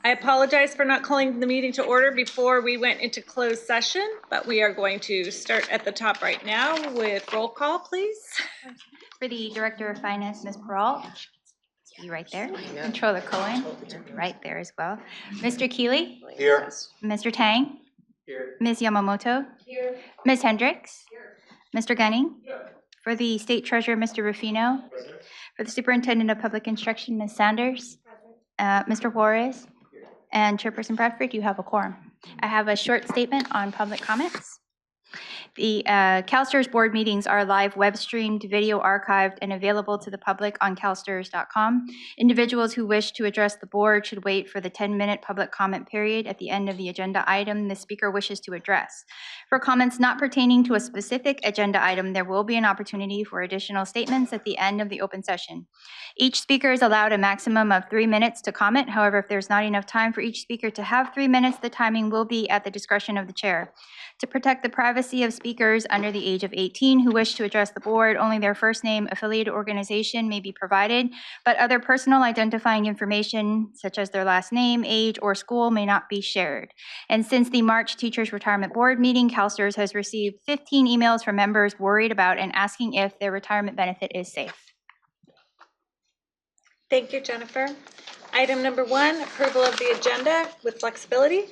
I apologize for not calling the meeting to order before we went into closed session, but we are going to start at the top right now with roll call, please. For the Director of Finance, Ms. Peralt, you right there. Controller Cohen, right there as well. Mr. Keeley? Here. Mr. Tang? Here. Ms. Yamamoto? Here. Ms. Hendricks? Here. Mr. Gunning? Here. For the State Treasurer, Mr. Rufino? Present. For the Superintendent of Public Instruction, Ms. Sanders? Mr. Juarez? And Chairperson Bradford, you have a quorum. I have a short statement on public comments. The CalSTRS board meetings are live web streamed, video archived, and available to the public on calstrs.com. Individuals who wish to address the board should wait for the 10-minute public comment period at the end of the agenda item the speaker wishes to address. For comments not pertaining to a specific agenda item, there will be an opportunity for additional statements at the end of the open session. Each speaker is allowed a maximum of 3 minutes to comment. However, if there's not enough time for each speaker to have 3 minutes, the timing will be at the discretion of the chair. To protect the privacy of speakers under the age of 18 who wish to address the board, only their first name, affiliated organization may be provided, but other personal identifying information, such as their last name, age, or school, may not be shared. And since the March Teachers Retirement Board meeting, CalSTRS has received 15 emails from members worried about and asking if their retirement benefit is safe. Thank you, Jennifer. Item number 1, approval of the agenda with flexibility.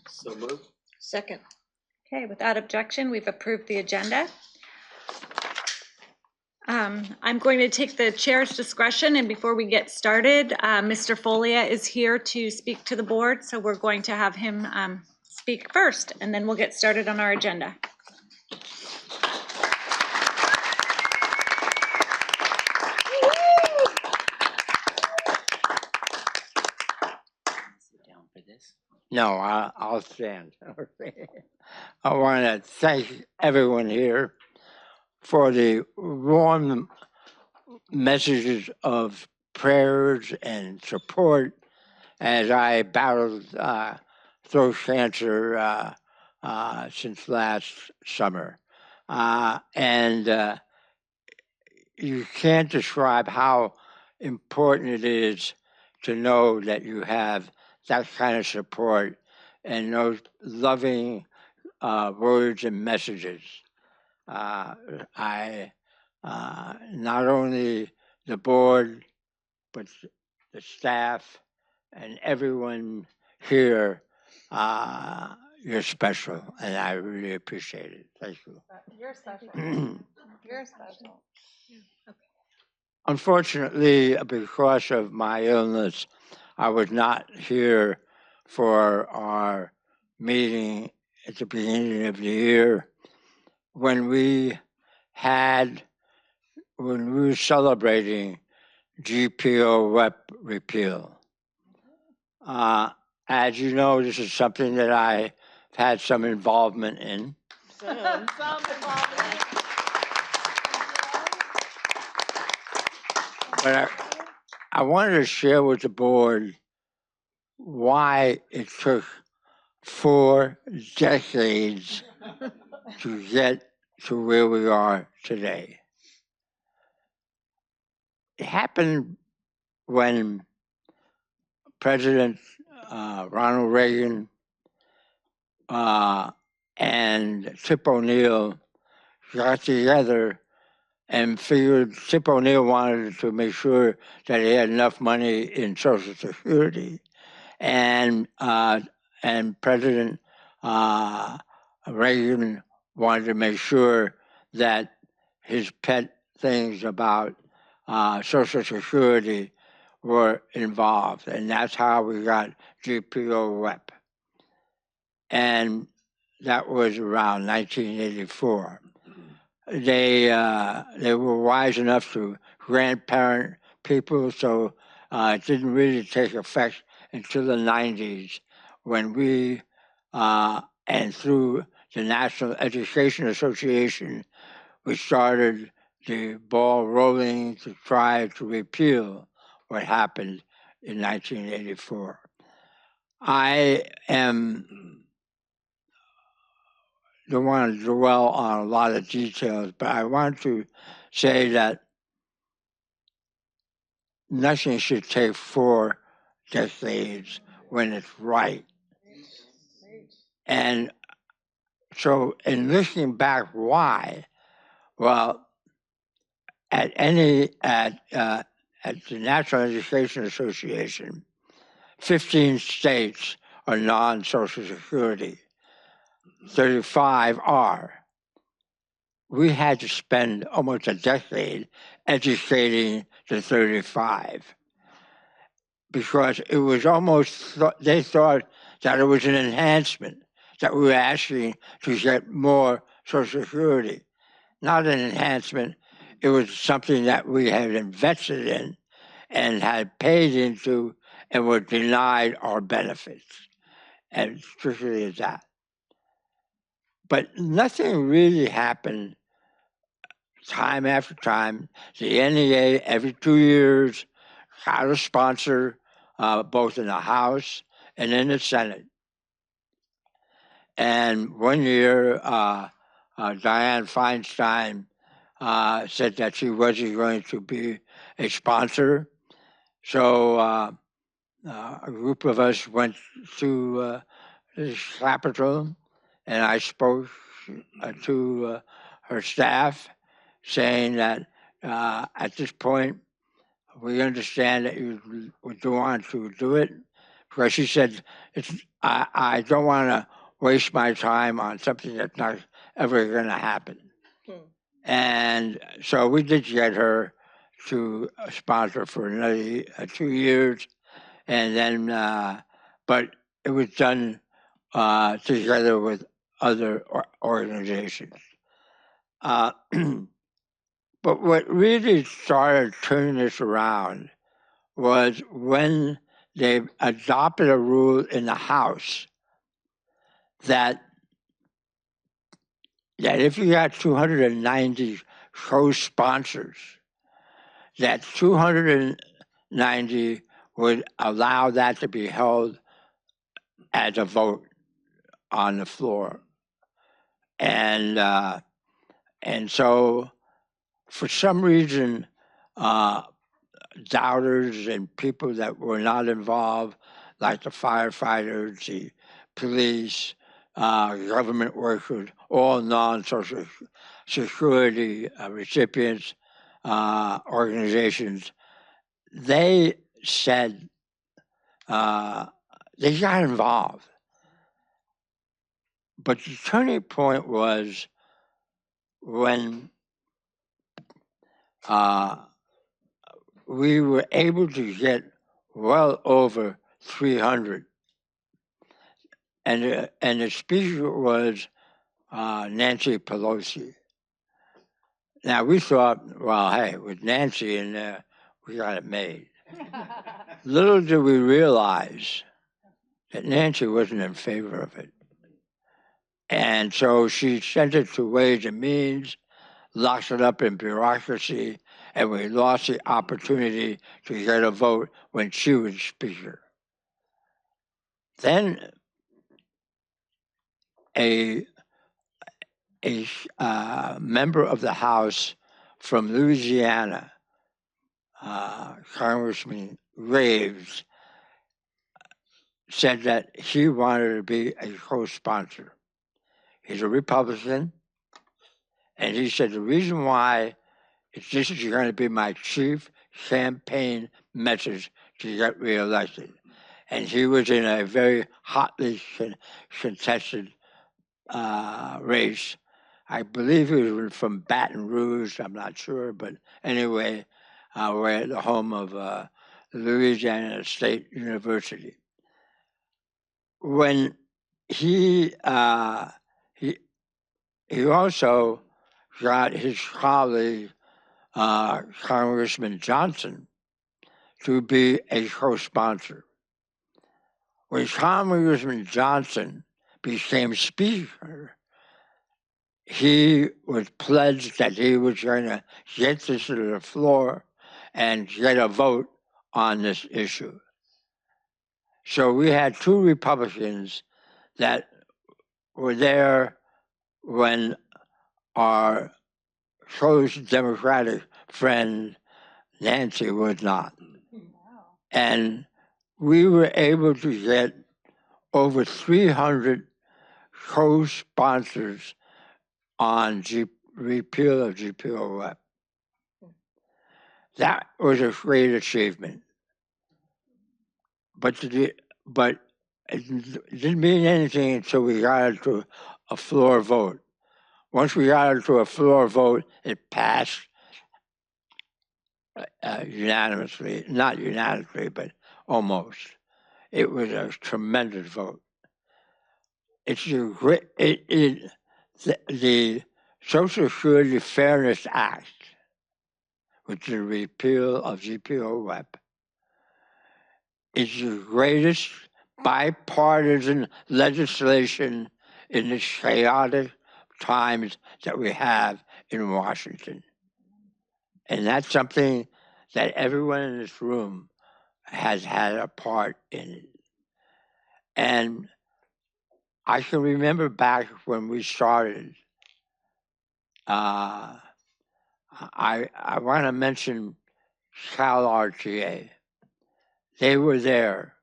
So moved. Second. Okay, without objection, we've approved the agenda. I'm going to take the chair's discretion, and before we get started, Mr. Folia is here to speak to the board, so we're going to have him speak first, and then we'll get started on our agenda. No, I'll stand. I want to thank everyone here for the warm messages of prayers and support as I battled throat cancer since last summer. And you can't describe how important it is to know that you have that kind of support and those loving words and messages. I not only the board, but the staff and everyone here, you're special, and I really appreciate it. Thank you. You're special. You're special. Unfortunately, because of my illness, I was not here for our meeting at the beginning of the year when we were celebrating GPO rep repeal. As you know, this is something that I've had some involvement in. Some involvement. But I wanted to share with the board why it took 4 decades to get to where we are today. It happened when President Ronald Reagan and Tip O'Neill got together and figured Tip O'Neill wanted to make sure that he had enough money in Social Security, and President Reagan wanted to make sure that his pet things about Social Security were involved, and that's how we got GPO rep. And that was around 1984. They were wise enough to grandparent people, so it didn't really take effect until the 90s when we, and through the National Education Association, we started the ball rolling to try to repeal what happened in 1984. I don't want to dwell on a lot of details, but I want to say that nothing should take 4 decades when it's right. And so in looking back, why? Well, at the National Education Association, 15 states are non-Social Security, 35 are. We had to spend almost a decade educating the 35 because it was almost, they thought that it was an enhancement, that we were asking to get more Social Security. Not an enhancement, it was something that we had invested in and had paid into and were denied our benefits, and strictly as that. But nothing really happened time after time. The NEA every 2 years had a sponsor, both in the House and in the Senate. And one year, Dianne Feinstein said that she wasn't going to be a sponsor. So a group of us went to the Capitol, and I spoke to her staff, saying that at this point, we understand that you would want to do it, because she said, I don't want to waste my time on something that's not ever going to happen. And so we did get her to sponsor for another 2 years, and then, but it was done together with other organizations. But what really started turning this around was when they adopted a rule in the House that if you got 290 co-sponsors, that 290 would allow that to be held as a vote on the floor. And so for some reason, doubters and people that were not involved, like the firefighters, the police, government workers, all non-Social Security recipients, organizations, they said they got involved. But the turning point was when we were able to get well over 300. And the speaker was Nancy Pelosi. Now we thought, well, hey, with Nancy in there, we got it made. Little did we realize that Nancy wasn't in favor of it. And so she sent it to Ways and Means, locked it up in bureaucracy, and we lost the opportunity to get a vote when she was speaker. Then a member of the House from Louisiana, Congressman Graves, said that he wanted to be a co-sponsor. He's a Republican, and he said the reason why this is going to be my chief campaign message to get reelected. And he was in a very hotly contested race. I believe he was from Baton Rouge, I'm not sure, but anyway, we're at the home of Louisiana State University. When he also got his colleague, Congressman Johnson, to be a co-sponsor. When Congressman Johnson became speaker, he was pledged that he was going to get this to the floor and get a vote on this issue. So we had two Republicans that were there when our close Democratic friend Nancy was not. And we were able to get over 300 co-sponsors on repeal of GPOF. That was a great achievement. But it didn't mean anything until we got it to a floor vote. Once we got it to a floor vote, it passed unanimously, not unanimously, but almost. It was a tremendous vote. It's a great, the Social Security Fairness Act, which is a repeal of GPOF, is the greatest bipartisan legislation in the chaotic times that we have in Washington. And that's something that everyone in this room has had a part in it. And I can remember back when we started, I want to mention CalRTA. They were there.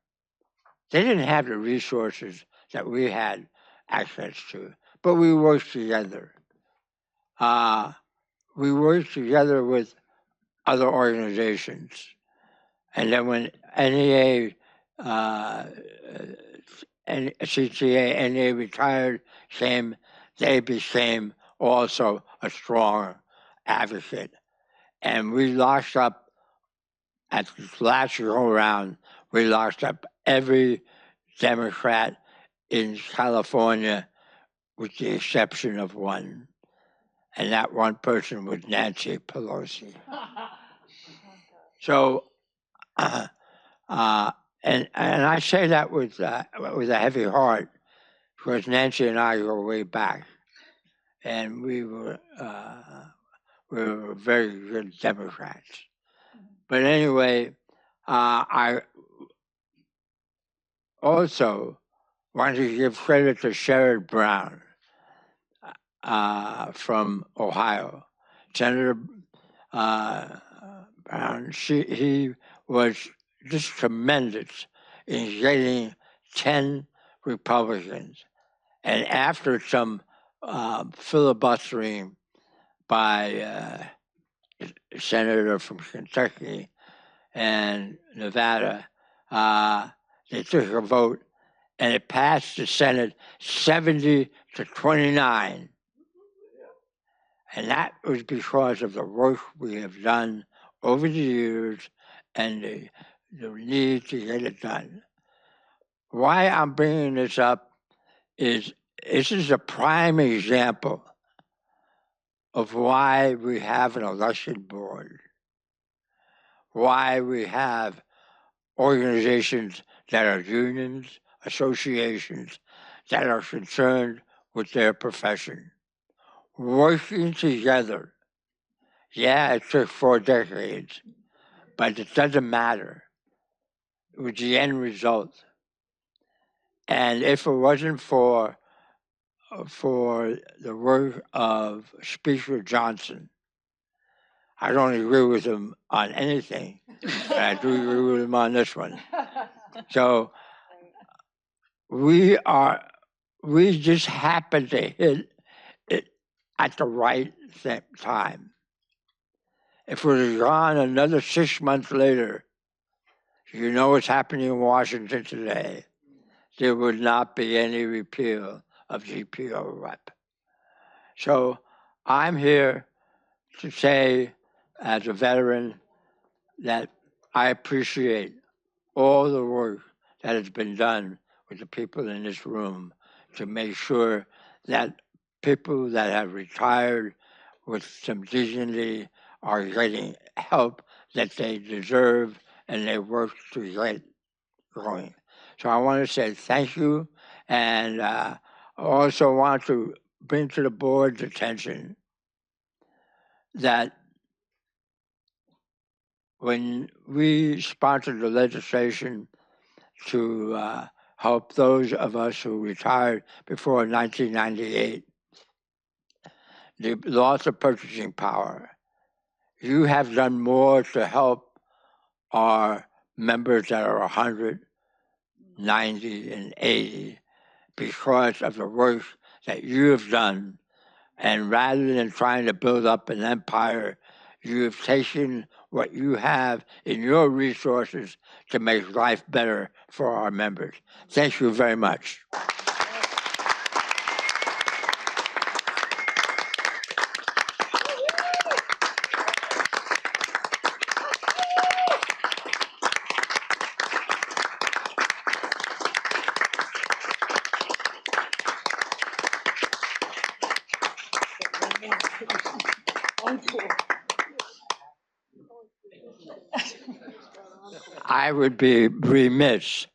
They didn't have the resources that we had access to, but we worked together. We worked together with other organizations. And then when NEA, CTA, NEA retired, they became also a strong advocate. And we locked up, at this last go-around, we locked up every Democrat in California with the exception of one. And that one person was Nancy Pelosi. So, and I say that with a heavy heart because Nancy and I go way back, and we were very good Democrats. But anyway, I also want to give credit to Sherrod Brown from Ohio. Senator Brown, he was just tremendous in getting 10 Republicans. And after some filibustering by a senator from Kentucky and Nevada, they took a vote and it passed the Senate 70-29. And that was because of the work we have done over the years and the need to get it done. Why I'm bringing this up is this is a prime example of why we have an election board, why we have organizations that are unions, associations that are concerned with their profession, working together. Yeah, it took 4 decades, but it doesn't matter. It was the end result. And if it wasn't for the work of Speaker Johnson, I don't agree with him on anything, but I do agree with him on this one. So we just happened to hit it at the right time. If we had gone another 6 months later, you know what's happening in Washington today, there would not be any repeal of GPOF. So I'm here to say, as a veteran, that I appreciate all the work that has been done with the people in this room to make sure that people that have retired with some dignity are getting help that they deserve and they work to get going. So I want to say thank you, and I also want to bring to the board's attention that when we sponsored the legislation to help those of us who retired before 1998, the loss of purchasing power, you have done more to help our members that are 100, 90, and 80 because of the work that you have done. And rather than trying to build up an empire, you've taken what you have in your resources to make life better for our members. Thank you very much. I would be remiss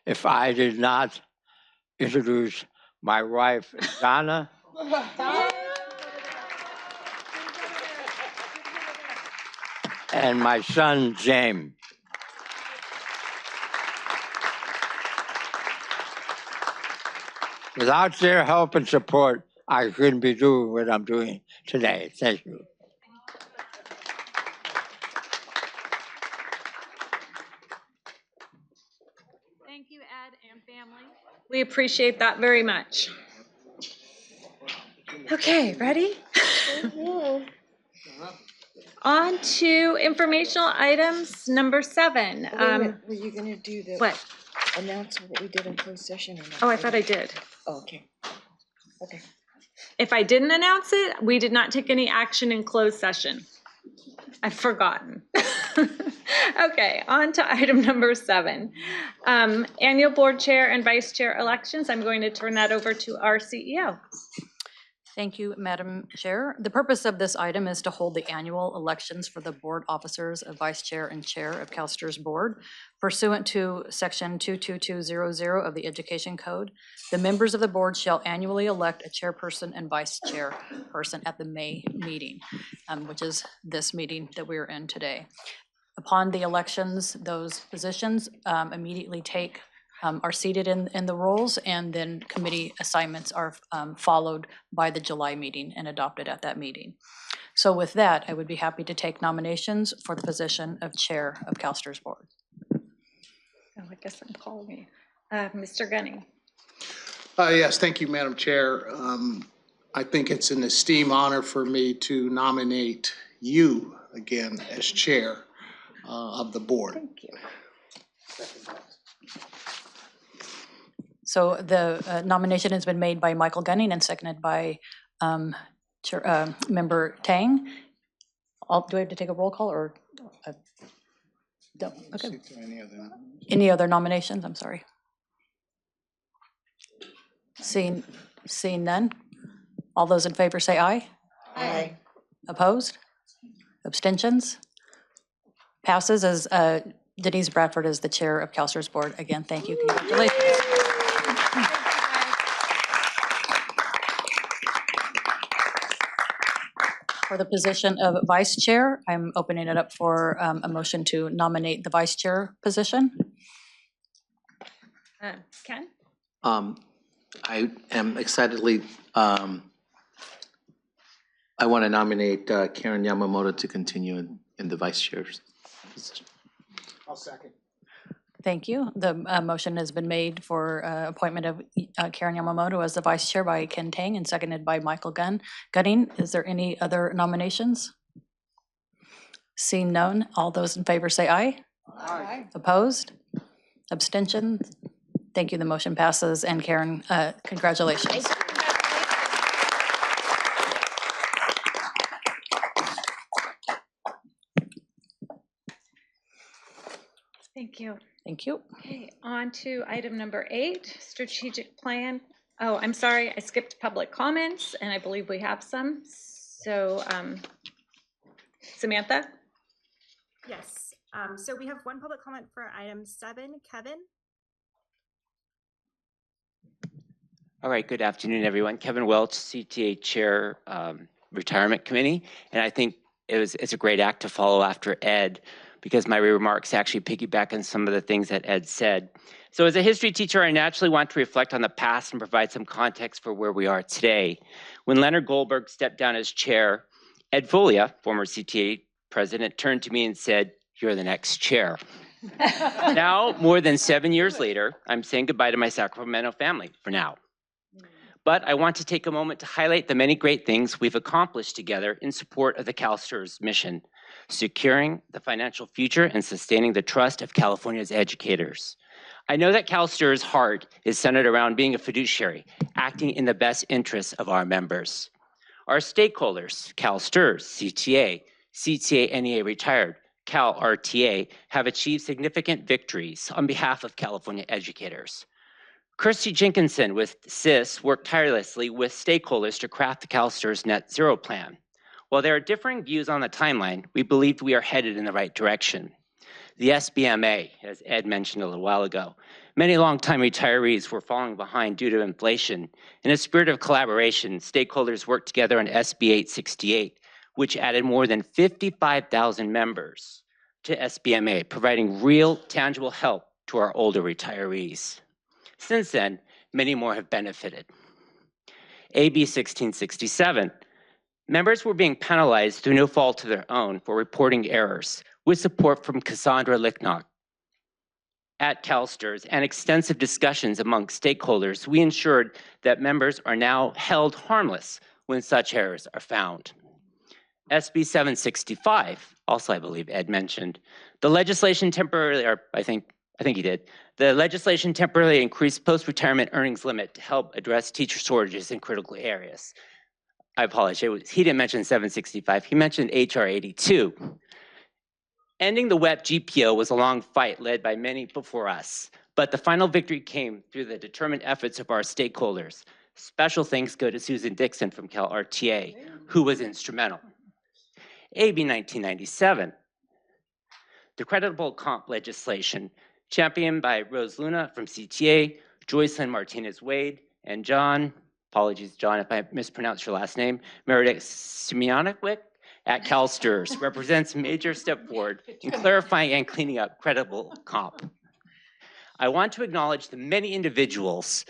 if I did not introduce my wife, Donna, and my son, James. Without their help and support, I couldn't be doing what I'm doing today. Thank you. Thank you, Ed and family. We appreciate that very much. Okay, ready? On to informational items number 7. Were you gonna do the What? announcement that we did in closed session or not? Oh, I thought I did. Oh, okay. Okay. If I didn't announce it, we did not take any action in closed session. I've forgotten. Okay, on to item number 7. Annual board chair and vice chair elections. I'm going to turn that over to our CEO. Thank you, Madam Chair. The purpose of this item is to hold the annual elections for the board officers of Vice Chair and Chair of CalSTRS Board. Pursuant to Section 22200 of the Education Code, the members of the board shall annually elect a chairperson and vice chairperson at the May meeting, which is this meeting that we're in today. Upon the elections, those positions immediately are seated in the roles, and then committee assignments are followed by the July meeting and adopted at that meeting. So with that, I would be happy to take nominations for the position of Chair of CalSTRS Board. Oh, I guess I'm calling you. Mr. Gunning. Yes, thank you, Madam Chair. I think it's an esteemed honor for me to nominate you again as Chair of the board. Thank you. So the nomination has been made by Michael Gunning and seconded by Member Tang. Do I have to take a roll call or? Okay. Any other nominations? I'm sorry. Seeing none. All those in favor say aye. Aye. Opposed? Abstentions? Passes as Denise Bradford is the chair of CalSTRS Board. Again, thank you. Congratulations. For the position of vice chair, I'm opening it up for a motion to nominate the vice chair position. Ken? I am excitedly, I want to nominate Karen Yamamoto to continue in the vice chair's position. I'll second. Thank you. The motion has been made for appointment of Karen Yamamoto as the vice chair by Ken Tang and seconded by Michael Gunning. Is there any other nominations? Seeing none, all those in favor say aye. Aye. Opposed? Abstentions? Thank you. The motion passes. And Karen, congratulations. Thank you. Thank you. Okay, on to item number 8, strategic plan. Oh, I'm sorry, I skipped public comments, and I believe we have some. So, Samantha? Yes, so we have one public comment for item 7. Kevin? All right, good afternoon, everyone. Kevin Welch, CTA Chair, Retirement Committee. And I think it's a great act to follow after Ed, because my remarks actually piggyback on some of the things that Ed said. So as a history teacher, I naturally want to reflect on the past and provide some context for where we are today. When Leonard Goldberg stepped down as chair, Ed Folia, former CTA president, turned to me and said, "You're the next chair." Now, more than 7 years later, I'm saying goodbye to my Sacramento family for now. But I want to take a moment to highlight the many great things we've accomplished together in support of the CalSTRS mission, securing the financial future and sustaining the trust of California's educators. I know that CalSTRS' heart is centered around being a fiduciary, acting in the best interests of our members. Our stakeholders, CalSTRS, CTA, CTA NEA Retired, CalRTA, have achieved significant victories on behalf of California educators. Kirsty Jenkinson with CIS worked tirelessly with stakeholders to craft the CalSTRS Net Zero plan. While there are differing views on the timeline, we believe we are headed in the right direction. The SBMA, as Ed mentioned a little while ago, many longtime retirees were falling behind due to inflation. In a spirit of collaboration, stakeholders worked together on SB 868, which added more than 55,000 members to SBMA, providing real, tangible help to our older retirees. Since then, many more have benefited. AB 1667. Members were being penalized through no fault of their own for reporting errors, with support from Cassandra Licknock. At CalSTRS and extensive discussions among stakeholders, we ensured that members are now held harmless when such errors are found. SB 765, also I believe Ed mentioned, the legislation temporarily, or I think he did, the legislation temporarily increased post-retirement earnings limit to help address teacher shortages in critical areas. I apologize, he didn't mention 765, he mentioned HR 82. Ending the WEP GPO was a long fight led by many before us, but the final victory came through the determined efforts of our stakeholders. Special thanks go to Susan Dixon from CalRTA, who was instrumental. AB 1997, the creditable comp legislation, championed by Rose Luna from CTA, Joycelyn Martinez-Wade, and John, apologies John if I mispronounced your last name, Meredith Simeonowicz at CalSTRS, represents a major step forward in clarifying and cleaning up creditable comp. I want to acknowledge the many individuals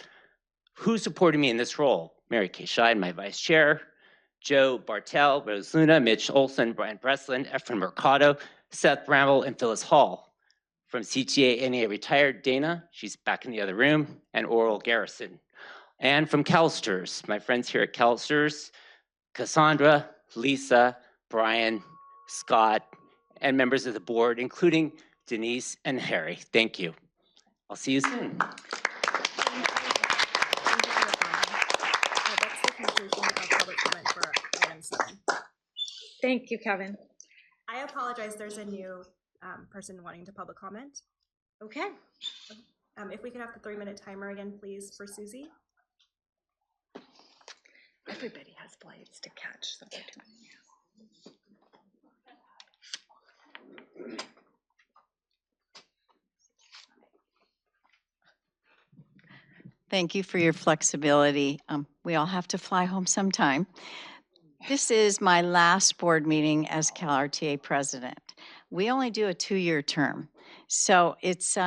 who supported me in this role. Mary Kay Scheid, my vice chair, Joe Bartel, Rose Luna, Mitch Olson, Brian Breslin, Efren Mercado, Seth Bramble, and Phyllis Hall. From CTA NEA Retired, Dana, she's back in the other room, and Oral Garrison. And from CalSTRS, my friends here at CalSTRS, Cassandra, Lisa, Brian, Scott, and members of the board, including Denise and Harry. Thank you. I'll see you soon. That's the conclusion of public comment for item 7. Thank you, Kevin. I apologize, there's a new person wanting to public comment. Okay. If we could have the 3-minute timer again, please, for Susie. Everybody has blades to catch, so they're doing Thank you for your flexibility. We all have to fly home sometime. This is my last board meeting as CalRTA president. We only do a 2-year term, so it's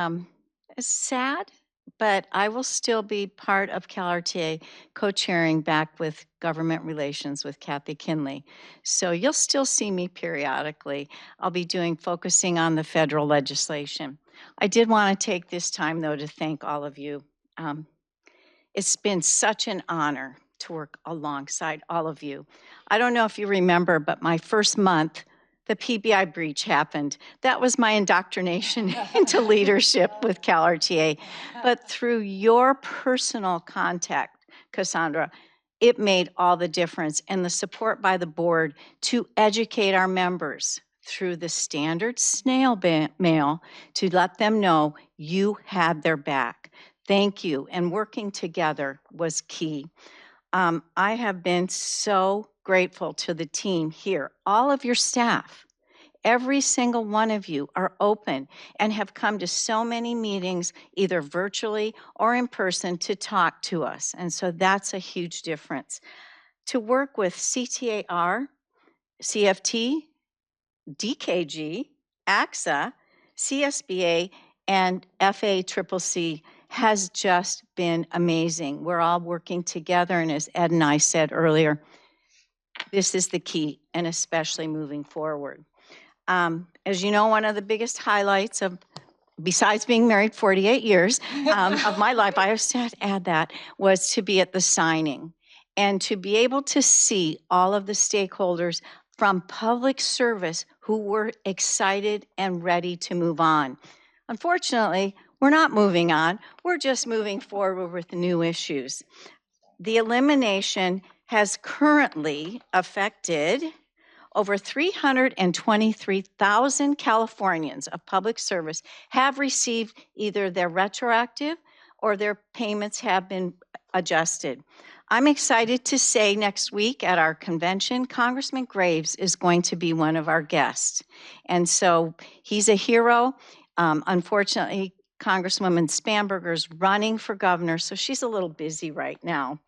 sad, but I will still be part of CalRTA co-chairing back with government relations with Kathy Kinley. So you'll still see me periodically. I'll be focusing on the federal legislation. I did want to take this time though to thank all of you. It's been such an honor to work alongside all of you. I don't know if you remember, but my first month, the PBI breach happened. That was my indoctrination into leadership with CalRTA. But through your personal contact, Cassandra, it made all the difference, and the support by the board to educate our members through the standard snail mail to let them know you had their back. Thank you, and working together was key. I have been so grateful to the team here, all of your staff. Every single one of you are open and have come to so many meetings, either virtually or in person, to talk to us. And so that's a huge difference. To work with CTAR, CFT, DKG, AXA, CSBA, and FACCC has just been amazing. We're all working together, and as Ed and I said earlier, this is the key, and especially moving forward. As you know, one of the biggest highlights of besides being married 48 years of my life, I have to add that, was to be at the signing and to be able to see all of the stakeholders from public service who were excited and ready to move on. Unfortunately, we're not moving on. We're just moving forward with new issues. The elimination has currently affected over 323,000 Californians of public service have received either their retroactive or their payments have been adjusted. I'm excited to say next week at our convention, Congressman Graves is going to be one of our guests. And so he's a hero. Unfortunately, Congresswoman Spanberger's running for governor, so she's a little busy right now.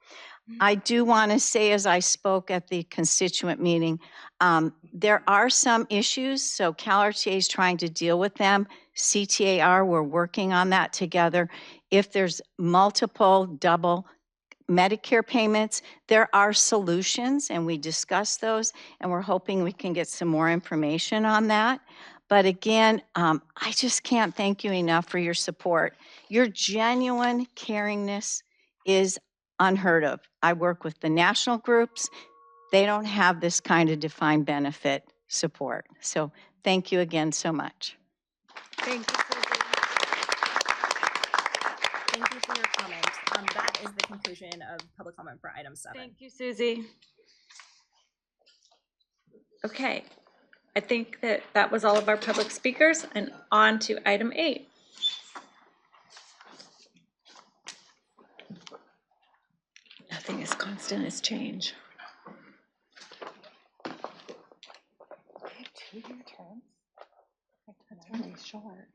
I do want to say, as I spoke at the constituent meeting, there are some issues, so CalRTA is trying to deal with them. CTAR, we're working on that together. If there's multiple double Medicare payments, there are solutions, and we discussed those, and we're hoping we can get some more information on that. But again, I just can't thank you enough for your support. Your genuine caringness is unheard of. I work with the national groups. They don't have this kind of defined benefit support. So thank you again so much. Thank you, Susie. Thank you for your comments. That is the conclusion of public comment for item 7. Thank you, Susie. Okay, I think that was all of our public speakers, and on to item 8. Nothing is constant as change. Two-year terms? That's really short.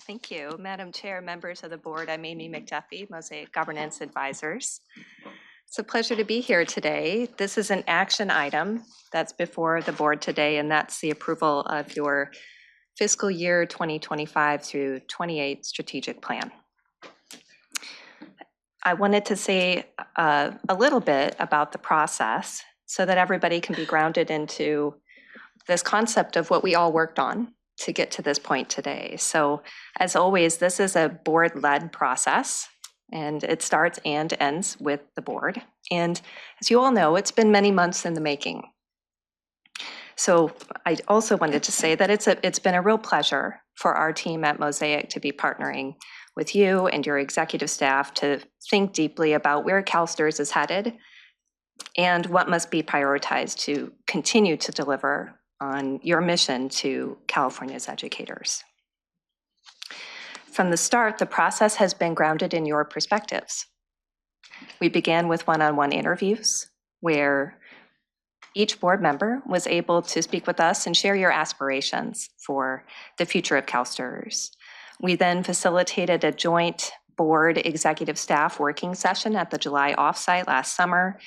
Thank you. Madam Chair, members of the board, I'm Amy McDuffie, Mosaic Governance Advisors. It's a pleasure to be here today. This is an action item that's before the board today, and that's the approval of your fiscal year 2025 through 28 strategic plan. I wanted to say a little bit about the process so that everybody can be grounded into this concept of what we all worked on to get to this point today. So as always, this is a board-led process, and it starts and ends with the board. And as you all know, it's been many months in the making. So I also wanted to say that it's been a real pleasure for our team at Mosaic to be partnering with you and your executive staff to think deeply about where CalSTRS is headed and what must be prioritized to continue to deliver on your mission to California's educators. From the start, the process has been grounded in your perspectives. We began with one-on-one interviews where each board member was able to speak with us and share your aspirations for the future of CalSTRS. We then facilitated a joint board executive staff working session at the July offsite last summer.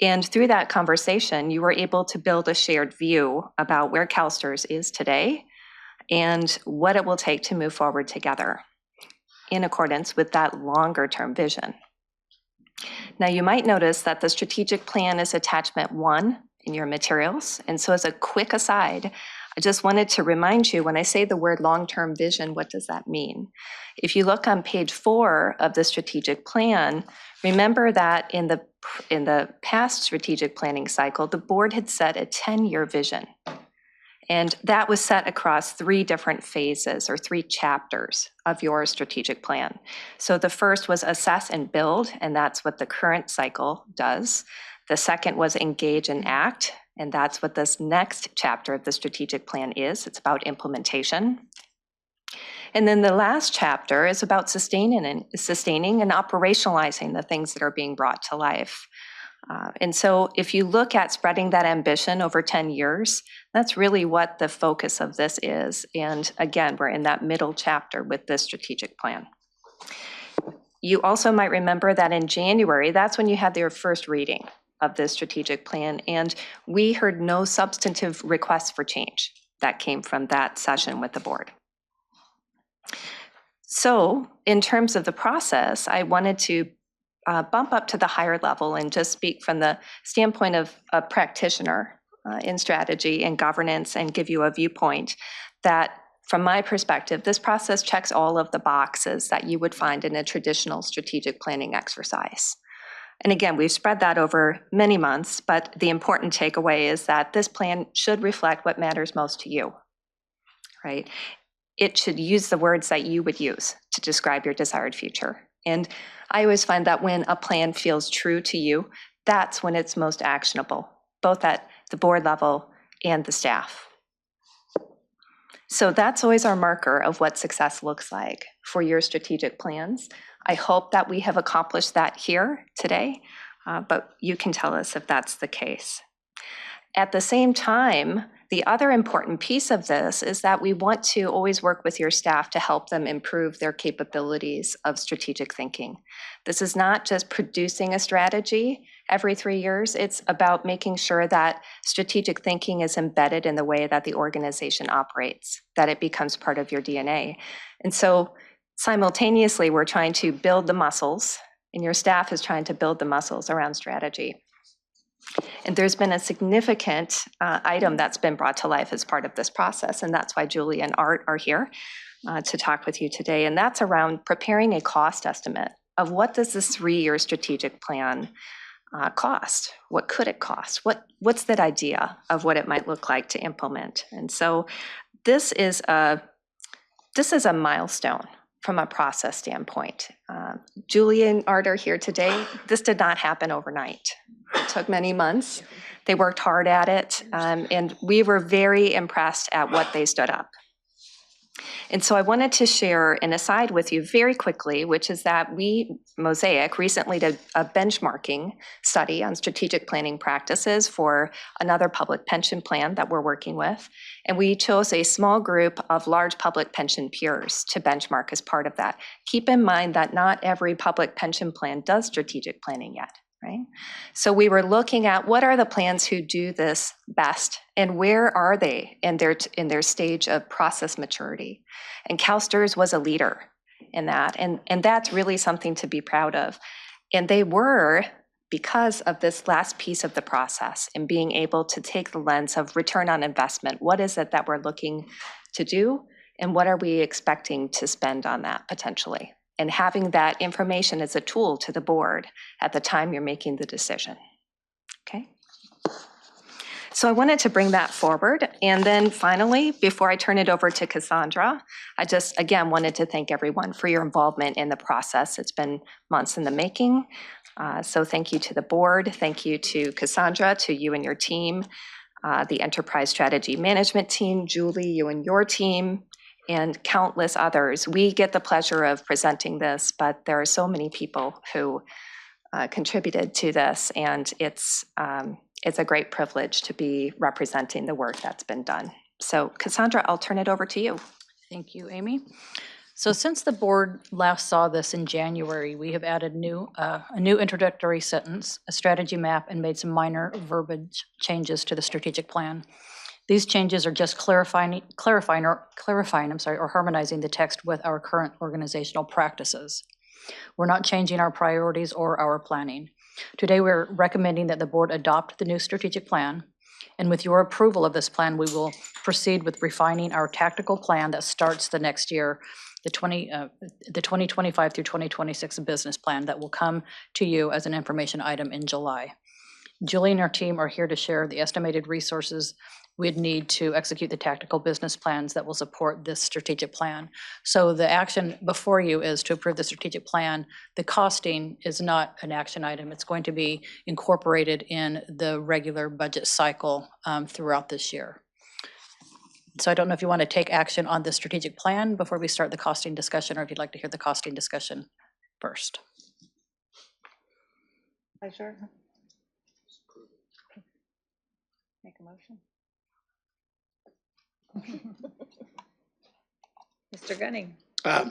And through that conversation, you were able to build a shared view about where CalSTRS is today and what it will take to move forward together in accordance with that longer-term vision. Now, you might notice that the strategic plan is attachment 1 in your materials. And so as a quick aside, I just wanted to remind you, when I say the word long-term vision, what does that mean? If you look on page 4 of the strategic plan, remember that in the past strategic planning cycle, the board had set a 10-year vision. And that was set across 3 different phases or 3 chapters of your strategic plan. So the first was assess and build, and that's what the current cycle does. The second was engage and act, and that's what this next chapter of the strategic plan is. It's about implementation. And then the last chapter is about sustaining and operationalizing the things that are being brought to life. And so if you look at spreading that ambition over 10 years, that's really what the focus of this is. And again, we're in that middle chapter with this strategic plan. You also might remember that in January, that's when you had your first reading of this strategic plan, and we heard no substantive requests for change that came from that session with the board. So in terms of the process, I wanted to bump up to the higher level and just speak from the standpoint of a practitioner in strategy and governance and give you a viewpoint that, from my perspective, this process checks all of the boxes that you would find in a traditional strategic planning exercise. And again, we've spread that over many months, but the important takeaway is that this plan should reflect what matters most to you, right? It should use the words that you would use to describe your desired future. And I always find that when a plan feels true to you, that's when it's most actionable, both at the board level and the staff. So that's always our marker of what success looks like for your strategic plans. I hope that we have accomplished that here today, but you can tell us if that's the case. At the same time, the other important piece of this is that we want to always work with your staff to help them improve their capabilities of strategic thinking. This is not just producing a strategy every 3 years. It's about making sure that strategic thinking is embedded in the way that the organization operates, that it becomes part of your DNA. And so simultaneously, we're trying to build the muscles, and your staff is trying to build the muscles around strategy. And there's been a significant item that's been brought to life as part of this process, and that's why Julie and Art are here to talk with you today. And that's around preparing a cost estimate of what does this 3-year strategic plan cost? What could it cost? What's that idea of what it might look like to implement? And so this is a milestone from a process standpoint. Julie and Art are here today. This did not happen overnight. It took many months. They worked hard at it, and we were very impressed at what they stood up. And so I wanted to share an aside with you very quickly, which is that we, Mosaic, recently did a benchmarking study on strategic planning practices for another public pension plan that we're working with. And we chose a small group of large public pension peers to benchmark as part of that. Keep in mind that not every public pension plan does strategic planning yet. Right? So we were looking at what are the plans who do this best and where are they in their stage of process maturity. And CalSTRS was a leader in that. And that's really something to be proud of. And they were because of this last piece of the process and being able to take the lens of return on investment. What is it that we're looking to do? And what are we expecting to spend on that potentially? And having that information as a tool to the board at the time you're making the decision. Okay? So I wanted to bring that forward. And then finally, before I turn it over to Cassandra, I just, again, wanted to thank everyone for your involvement in the process. It's been months in the making. So thank you to the board. Thank you to Cassandra, to you and your team, the Enterprise Strategy Management team, Julie, you and your team, and countless others. We get the pleasure of presenting this, but there are so many people who contributed to this, and it's a great privilege to be representing the work that's been done. So Cassandra, I'll turn it over to you. Thank you, Amy. So since the board last saw this in January, we have added a new introductory sentence, a strategy map, and made some minor verbiage changes to the strategic plan. These changes are just clarifying or harmonizing the text with our current organizational practices. We're not changing our priorities or our planning. Today, we're recommending that the board adopt the new strategic plan. And with your approval of this plan, we will proceed with refining our tactical plan that starts the next year, the 2025 through 2026 business plan that will come to you as an information item in July. Julie and our team are here to share the estimated resources we'd need to execute the tactical business plans that will support this strategic plan. So the action before you is to approve the strategic plan. The costing is not an action item. It's going to be incorporated in the regular budget cycle throughout this year. So I don't know if you want to take action on the strategic plan before we start the costing discussion, or if you'd like to hear the costing discussion first. Pleasure. Make a motion. Mr. Gunning.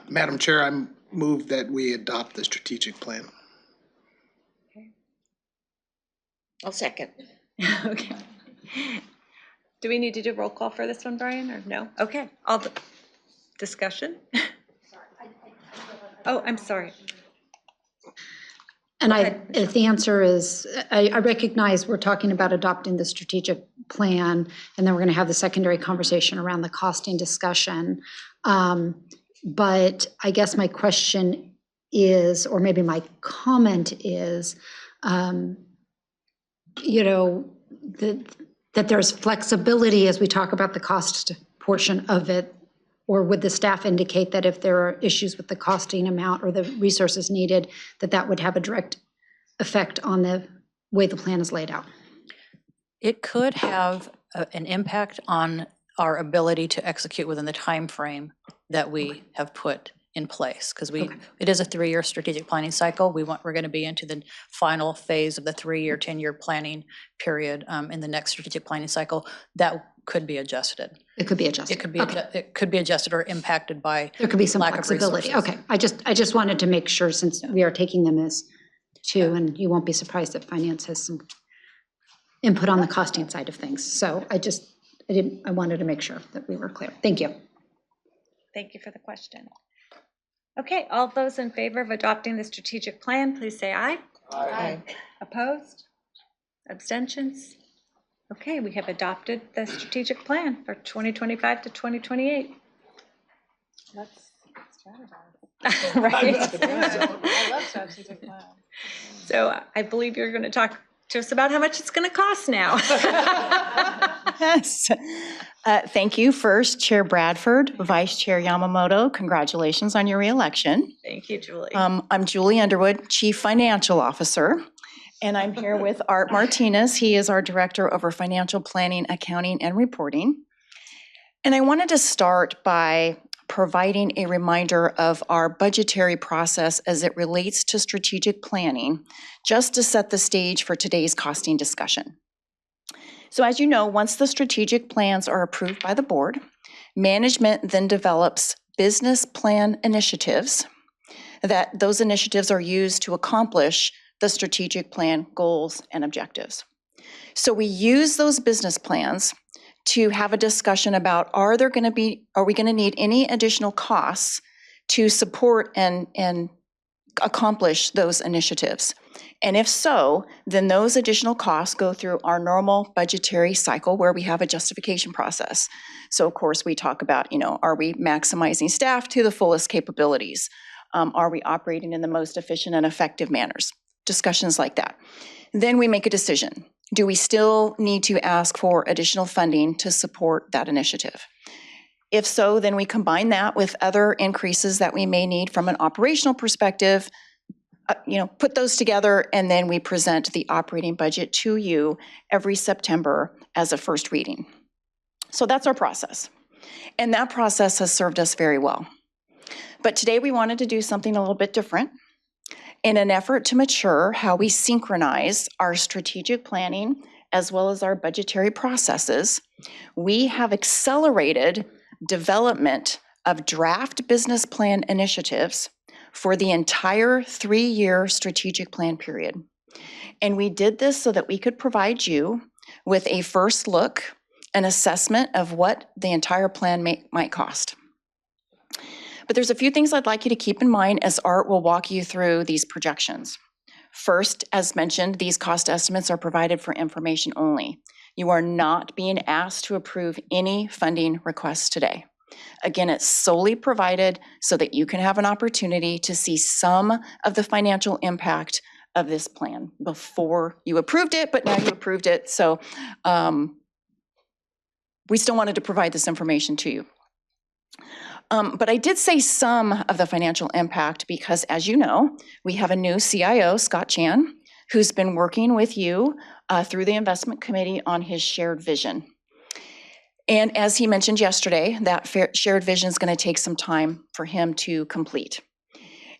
Madam Chair, I move that we adopt the strategic plan. Okay. I'll second. Okay. Do we need to do roll call for this one, Brian, or no? Okay, all the discussion? Oh, I'm sorry. And Go ahead, if the answer is, I recognize we're talking about adopting the strategic plan, and then we're going to have the secondary conversation around the costing discussion. But I guess my question is, or maybe my comment is, you know, that there's flexibility as we talk about the cost portion of it, or would the staff indicate that if there are issues with the costing amount or the resources needed, that would have a direct effect on the way the plan is laid out? It could have an impact on our ability to execute within the time frame that we have put in place, because it is a 3-year strategic planning cycle. We're going to be into the final phase of the 3-year, 10-year planning period in the next strategic planning cycle. That could be adjusted. It could be adjusted. It could be it could be adjusted or impacted by there could be some lack flexibility. of resources. Okay, I just wanted to make sure, since we are taking them as two, and you won't be surprised that finance has some input on the costing side of things. So I wanted to make sure that we were clear. Thank you. Thank you for the question. Okay, all those in favor of adopting the strategic plan, please say aye. Aye. Opposed? Abstentions? Okay, we have adopted the strategic plan for 2025 to 2028. Let's strategize. Right? I love strategic plan. So I believe you're going to talk to us about how much it's going to cost now. Yes. Thank you. First, Chair Bradford, Vice Chair Yamamoto, congratulations on your reelection. Thank you, Julie. I'm Julie Underwood, Chief Financial Officer, and I'm here with Art Martinez. He is our Director over Financial Planning, Accounting, and Reporting. And I wanted to start by providing a reminder of our budgetary process as it relates to strategic planning, just to set the stage for today's costing discussion. So as you know, once the strategic plans are approved by the board, management then develops business plan initiatives. That those initiatives are used to accomplish the strategic plan goals and objectives. So we use those business plans to have a discussion about, are we going to need any additional costs to support and accomplish those initiatives? And if so, then those additional costs go through our normal budgetary cycle where we have a justification process. So of course we talk about, are we maximizing staff to the fullest capabilities? Are we operating in the most efficient and effective manners? Discussions like that. Then we make a decision. Do we still need to ask for additional funding to support that initiative? If so, then we combine that with other increases that we may need from an operational perspective, put those together, and then we present the operating budget to you every September as a first reading. So that's our process. And that process has served us very well. But today we wanted to do something a little bit different. In an effort to mature how we synchronize our strategic planning as well as our budgetary processes, we have accelerated development of draft business plan initiatives for the entire 3-year strategic plan period. And we did this so that we could provide you with a first look, an assessment of what the entire plan might cost. But there's a few things I'd like you to keep in mind as Art will walk you through these projections. First, as mentioned, these cost estimates are provided for information only. You are not being asked to approve any funding requests today. Again, it's solely provided so that you can have an opportunity to see some of the financial impact of this plan before you approved it, but now you approved it. So we still wanted to provide this information to you. But I did say some of the financial impact because, as you know, we have a new CIO, Scott Chan, who's been working with you through the investment committee on his shared vision. And as he mentioned yesterday, that shared vision is going to take some time for him to complete.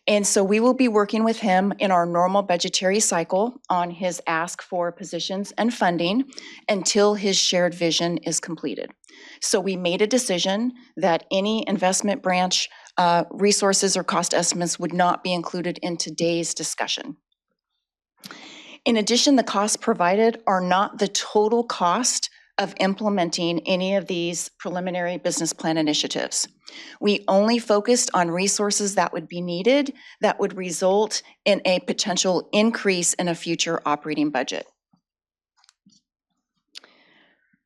And so we will be working with him in our normal budgetary cycle on his ask for positions and funding until his shared vision is completed. So we made a decision that any investment branch resources or cost estimates would not be included in today's discussion. In addition, the costs provided are not the total cost of implementing any of these preliminary business plan initiatives. We only focused on resources that would be needed that would result in a potential increase in a future operating budget.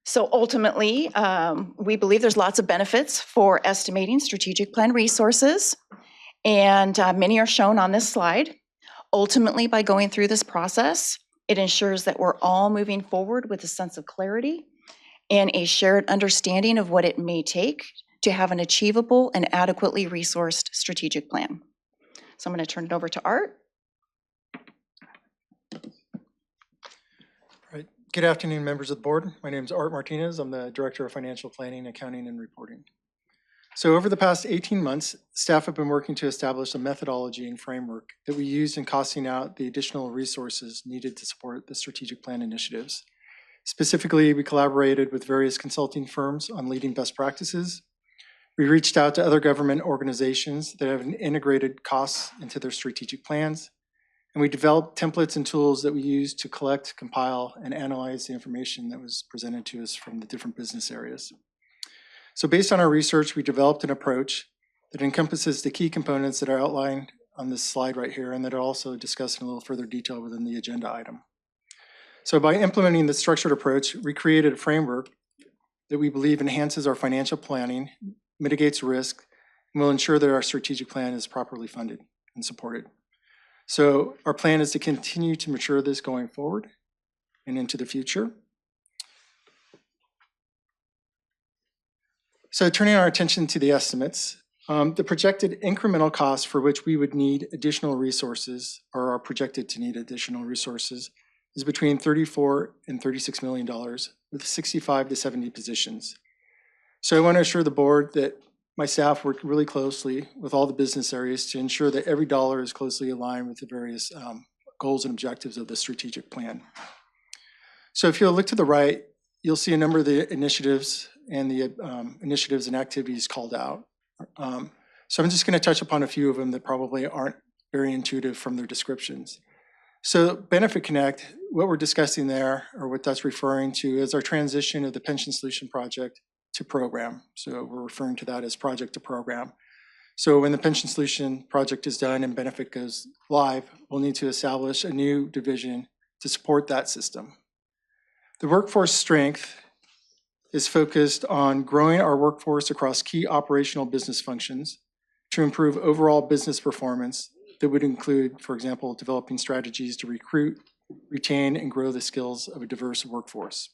So ultimately, we believe there's lots of benefits for estimating strategic plan resources, and many are shown on this slide. Ultimately, by going through this process, it ensures that we're all moving forward with a sense of clarity and a shared understanding of what it may take to have an achievable and adequately resourced strategic plan. So I'm going to turn it over to Art. Right. Good afternoon, members of the board. My name is Art Martinez. I'm the Director of Financial Planning, Accounting, and Reporting. So over the past 18 months, staff have been working to establish a methodology and framework that we use in costing out the additional resources needed to support the strategic plan initiatives. Specifically, we collaborated with various consulting firms on leading best practices. We reached out to other government organizations that have integrated costs into their strategic plans. And we developed templates and tools that we use to collect, compile, and analyze the information that was presented to us from the different business areas. So based on our research, we developed an approach that encompasses the key components that are outlined on this slide right here and that are also discussed in a little further detail within the agenda item. So by implementing this structured approach, we created a framework that we believe enhances our financial planning, mitigates risk, and will ensure that our strategic plan is properly funded and supported. So our plan is to continue to mature this going forward and into the future. So turning our attention to the estimates, the projected incremental costs for which we would need additional resources or are projected to need additional resources is between $34 and $36 million with 65 to 70 positions. So I want to assure the board that my staff worked really closely with all the business areas to ensure that every dollar is closely aligned with the various goals and objectives of the strategic plan. So if you'll look to the right, you'll see a number of the initiatives and the initiatives and activities called out. So I'm just going to touch upon a few of them that probably aren't very intuitive from their descriptions. So Benefit Connect, what we're discussing there, or what that's referring to, is our transition of the pension solution project to program. So we're referring to that as project to program. So when the pension solution project is done and Benefit goes live, we'll need to establish a new division to support that system. The workforce strength is focused on growing our workforce across key operational business functions to improve overall business performance. That would include, for example, developing strategies to recruit, retain, and grow the skills of a diverse workforce.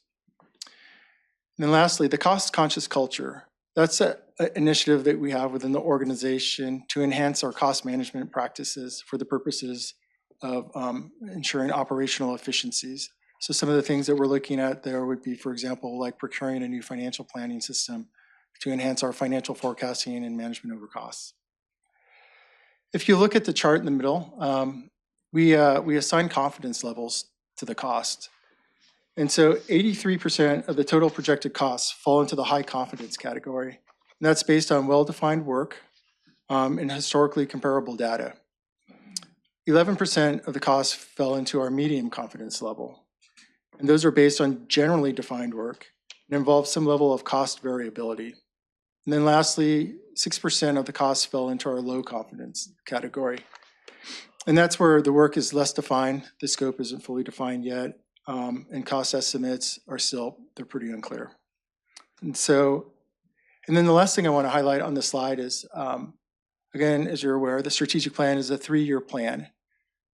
And then lastly, the cost-conscious culture. That's an initiative that we have within the organization to enhance our cost management practices for the purposes of ensuring operational efficiencies. So some of the things that we're looking at there would be, for example, like procuring a new financial planning system to enhance our financial forecasting and management over costs. If you look at the chart in the middle, we assign confidence levels to the cost. And so 83% of the total projected costs fall into the high confidence category. And that's based on well-defined work and historically comparable data. 11% of the costs fell into our medium confidence level. And those are based on generally defined work and involve some level of cost variability. And then lastly, 6% of the costs fell into our low confidence category. And that's where the work is less defined, the scope isn't fully defined yet, and cost estimates are still, they're pretty unclear. And then the last thing I want to highlight on this slide is, again, as you're aware, the strategic plan is a 3-year plan.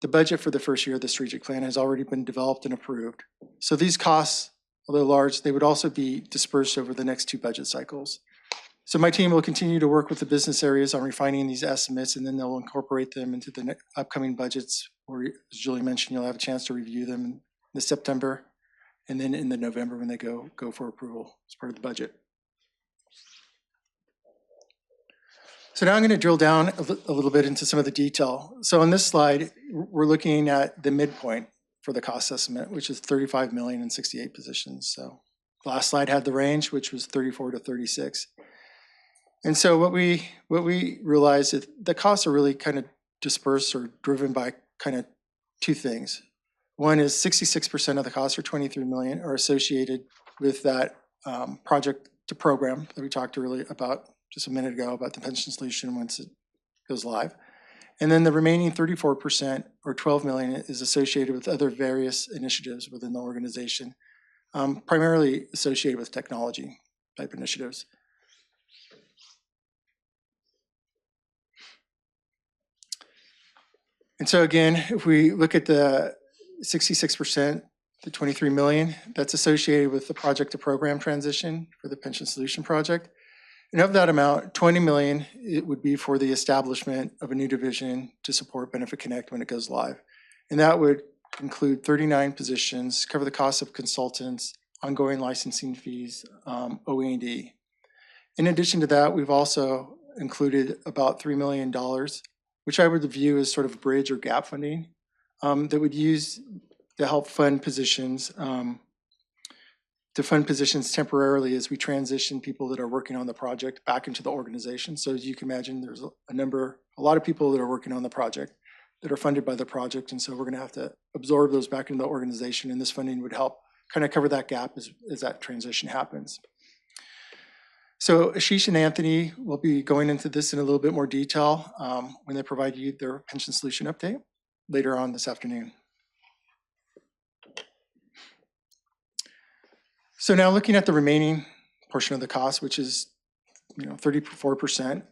The budget for the first year of the strategic plan has already been developed and approved. So these costs, although large, they would also be dispersed over the next 2 budget cycles. So my team will continue to work with the business areas on refining these estimates, and then they'll incorporate them into the upcoming budgets, where, as Julie mentioned, you'll have a chance to review them in the September, and then in the November when they go for approval as part of the budget. So now I'm going to drill down a little bit into some of the detail. So on this slide, we're looking at the midpoint for the cost estimate, which is 35 million and 68 positions. So the last slide had the range, which was 34 to 36. And so what we realized is the costs are really kind of dispersed or driven by kind of 2 things. One is 66% of the costs, or 23 million, are associated with that project to program that we talked earlier about just a minute ago about the pension solution once it goes live. And then the remaining 34%, or 12 million, is associated with other various initiatives within the organization, primarily associated with technology type initiatives. And so again, if we look at the 66%, the 23 million, that's associated with the project to program transition for the pension solution project. And of that amount, 20 million, it would be for the establishment of a new division to support Benefit Connect when it goes live. And that would include 39 positions, cover the cost of consultants, ongoing licensing fees, OE&D. In addition to that, we've also included about $3 million, which I would view as sort of bridge or gap funding that would use to help fund positions, temporarily as we transition people that are working on the project back into the organization. So as you can imagine, there's a lot of people that are working on the project that are funded by the project. And so we're gonna have to absorb those back into the organization, and this funding would help kind of cover that gap as that transition happens. So Ashish and Anthony will be going into this in a little bit more detail when they provide you their pension solution update later on this afternoon. So now looking at the remaining portion of the cost, which is 34%,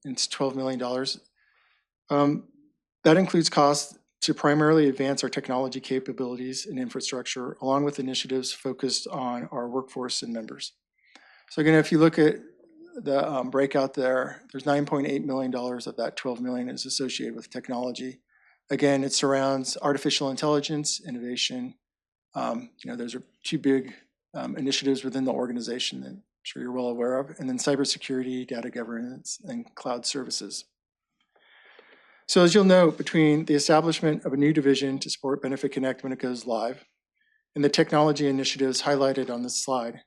it's $12 million. That includes costs to primarily advance our technology capabilities and infrastructure, along with initiatives focused on our workforce and members. So again, if you look at the breakout there's $9.8 million of that 12 million is associated with technology. Again, it surrounds artificial intelligence, innovation. Those are two big initiatives within the organization that I'm sure you're well aware of, and then cybersecurity, data governance, and cloud services. So as you'll note, between the establishment of a new division to support Benefit Connect when it goes live, and the technology initiatives highlighted on this slide,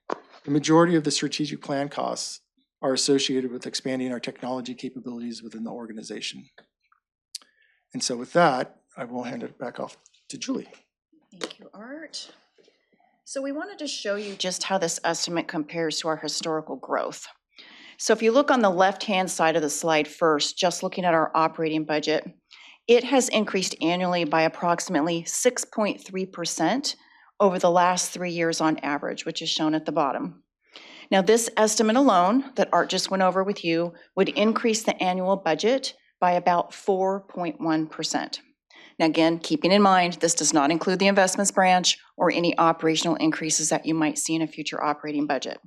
the majority of the strategic plan costs are associated with expanding our technology capabilities within the organization. And so with that, I will hand it back off to Julie. Thank you, Art. So we wanted to show you just how this estimate compares to our historical growth. So if you look on the left-hand side of the slide first, just looking at our operating budget, it has increased annually by approximately 6.3% over the last 3 years on average, which is shown at the bottom. Now, this estimate alone that Art just went over with you would increase the annual budget by about 4.1%. Now, again, keeping in mind, this does not include the investments branch or any operational increases that you might see in a future operating budget.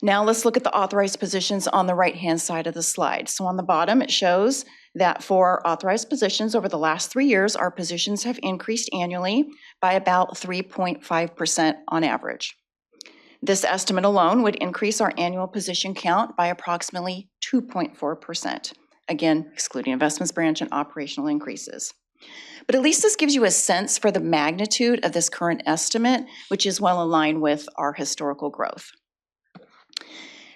Now, let's look at the authorized positions on the right-hand side of the slide. So on the bottom, it shows that for authorized positions over the last 3 years, our positions have increased annually by about 3.5% on average. This estimate alone would increase our annual position count by approximately 2.4%. Again, excluding investments branch and operational increases. But at least this gives you a sense for the magnitude of this current estimate, which is well aligned with our historical growth.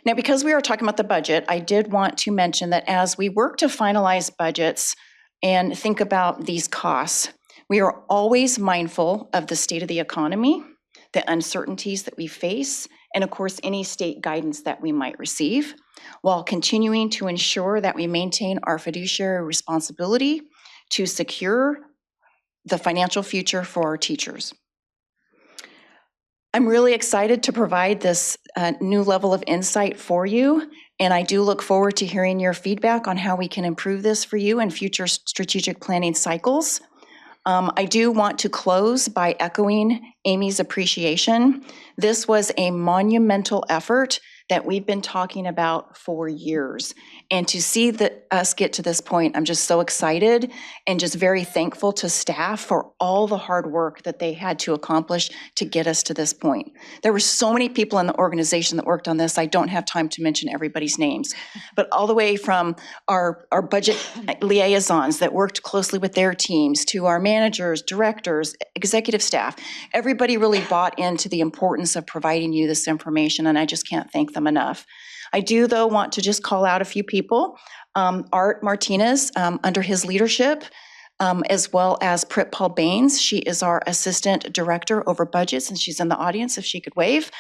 Now, because we are talking about the budget, I did want to mention that as we work to finalize budgets and think about these costs, we are always mindful of the state of the economy, the uncertainties that we face, and of course, any state guidance that we might receive, while continuing to ensure that we maintain our fiduciary responsibility to secure the financial future for our teachers. I'm really excited to provide this new level of insight for you, and I do look forward to hearing your feedback on how we can improve this for you in future strategic planning cycles. I do want to close by echoing Amy's appreciation. This was a monumental effort that we've been talking about for years. And to see us get to this point, I'm just so excited and just very thankful to staff for all the hard work that they had to accomplish to get us to this point. There were so many people in the organization that worked on this. I don't have time to mention everybody's names, but all the way from our budget liaisons that worked closely with their teams to our managers, directors, executive staff, everybody really bought into the importance of providing you this information, and I just can't thank them enough. I do, though, want to just call out a few people. Art Martinez, under his leadership, as well as Prit Paul Baines. She is our Assistant Director over Budgets, and she's in the audience if she could wave.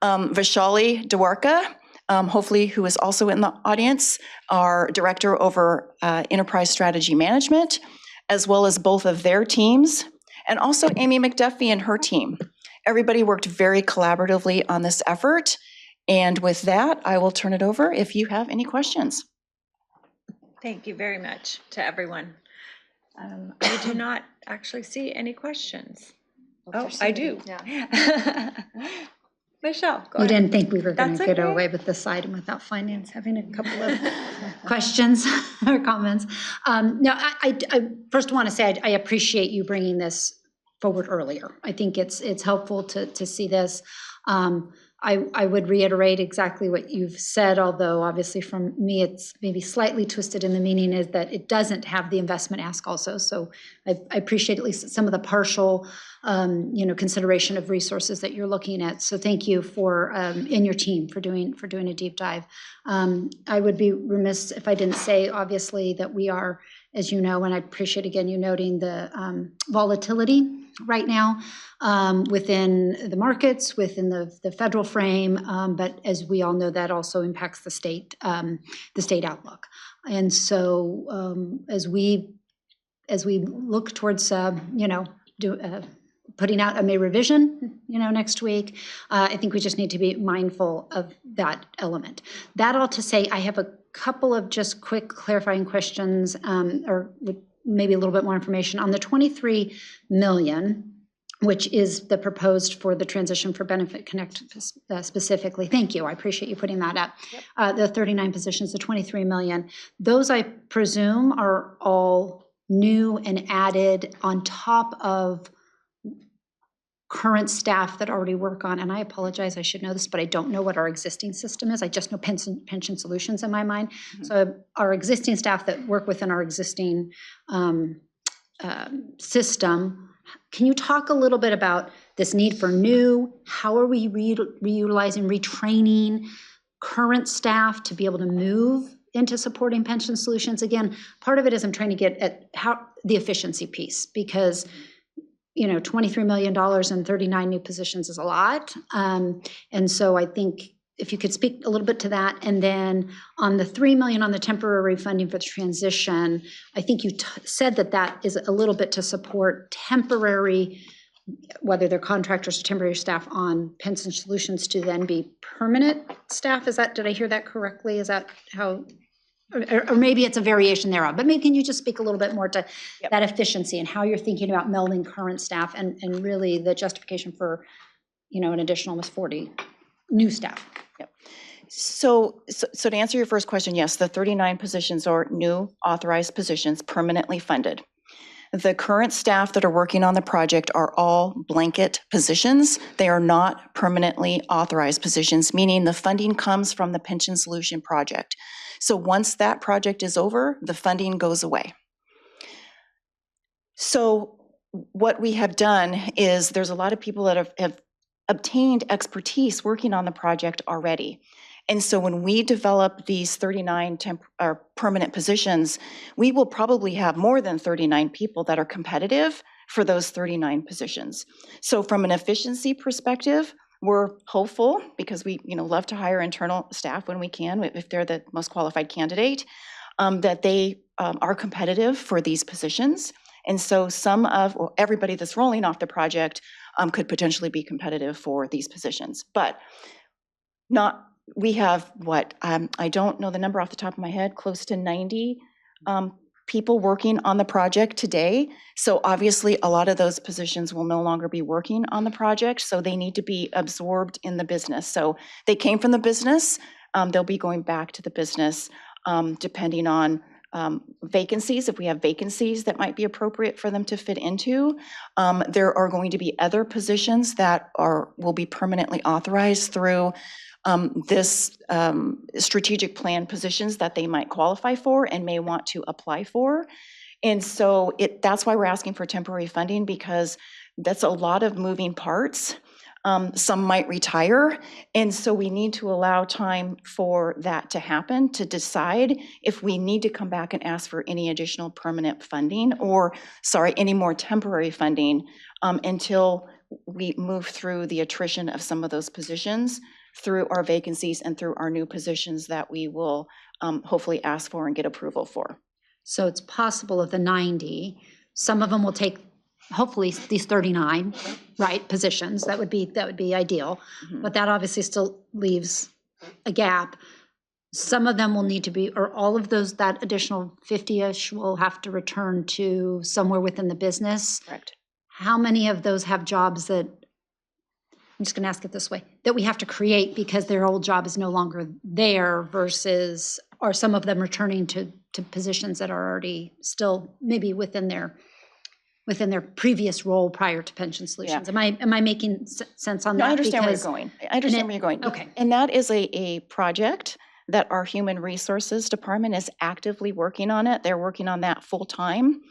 Vishali Dwarka, hopefully who is also in the audience, our Director over Enterprise Strategy Management, as well as both of their teams, and also Amy McDuffie and her team. Everybody worked very collaboratively on this effort. And with that, I will turn it over if you have any questions. Thank you very much to everyone. I do not actually see any questions. Oh, I do. Yeah. Michelle, go You ahead. didn't think we were going That's to get okay. away with this item without finance having a couple of questions or comments. No, I first want to say I appreciate you bringing this forward earlier. I think it's helpful to see this. I would reiterate exactly what you've said, although obviously from me, it's maybe slightly twisted in the meaning is that it doesn't have the investment ask also. So I appreciate at least some of the partial, consideration of resources that you're looking at. So thank you for, in your team for doing a deep dive. I would be remiss if I didn't say, obviously, that we are, as you know, and I appreciate again you noting the volatility right now within the markets, within the federal frame, but as we all know, that also impacts the state outlook. And so as we look towards putting out a May revision, next week, I think we just need to be mindful of that element. That all to say, I have a couple of just quick clarifying questions, or maybe a little bit more information on the 23 million, which is the proposed for the transition for Benefit Connect specifically. Thank you. I appreciate you putting that up. Yep. The 39 positions, the 23 million, those I presume are all new and added on top of current staff that already work on, and I apologize, I should know this, but I don't know what our existing system is. I just know pension solutions in my mind. Mm-hmm. So our existing staff that work within our existing system, can you talk a little bit about this need for new? How are we reutilizing, retraining current staff to be able to move into supporting pension solutions? Again, part of it is I'm trying to get at how the efficiency piece, because $23 million and 39 new positions is a lot. And so I think if you could speak a little bit to that. And then on the $3 million on the temporary funding for the transition, I think you said that is a little bit to support temporary, whether they're contractors or temporary staff on pension solutions to then be permanent staff. Did I hear that correctly? Is that how? Or maybe it's a variation thereof, but maybe can you just speak a little bit more to that efficiency and how you're thinking about melding current staff and really the justification for, an additional almost 40 new staff? Yep. So to answer your first question, yes, the 39 positions are new authorized positions, permanently funded. The current staff that are working on the project are all blanket positions. They are not permanently authorized positions, meaning the funding comes from the Pension Solution Project. So once that project is over, the funding goes away. So what we have done is there's a lot of people that have obtained expertise working on the project already. And so when we develop these 39 permanent positions, we will probably have more than 39 people that are competitive for those 39 positions. So from an efficiency perspective, we're hopeful, because we love to hire internal staff when we can, if they're the most qualified candidate, that they are competitive for these positions. And so everybody that's rolling off the project could potentially be competitive for these positions. But we have I don't know the number off the top of my head, close to 90 people working on the project today. So obviously a lot of those positions will no longer be working on the project, so they need to be absorbed in the business. So they came from the business, they'll be going back to the business depending on vacancies, if we have vacancies that might be appropriate for them to fit into. There are going to be other positions that will be permanently authorized through this strategic plan positions that they might qualify for and may want to apply for. And so that's why we're asking for temporary funding, because that's a lot of moving parts Some might retire. And so we need to allow time for that to happen, to decide if we need to come back and ask for any additional permanent funding or, any more temporary funding until we move through the attrition of some of those positions, through our vacancies and through our new positions that we will hopefully ask for and get approval for. So it's possible of the 90, some of them will take, hopefully, these 39, right, positions. That would be ideal. But that obviously still leaves a gap. Some of them will need to be, or all of those, that additional 50-ish will have to return to somewhere within the business. Correct. How many of those have jobs that, I'm just gonna ask it this way, that we have to create because their old job is no longer there versus, are some of them returning to positions that are already still maybe within their previous role prior to Pension Solutions? Yeah. Am I making sense on that? No, I understand where you're going. I understand where you're going. Okay. And that is a project that our Human Resources Department is actively working on it. They're working on that full time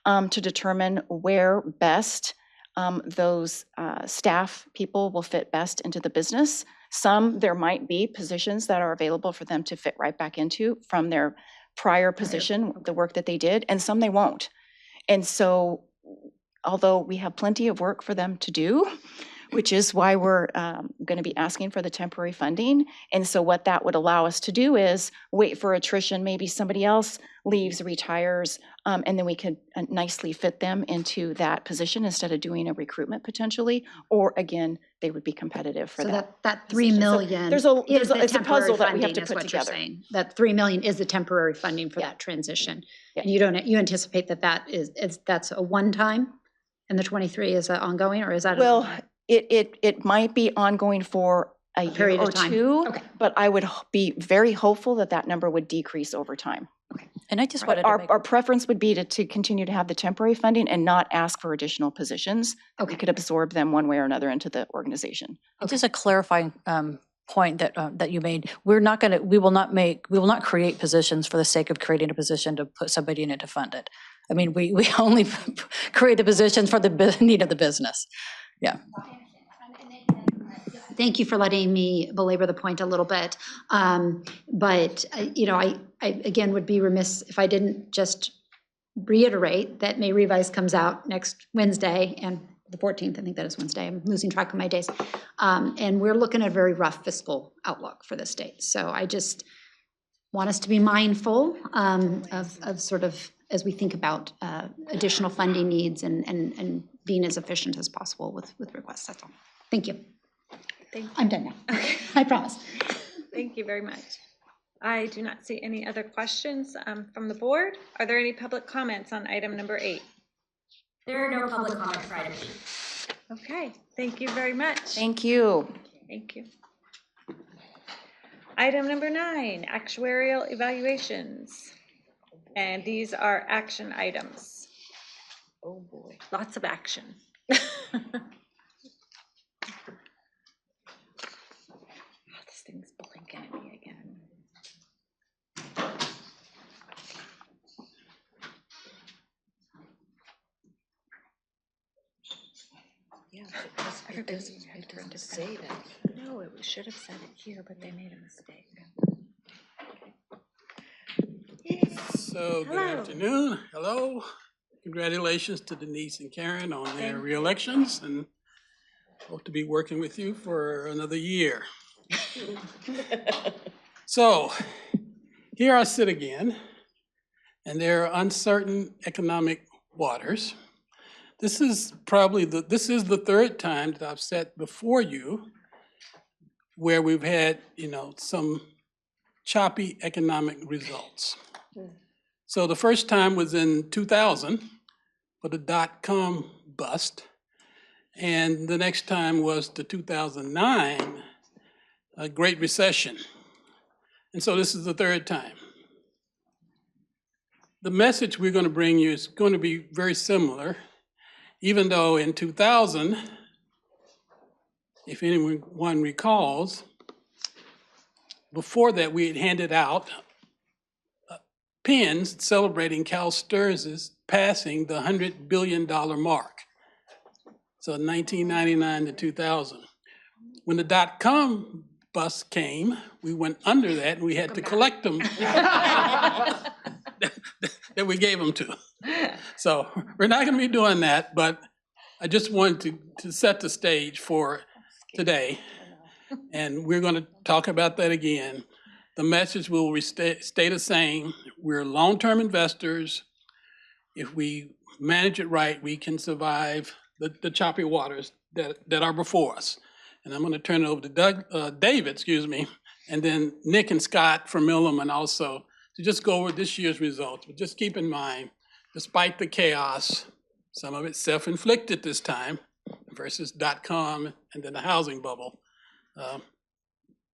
to determine where best those staff people will fit best into the business. There might be positions that are available for them to fit right back into from their prior position, the work that they did, and some they won't. And so, although we have plenty of work for them to do, which is why we're going to be asking for the temporary funding. And so what that would allow us to do is wait for attrition, maybe somebody else leaves, retires, and then we could nicely fit them into that position instead of doing a recruitment potentially, or again, they would be competitive for So that. that 3 million it's a puzzle that we have to put together. That 3 million is the temporary funding for that transition. Yeah. And you anticipate that's a one-time and the 23 is ongoing, or is that? Well, it might be ongoing for a year period or of time. two, Okay. but I would be very hopeful that number would decrease over time. And I just But wanted to make. our preference would be to continue to have the temporary funding and not ask for additional positions. Okay. We could absorb them one way or another into the organization. Just a clarifying point that you made. We will not create positions for the sake of creating a position to put somebody in it to fund it. I mean, we only create the positions for the need of the business. Yeah. Thank you for letting me belabor the point a little bit. But I again would be remiss if I didn't just reiterate that May Revise comes out next Wednesday and the 14th, I think that is Wednesday. I'm losing track of my days. And we're looking at a very rough fiscal outlook for the state. So I just want us to be mindful of sort of, as we think about additional funding needs and being as efficient as possible with requests. That's all. Thank you. I'm done now. Okay, I promise. Thank you very much. I do not see any other questions from the board. Are there any public comments on item number 8? There are no public comments for item 8. Okay, thank you very much. Thank you. Thank you. Item number 9, actuarial evaluations. And these are action items. Oh boy, lots of action. This thing's blinking at me again. Yeah, it doesn't say that. No, it should have said it here, but they made a mistake. So good afternoon. Hello. Congratulations to Denise and Karen on their re-elections, and hope to be working with you for another year. So here I sit again, and there are uncertain economic waters. This is the third time that I've sat before you where we've had, some choppy economic results. So the first time was in 2000 for the dot-com bust, and the next time was the 2009 Great Recession. And so this is the third time. The message we're going to bring you is going to be very similar, even though in 2000, if anyone recalls, before that we had handed out pins celebrating CalSTRS passing the $100 billion mark. So 1999 to 2000. when the dot-com bust came, we went under that and we had to collect them that we gave them to. So we're not gonna be doing that, but I just wanted to set the stage for today. And we're gonna talk about that again. The message will stay the same. We're long-term investors. If we manage it right, we can survive the choppy waters that are before us. And I'm gonna turn it over to David, and then Nick and Scott from Milliman also to just go over this year's results. But just keep in mind, despite the chaos, some of it self-inflicted this time versus .com and then the housing bubble.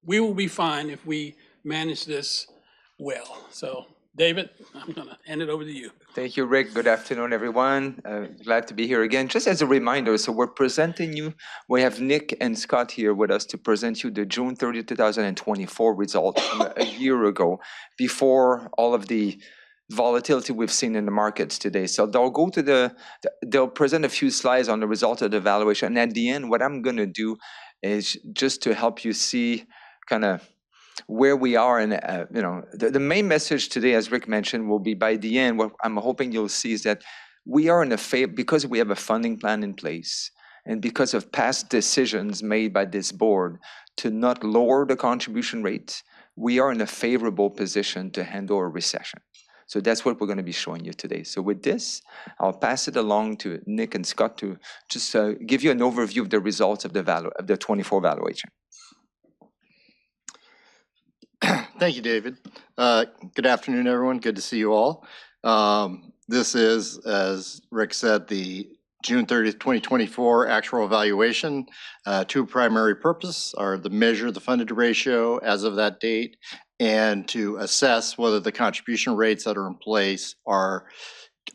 We will be fine if we manage this well. So David, I'm gonna hand it over to you. Thank you, Rick. Good afternoon, everyone. Glad to be here again. Just as a reminder, so we're presenting you, we have Nick and Scott here with us to present you the June 30, 2024 results from a year ago, before all of the volatility we've seen in the markets today. So they'll go to they'll present a few slides on the result of the valuation. And at the end, what I'm gonna do is just to help you see kind of where we are. And the main message today, as Rick mentioned, will be by the end, what I'm hoping you'll see is that we are in a because we have a funding plan in place, and because of past decisions made by this board to not lower the contribution rate, we are in a favorable position to handle a recession. So that's what we're going to be showing you today. So with this, I'll pass it along to Nick and Scott to just give you an overview of the results of the 24 valuation. Thank you, David. Good afternoon, everyone. Good to see you all. This is, as Rick said, the June 30th, 2024 actual valuation. Two primary purposes are to measure the funded ratio as of that date and to assess whether the contribution rates that are in place are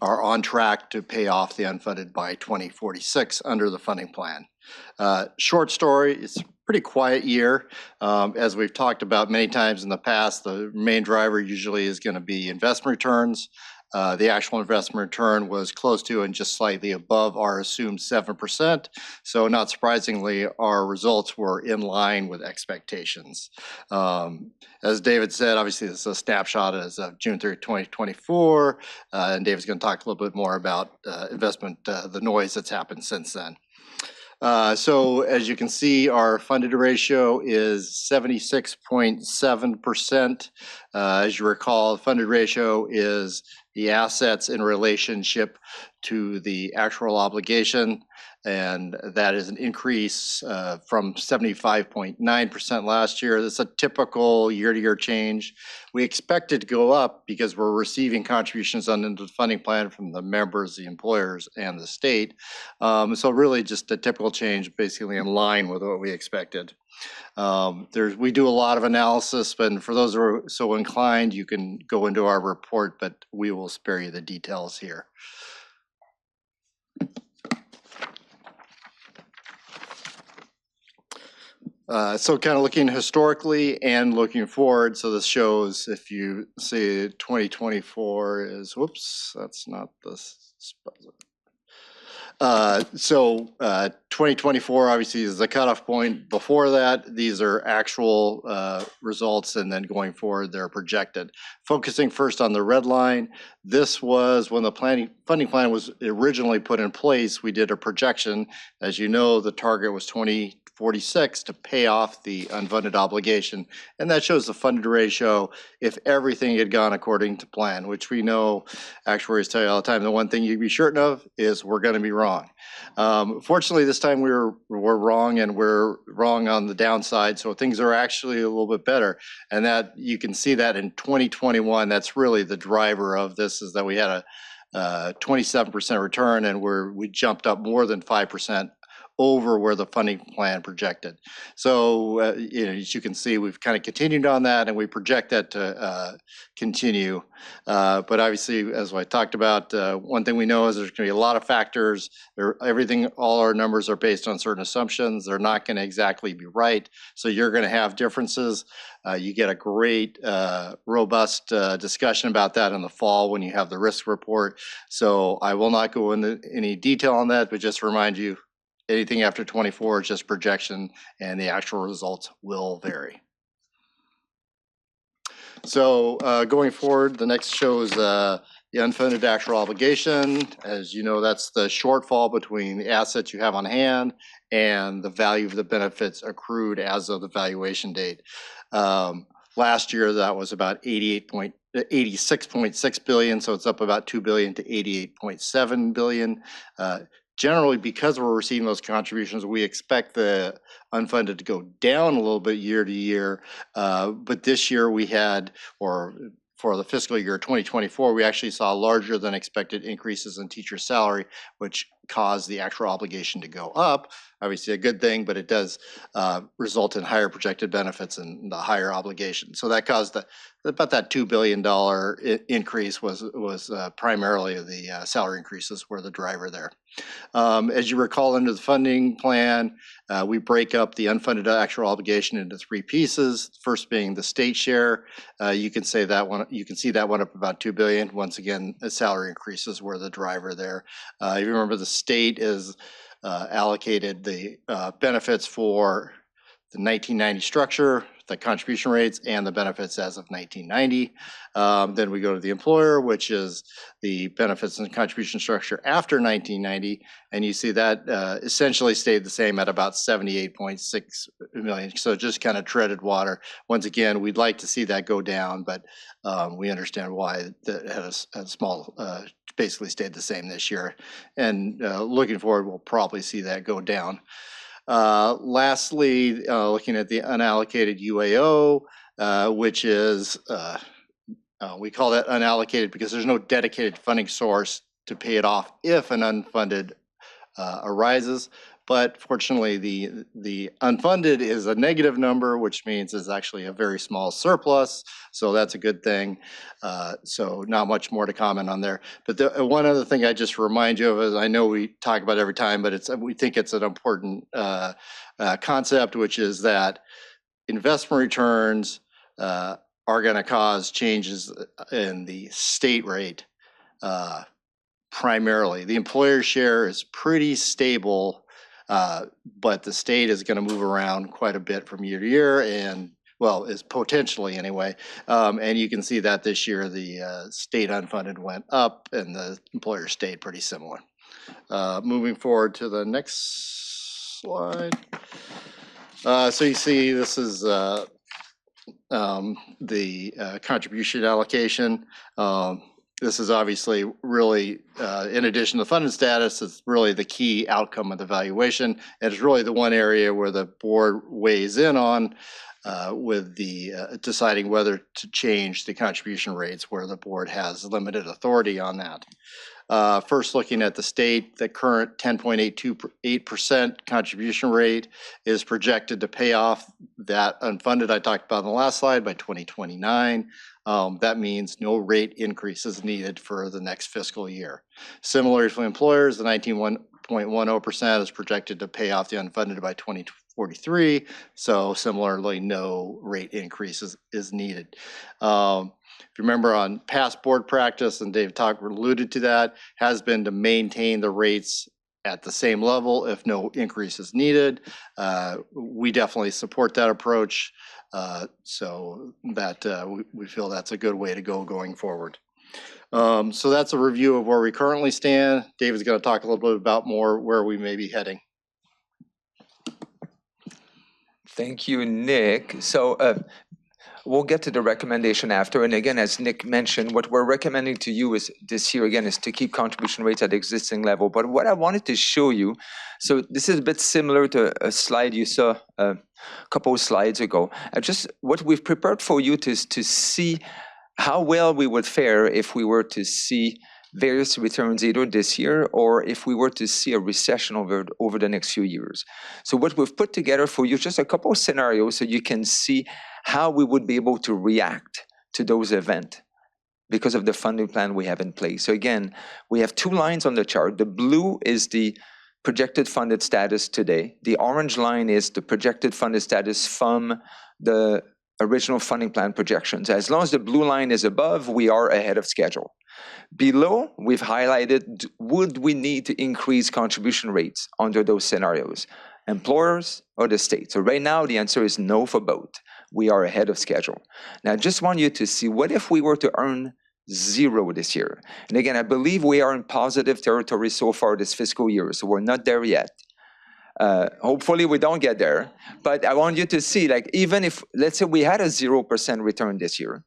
on track to pay off the unfunded by 2046 under the funding plan. Short story, it's a pretty quiet year. As we've talked about many times in the past, the main driver usually is going to be investment returns. The actual investment return was close to and just slightly above our assumed 7%. So not surprisingly, our results were in line with expectations. As David said, obviously this is a snapshot as of June 30, 2024. And David's going to talk a little bit more about investment, the noise that's happened since then. So as you can see, our funded ratio is 76.7%. As you recall, the funded ratio is the assets in relationship to the actual obligation, and that is an increase from 75.9% last year. That's a typical year-to-year change. We expect it to go up because we're receiving contributions under the funding plan from the members, the employers, and the state. So really just a typical change, basically in line with what we expected. We do a lot of analysis, and for those who are so inclined, you can go into our report, but we will spare you the details here. So kind of looking historically and looking forward, so this shows if you see 2024 is, whoops, that's not this. 2024 obviously is the cutoff point. Before that, these are actual results, and then going forward, they're projected. Focusing first on the red line, this was when the funding plan was originally put in place. We did a projection. As you know, the target was 2046 to pay off the unfunded obligation, and that shows the funded ratio if everything had gone according to plan, which we know actuaries tell you all the time, the one thing you'd be certain of is we're going to be wrong. Fortunately, this time we're wrong, and we're wrong on the downside, so things are actually a little bit better, and that you can see that in 2021. That's really the driver of this, is that we had a 27% return, and we jumped up more than 5% over where the funding plan projected. So, as you can see, we've kind of continued on that, and we project that to continue. But obviously, as I talked about, one thing we know is there's going to be a lot of factors. All our numbers are based on certain assumptions. They're not going to exactly be right. So you're going to have differences. You get a great, robust discussion about that in the fall when you have the risk report. So I will not go into any detail on that, but just remind you, anything after 24 is just projection, and the actual results will vary. So going forward, the next shows the unfunded actual obligation. As you know, that's the shortfall between the assets you have on hand and the value of the benefits accrued as of the valuation date. Last year, that was about 86.6 billion, so it's up about 2 billion to 88.7 billion. Generally, because we're receiving those contributions, we expect the unfunded to go down a little bit year to year. But this year we had, or for the fiscal year 2024, we actually saw larger than expected increases in teacher salary, which caused the actual obligation to go up. Obviously a good thing, but it does result in higher projected benefits and the higher obligation. So that caused about that $2 billion increase was primarily the salary increases were the driver there. As you recall, under the funding plan, we break up the unfunded actual obligation into three pieces. First being the state share. You can see that one up about 2 billion. Once again, the salary increases were the driver there. If you remember, the state is allocated the benefits for the 1990 structure, the contribution rates, and the benefits as of 1990. Then we go to the employer, which is the benefits and contribution structure after 1990, and you see that essentially stayed the same at about 78.6 million. So it just kind of treaded water. Once again, we'd like to see that go down, but we understand why that had a small, basically stayed the same this year. And looking forward, we'll probably see that go down. Lastly, looking at the unallocated UAO, which is, we call that unallocated because there's no dedicated funding source to pay it off if an unfunded arises. But fortunately, the unfunded is a negative number, which means it's actually a very small surplus. So that's a good thing. So not much more to comment on there. But one other thing I just remind you of is, I know we talk about it every time, but we think it's an important concept, which is that investment returns are going to cause changes in the state rate primarily. The employer share is pretty stable. But the state is going to move around quite a bit from year to year, and well, is potentially anyway. And you can see that this year the state unfunded went up and the employer stayed pretty similar. Moving forward to the next slide. So you see this is the contribution allocation. This is obviously really, in addition to funded status, it's really the key outcome of the valuation. And it's really the one area where the board weighs in on with the deciding whether to change the contribution rates, where the board has limited authority on that. First, looking at the state, the current 10.828% contribution rate is projected to pay off that unfunded I talked about on the last slide by 2029. That means no rate increases needed for the next fiscal year. Similarly for employers, the 19.10% is projected to pay off the unfunded by 2043. So similarly, no rate increases is needed. If you remember on past board practice, and Dave alluded to that, has been to maintain the rates at the same level if no increase is needed. We definitely support that approach. So that we feel that's a good way to go going forward. So that's a review of where we currently stand. David's going to talk a little bit about more where we may be heading. Thank you, Nick. So we'll get to the recommendation after. And again, as Nick mentioned, what we're recommending to you is this year, again, is to keep contribution rates at the existing level. But what I wanted to show you, so this is a bit similar to a slide you saw a couple of slides ago. Just what we've prepared for you is to see how well we would fare if we were to see various returns either this year or if we were to see a recession over the next few years. So what we've put together for you, just a couple of scenarios so you can see how we would be able to react to those events because of the funding plan we have in place. So again, we have two lines on the chart. The blue is the projected funded status today. The orange line is the projected funded status from the original funding plan projections. As long as the blue line is above, we are ahead of schedule. Below, we've highlighted, would we need to increase contribution rates under those scenarios? Employers or the state? So right now, the answer is no for both. We are ahead of schedule. Now, I just want you to see, what if we were to earn 0 this year? And again, I believe we are in positive territory so far this fiscal year, so we're not there yet. Hopefully we don't get there, but I want you to see, like, even if, let's say we had a 0% return this year,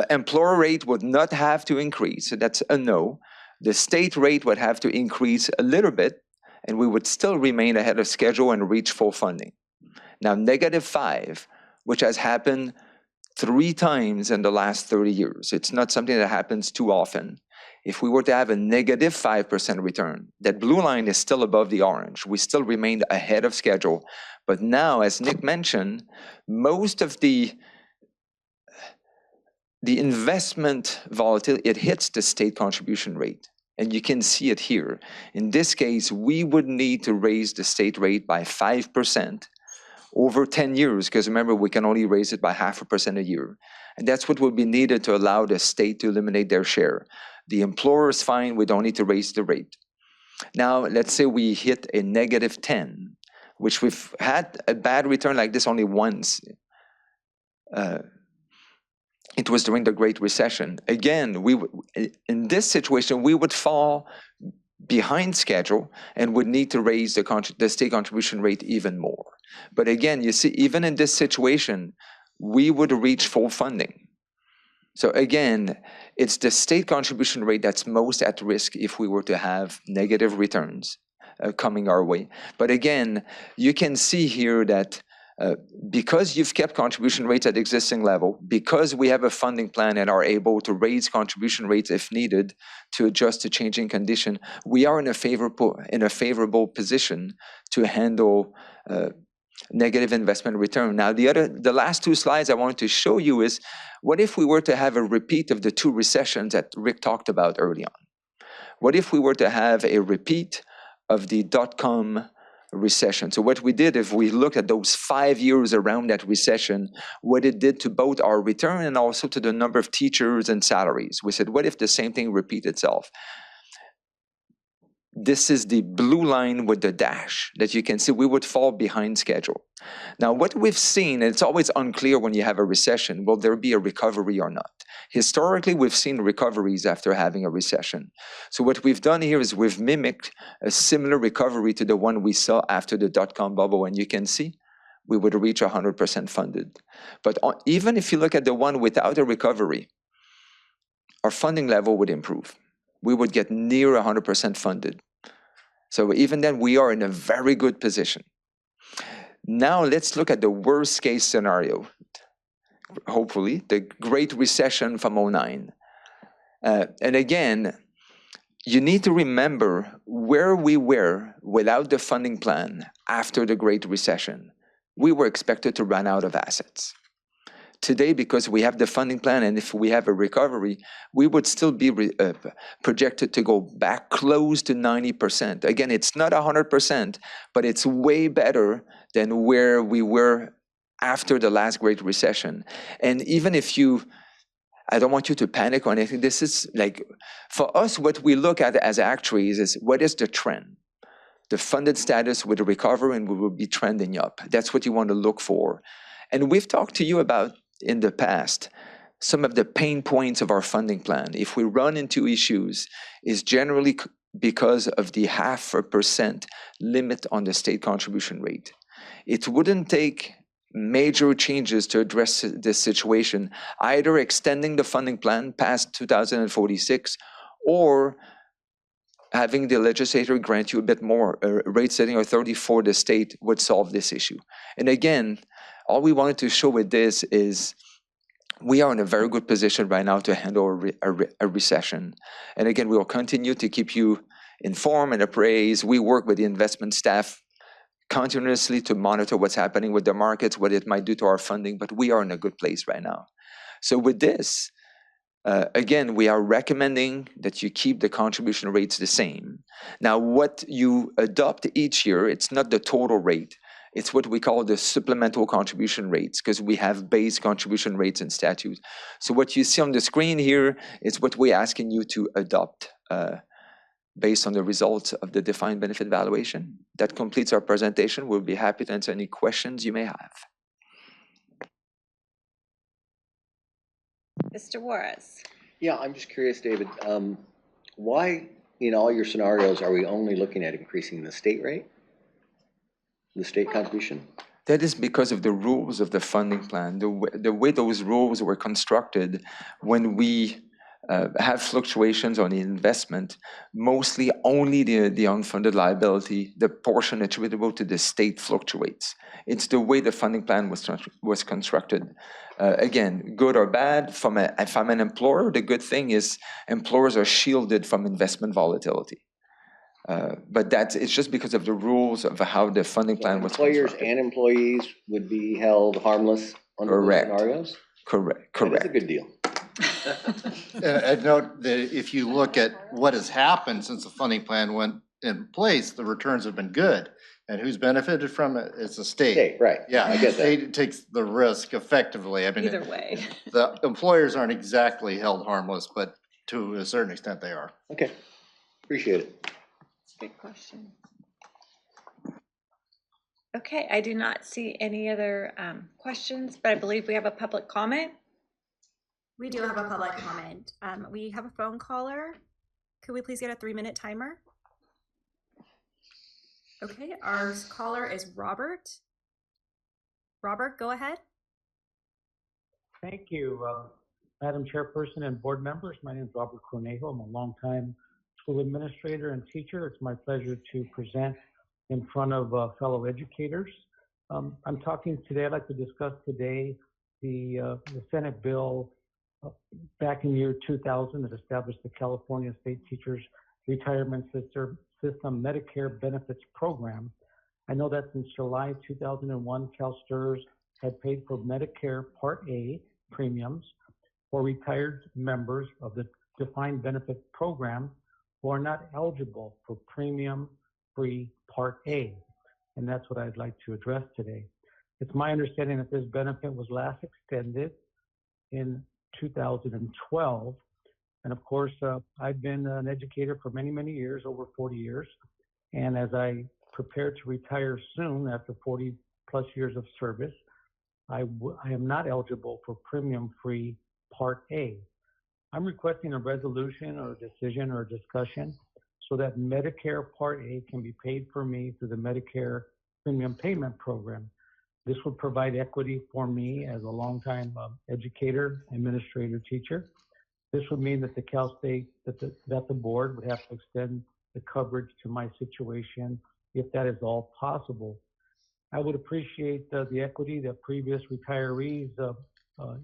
employer rate would not have to increase, so that's a no. The state rate would have to increase a little bit, and we would still remain ahead of schedule and reach full funding. Now, -5, which has happened 3 times in the last 30 years. It's not something that happens too often. If we were to have a -5% return, that blue line is still above the orange. We still remained ahead of schedule. But now, as Nick mentioned, most of the investment volatility, it hits the state contribution rate. And you can see it here. In this case, we would need to raise the state rate by 5% over 10 years, because remember, we can only raise it by 0.5% a year. And that's what would be needed to allow the state to eliminate their share. The employer is fine, we don't need to raise the rate. Now, let's say we hit a -10, which we've had a bad return like this only once. It was during the Great Recession. Again, in this situation, we would fall behind schedule and would need to raise the state contribution rate even more. But again, you see, even in this situation, we would reach full funding. So again, it's the state contribution rate that's most at risk if we were to have negative returns coming our way. But again, you can see here that because you've kept contribution rates at existing level, because we have a funding plan and are able to raise contribution rates if needed to adjust to changing condition, we are in a favorable position to handle negative investment return. Now, the last 2 slides I wanted to show you is, what if we were to have a repeat of the 2 recessions that Rick talked about early on? What if we were to have a repeat of the dot-com recession? So what we did, if we look at those 5 years around that recession, what it did to both our return and also to the number of teachers and salaries. We said, what if the same thing repeat itself? This is the blue line with the dash that you can see we would fall behind schedule. Now, what we've seen, and it's always unclear when you have a recession, will there be a recovery or not? Historically, we've seen recoveries after having a recession. So what we've done here is we've mimicked a similar recovery to the one we saw after the dot-com bubble, and you can see we would reach 100% funded. But even if you look at the one without a recovery, our funding level would improve. We would get near 100% funded. So even then, we are in a very good position. Now let's look at the worst case scenario. Hopefully, the Great Recession from 2009. And again, you need to remember where we were without the funding plan after the Great Recession. We were expected to run out of assets. Today, because we have the funding plan, and if we have a recovery, we would still be projected to go back close to 90%. Again, it's not 100%, but it's way better than where we were after the last Great Recession. And even if I don't want you to panic or anything, this is like, for us, what we look at as actuaries is, what is the trend? The funded status would recover and we will be trending up. That's what you want to look for. And we've talked to you about, in the past, some of the pain points of our funding plan. If we run into issues, is generally because of the 0.5% limit on the state contribution rate. It wouldn't take major changes to address this situation, either extending the funding plan past 2046 or having the legislator grant you a bit more rate setting authority for the state would solve this issue. And again, all we wanted to show with this is we are in a very good position right now to handle a recession. And again, we will continue to keep you informed and appraised. We work with the investment staff continuously to monitor what's happening with the markets, what it might do to our funding, but we are in a good place right now. So with this, again, we are recommending that you keep the contribution rates the same. Now, what you adopt each year, it's not the total rate. It's what we call the supplemental contribution rates, because we have base contribution rates in statute. So what you see on the screen here is what we're asking you to adopt based on the results of the defined benefit valuation. That completes our presentation. We'll be happy to answer any questions you may have. Mr. Juarez. Yeah, I'm just curious, David, why in all your scenarios are we only looking at increasing the state rate? The state contribution? That is because of the rules of the funding plan, the way those rules were constructed. When we have fluctuations on the investment, mostly only the unfunded liability, the portion attributable to the state fluctuates. It's the way the funding plan was constructed. Again, good or bad, if I'm an employer, the good thing is employers are shielded from investment volatility. But it's just because of the rules of how the funding plan was constructed. Employers and employees would be held harmless under those scenarios? Correct. That's a good deal. And note that if you look at what has happened since the funding plan went in place, the returns have been good. And who's benefited from it? It's the state. State, right. Yeah, I the get that. state takes the risk effectively. I mean, Either way. the employers aren't exactly held harmless, but to a certain extent they are. Okay, appreciate it. Good question. Okay, I do not see any other questions, but I believe we have a public comment. We do have a public comment. We have a phone caller. Could we please get a 3-minute timer? Okay, our caller is Robert. Robert, go ahead. Thank you, Madam Chairperson and board members. My name is Robert Cornejo. I'm a longtime school administrator and teacher. It's my pleasure to present in front of fellow educators. I'm talking today, I'd like to discuss today the Senate bill back in year 2000 that established the California State Teachers Retirement System Medicare Benefits Program. I know that since July 2001, CalSTRS had paid for Medicare Part A premiums for retired members of the defined benefit program who are not eligible for premium-free Part A. And that's what I'd like to address today. It's my understanding that this benefit was last extended in 2012. And of course, I've been an educator for many, many years, over 40 years. And as I prepare to retire soon after 40 plus years of service, I am not eligible for premium-free Part A. I'm requesting a resolution or a decision or a discussion so that Medicare Part A can be paid for me through the Medicare Premium Payment Program. This would provide equity for me as a longtime educator, administrator, teacher. This would mean that the Cal State, that the board would have to extend the coverage to my situation if that is all possible. I would appreciate the equity that previous retirees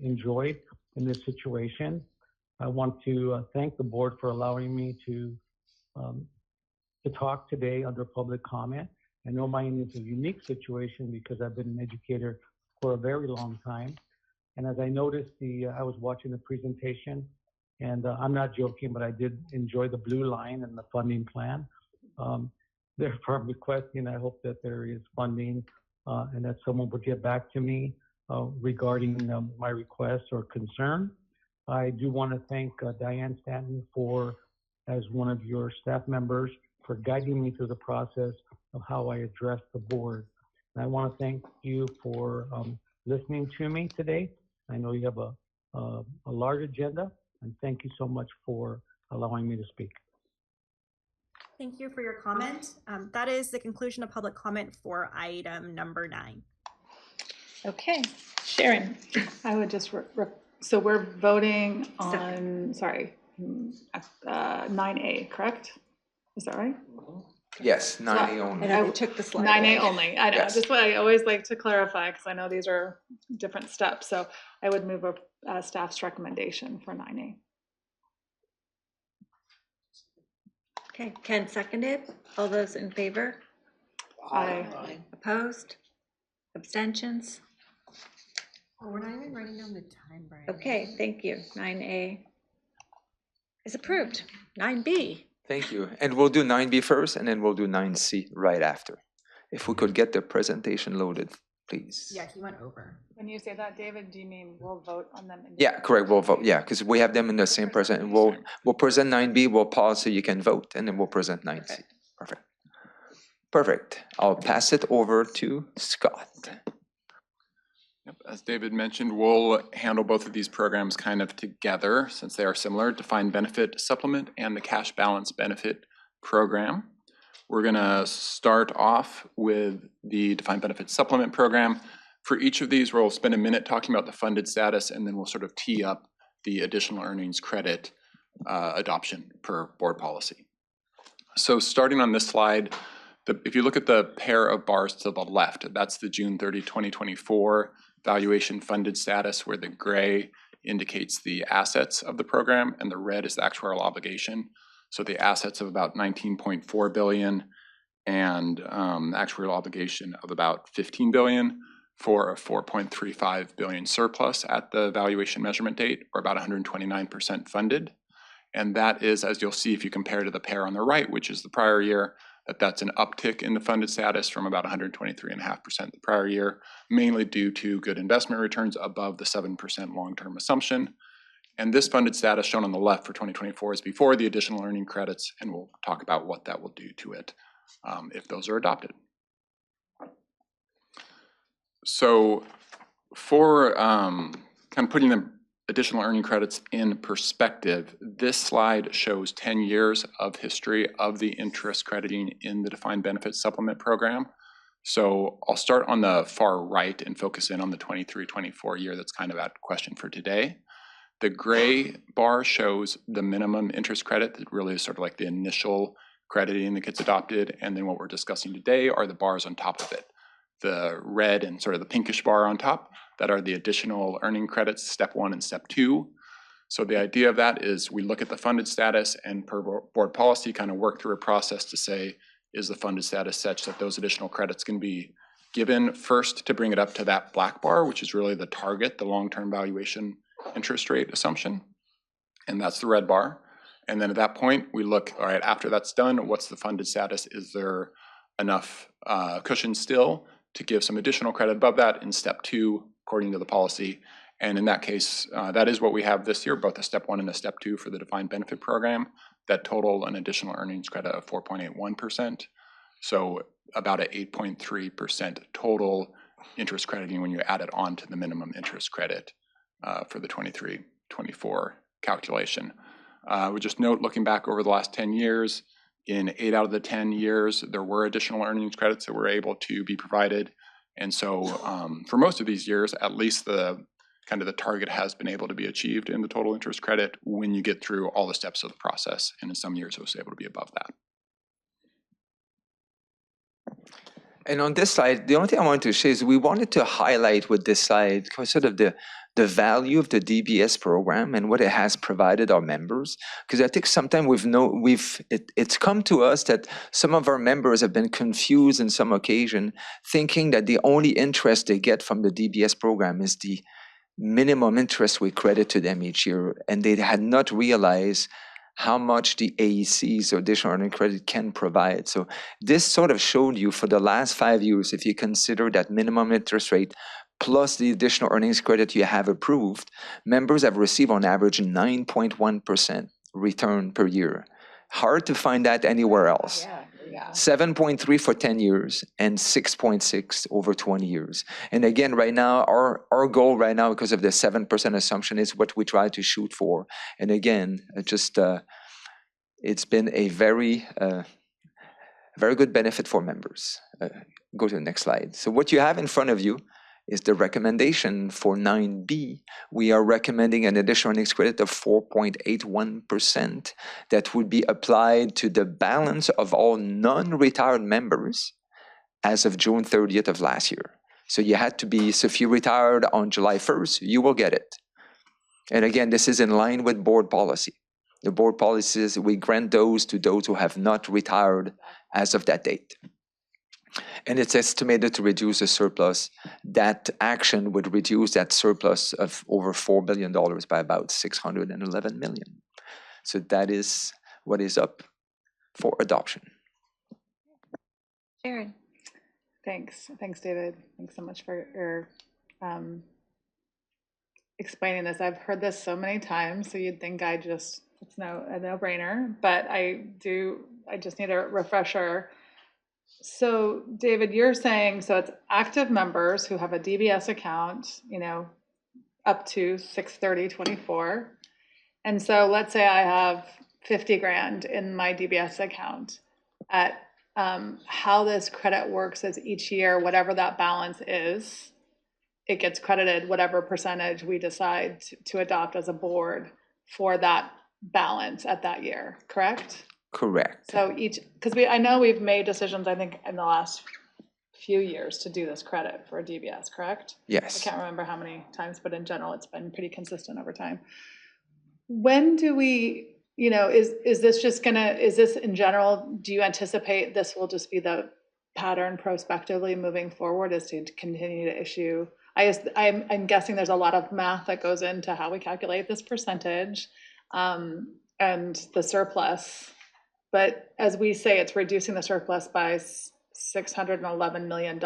enjoyed in this situation. I want to thank the board for allowing me to talk today under public comment. I know mine is a unique situation because I've been an educator for a very long time. And as I noticed, I was watching the presentation, and I'm not joking, but I did enjoy the blue line and the funding plan. Therefore, I'm requesting, I hope that there is funding and that someone would get back to me regarding my request or concern. I do want to thank Diane Stanton as one of your staff members, for guiding me through the process of how I address the board. And I want to thank you for listening to me today. I know you have a large agenda, and thank you so much for allowing me to speak. Thank you for your comment. That is the conclusion of public comment for item number 9. Okay, Sharon. I would just, so we're voting on, 9A, correct? Is that right? Yes, 9A only. And I took the slide 9A away. only, I know, Yes. just what I always like to clarify, because I know these are different steps, so I would move a staff's recommendation for 9A. Okay, Ken seconded. All those in favor? Aye. Opposed? Abstentions? Oh, we're not even writing down the time, Brian. Okay, thank you. 9A is approved. 9B. Thank you. And we'll do 9B first, and then we'll do 9C right after. If we could get the presentation loaded, please. Yeah, he went over. When you say that, David, do you mean we'll vote on them? Yeah, correct, we'll vote, yeah, because we have them in the same present, we'll present 9B, we'll pause so you can vote, and then we'll present 9C. Perfect. Perfect. I'll pass it over to Scott. Yep. As David mentioned, we'll handle both of these programs kind of together since they are similar, defined benefit supplement and the cash balance benefit program. We're gonna start off with the defined benefit supplement program. For each of these, we'll spend a minute talking about the funded status, and then we'll sort of tee up the additional earnings credit adoption per board policy. So starting on this slide, if you look at the pair of bars to the left, that's the June 30, 2024 valuation funded status, where the gray indicates the assets of the program and the red is the actuarial obligation. So the assets of about 19.4 billion and actuarial obligation of about 15 billion for a 4.35 billion surplus at the valuation measurement date, or about 129% funded. And that is, as you'll see if you compare to the pair on the right, which is the prior year, that's an uptick in the funded status from about 123.5% the prior year, mainly due to good investment returns above the 7% long-term assumption. And this funded status shown on the left for 2024 is before the additional earning credits, and we'll talk about what that will do to it if those are adopted. So for kind of putting the additional earning credits in perspective, this slide shows 10 years of history of the interest crediting in the defined benefit supplement program. So I'll start on the far right and focus in on the 23-24 year that's kind of at question for today. The gray bar shows the minimum interest credit that really is sort of like the initial crediting that gets adopted, and then what we're discussing today are the bars on top of it. The red and sort of the pinkish bar on top, that are the additional earning credits, step 1 and step 2. So the idea of that is we look at the funded status and per board policy kind of work through a process to say, is the funded status such that those additional credits can be given first to bring it up to that black bar, which is really the target, the long-term valuation interest rate assumption, and that's the red bar. And then at that point, we look, all right, after that's done, what's the funded status? Is there enough cushion still to give some additional credit above that in step 2, according to the policy? And in that case, that is what we have this year, both a step 1 and a step 2 for the defined benefit program, that total an additional earnings credit of 4.81%. So about an 8.3% total interest crediting when you add it on to the minimum interest credit for the 23-24 calculation. We just note, looking back over the last 10 years, in 8 out of the 10 years, there were additional earnings credits that were able to be provided. And so for most of these years, at least the kind of the target has been able to be achieved in the total interest credit when you get through all the steps of the process. And in some years, it was able to be above that. And on this slide, the only thing I wanted to say is we wanted to highlight with this slide sort of the value of the DBS program and what it has provided our members. Because I think sometimes it's come to us that some of our members have been confused in some occasion, thinking that the only interest they get from the DBS program is the minimum interest we credit to them each year. And they had not realized how much the AECs or additional earning credit can provide. So this sort of showed you for the last 5 years, if you consider that minimum interest rate plus the additional earnings credit you have approved, members have received on average 9.1% return per year. Hard to find that anywhere else. 7.3 for 10 years and 6.6 over 20 years. And again, right now, our goal right now, because of the 7% assumption, is what we try to shoot for. And again, it's been a very good benefit for members. Go to the next slide. So what you have in front of you is the recommendation for 9B. We are recommending an additional earnings credit of 4.81% that would be applied to the balance of all non-retired members as of June 30th of last year. So if you retired on July 1st, you will get it. And again, this is in line with board policy. The board policy is we grant those to those who have not retired as of that date. And it's estimated to reduce the surplus. That action would reduce that surplus of over $4 billion by about $611 million. So that is what is up for adoption. Sharon. Thanks, David. Thanks so much for your explaining this. I've heard this so many times, so you'd think it's a no-brainer, but I just need a refresher. So David, you're saying, so it's active members who have a DBS account, up to 6/30/24. And so let's say I have 50 grand in my DBS account. At how this credit works is each year, whatever that balance is, it gets credited whatever percentage we decide to adopt as a board for that balance at that year, correct? Correct. So because I know we've made decisions, I think, in the last few years to do this credit for DBS, correct? Yes. I can't remember how many times, but in general, it's been pretty consistent over time. When do we, is this in general, do you anticipate this will just be the pattern prospectively moving forward, is to continue to issue? I'm guessing there's a lot of math that goes into how we calculate this percentage and the surplus. But as we say, it's reducing the surplus by $611 million.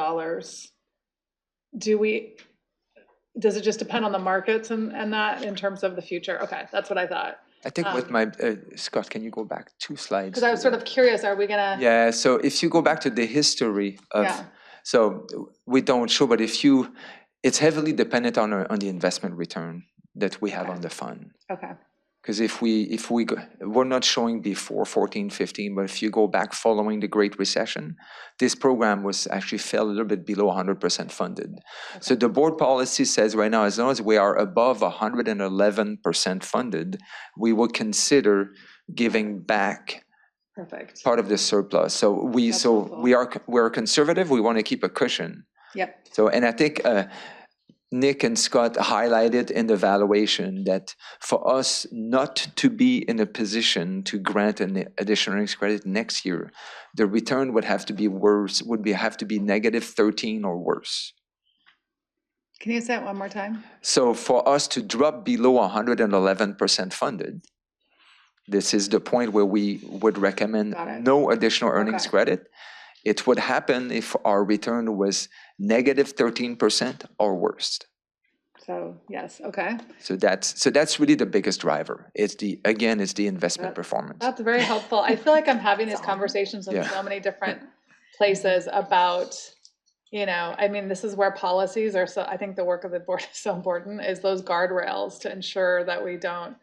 Does it just depend on the markets and that in terms of the future? Okay, that's what I thought. I think with Scott, can you go back 2 slides? Because I was sort of curious, are we gonna? Yeah, so if you go back to the history of, so we don't show, but it's heavily dependent on the investment return that we have on the fund. Okay. Because we're not showing before 14, 15, but if you go back following the Great Recession, this program was actually fell a little bit below 100% funded. Okay. So the board policy says right now, as long as we are above 111% funded, we will consider giving back part of the surplus. So we're conservative. We want to keep a cushion. Yep. So, and I think Nick and Scott highlighted in the valuation that for us not to be in a position to grant an additional earnings credit next year, the return would have to be worse, have to be -13 or worse. Can you say it one more time? So for us to drop below 111% funded, this is the point where we would recommend no additional earnings credit. It would happen if our return was -13% or worse. So yes, okay. So that's really the biggest driver. It's the investment performance. That's very helpful. I feel like I'm having these conversations in so many different places about, this is where policies are. So I think the work of the board is so important, is those guardrails to ensure that we don't,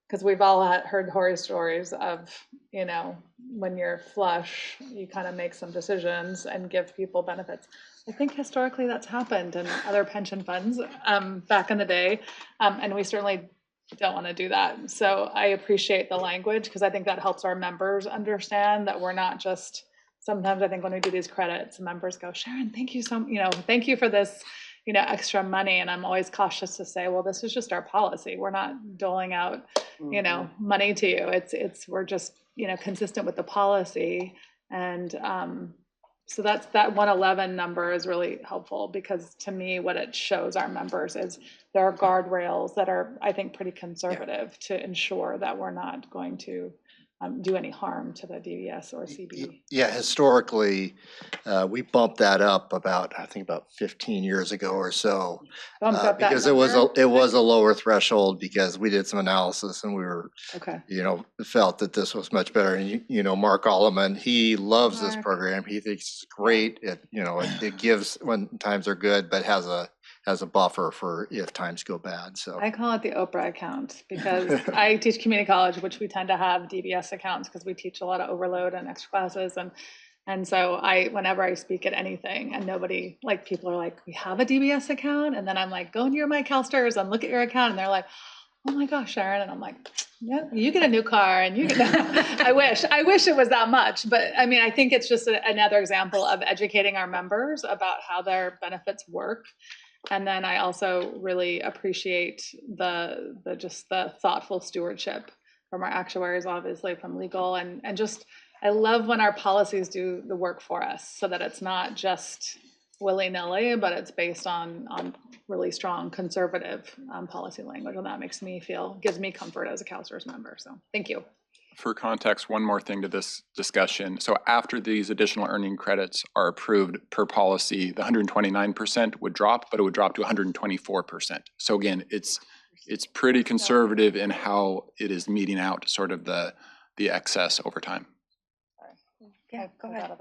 because we've all heard horror stories of, when you're flush, you kind of make some decisions and give people benefits. I think historically that's happened in other pension funds back in the day, and we certainly don't want to do that. So I appreciate the language, because I think that helps our members understand that we're not just, sometimes I think when we do these credits, members go, Sharon, thank you thank you for this, extra money. And I'm always cautious to say, well, this is just our policy. We're not doling out, money to you. We're just, consistent with the policy. And so that 111 number is really helpful, because to me, what it shows our members is there are guardrails that are, I think, pretty conservative to ensure that we're not going to do any harm to the DBS or CB. Yeah, historically, we bumped that up about 15 years ago or so, because it was a lower threshold, because we did some analysis and we were, felt that this was much better. And Mark Alleman, he loves this program. He thinks it's great. It gives when times are good, but has a buffer for if times go bad. So I call it the Oprah account, because I teach community college, which we tend to have DBS accounts because we teach a lot of overload and extra classes. And so whenever I speak at anything and people are like, we have a DBS account. And then I'm like, go into my CalSTRS and look at your account. And they're like, oh my gosh, Sharon. And I'm like, yeah, you get a new car and you get, I wish it was that much. But I think it's just another example of educating our members about how their benefits work. And then I also really appreciate the thoughtful stewardship from our actuaries, obviously from legal, and just, I love when our policies do the work for us, so that it's not just willy-nilly, but it's based on really strong conservative policy language. And that gives me comfort as a CalSTRS member. So thank you. for context, one more thing to this discussion. So after these additional earning credits are approved per policy, the 129% would drop, but it would drop to 124%. So again, it's pretty conservative in how it is meeting out sort of the excess over time. Yeah, go ahead.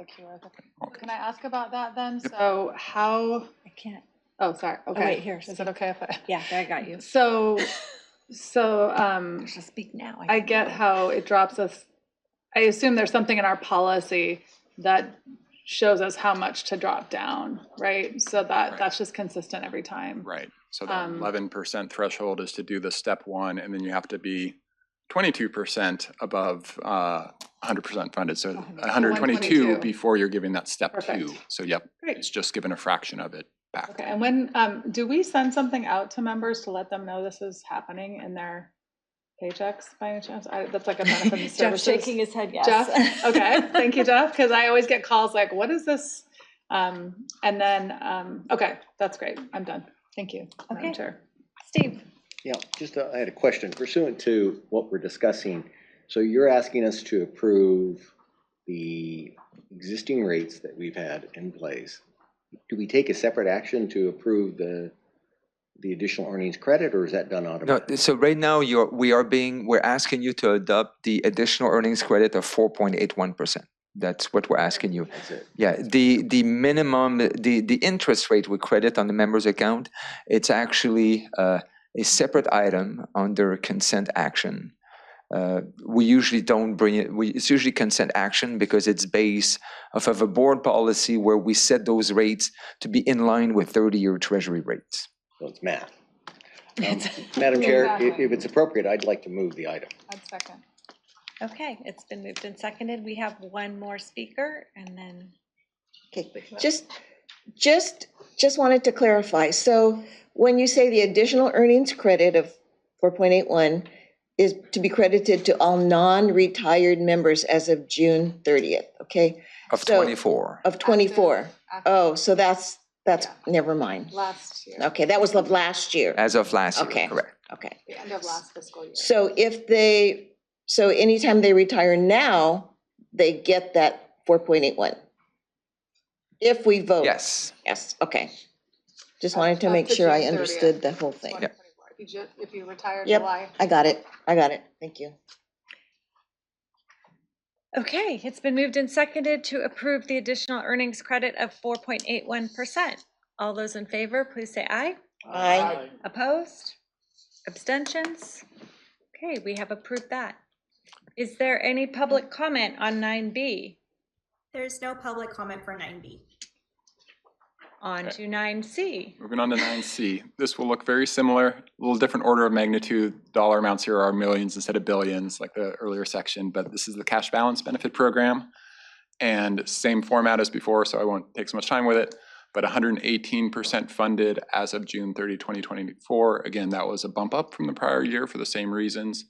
Can I ask about that then? So how? I can't. Oh, sorry. Okay. Oh, wait, here. Is it okay if I? Yeah, I got you. So Just speak now. I get how it drops us. I assume there's something in our policy that shows us how much to drop down, right? So that's just consistent every time. Right. So the 11% threshold is to do the step one, and then you have to be 22% above 100% funded. So 122 before you're giving that step two. So yep, Great. It's just given a fraction of it back. Okay. And when do we send something out to members to let them know this is happening in their paychecks by any chance? That's like a benefit of services. Jeff's shaking his head yes. Jeff? Okay. Thank you, Jeff. Because I always get calls like, what is this? And then, okay, that's great. I'm done. Thank you, Madam Chair. Steve. Yeah, I had a question pursuant to what we're discussing. So you're asking us to approve the existing rates that we've had in place. Do we take a separate action to approve the additional earnings credit, or is that done automatically? No, so right now we're asking you to adopt the additional earnings credit of 4.81%. That's what we're asking you. That's it. Yeah, the minimum, the interest rate we credit on the member's account, it's actually a separate item under consent action. We usually don't bring it, it's usually consent action because it's based off of a board policy where we set those rates to be in line with 30-year treasury rates. So it's math. Madam Chair, if it's appropriate, I'd like to move the item. I'd second. Okay, it's been moved and seconded. We have one more speaker and then. Okay, just wanted to clarify. So when you say the additional earnings credit of 4.81 is to be credited to all non-retired members as of June 30th, okay? Of 24. Of 24. Oh, so that's never mind. Last year. Okay, that was of last year. As of last year, Okay. correct. Okay. The end of last fiscal year. So anytime they retire now, they get that 4.81. If we vote. Yes. Yes, okay. Just wanted to make sure I understood the whole thing. Yeah. If you retire Yep, July. I got it. Thank you. Okay, it's been moved and seconded to approve the additional earnings credit of 4.81%. All those in favor, please say aye. Aye. Opposed? Abstentions? Okay, we have approved that. Is there any public comment on 9B? There's no public comment for 9B. On to 9C. Moving on to 9C. This will look very similar, a little different order of magnitude. Dollar amounts here are millions instead of billions, like the earlier section, but this is the cash balance benefit program. And same format as before, so I won't take so much time with it, but 118% funded as of June 30, 2024. Again, that was a bump up from the prior year for the same reasons.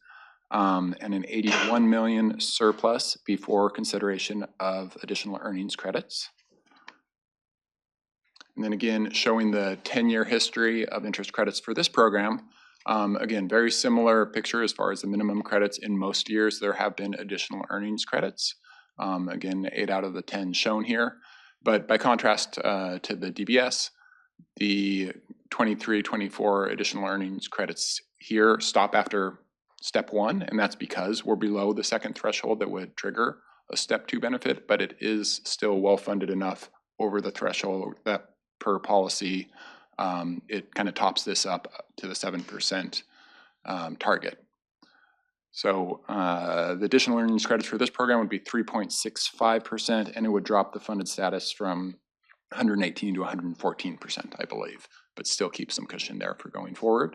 And an 81 million surplus before consideration of additional earnings credits. And then again, showing the 10-year history of interest credits for this program. Again, very similar picture as far as the minimum credits. In most years, there have been additional earnings credits. Again, 8 out of the 10 shown here. But by contrast to the DBS, the 23-24 additional earnings credits here stop after step 1, and that's because we're below the second threshold that would trigger a step 2 benefit, but it is still well-funded enough over the threshold that per policy, it kind of tops this up to the 7% target. So the additional earnings credits for this program would be 3.65%, and it would drop the funded status from 118 to 114%, I believe, but still keep some cushion there for going forward.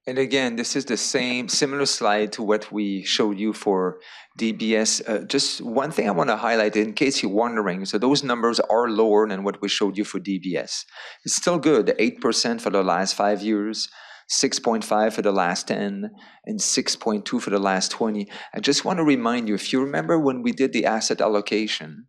And again, this is the similar slide to what we showed you for DBS. Just one thing I want to highlight in case you're wondering, so those numbers are lower than what we showed you for DBS. It's still good, 8% for the last 5 years, 6.5 for the last 10, and 6.2 for the last 20. I just want to remind you, if you remember when we did the asset allocation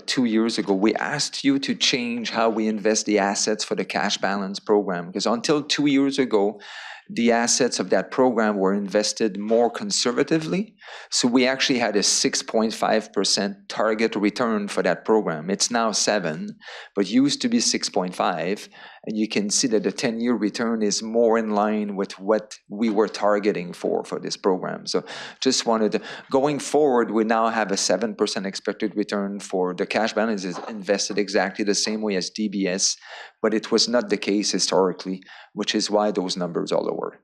2 years ago, we asked you to change how we invest the assets for the cash balance program, because until 2 years ago, the assets of that program were invested more conservatively. So we actually had a 6.5% target return for that program. It's now 7, but used to be 6.5. And you can see that the 10-year return is more in line with what we were targeting for this program. So just wanted to, going forward, we now have a 7% expected return for the cash balance is invested exactly the same way as DBS, but it was not the case historically, which is why those numbers are lower.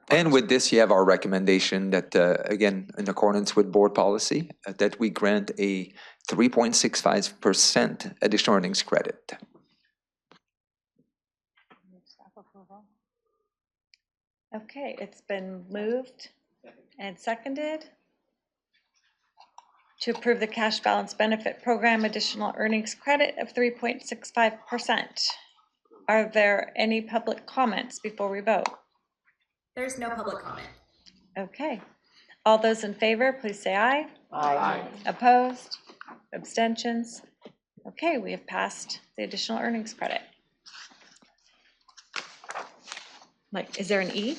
And with this, you have our recommendation that, again, in accordance with board policy, that we grant a 3.65% additional earnings credit. Okay, it's been moved and seconded to approve the cash balance benefit program additional earnings credit of 3.65%. Are there any public comments before we vote? There's no public comment. Okay. All those in favor, please say aye. Aye. Opposed? Abstentions? Okay, we have passed the additional earnings credit. Like, is there an E?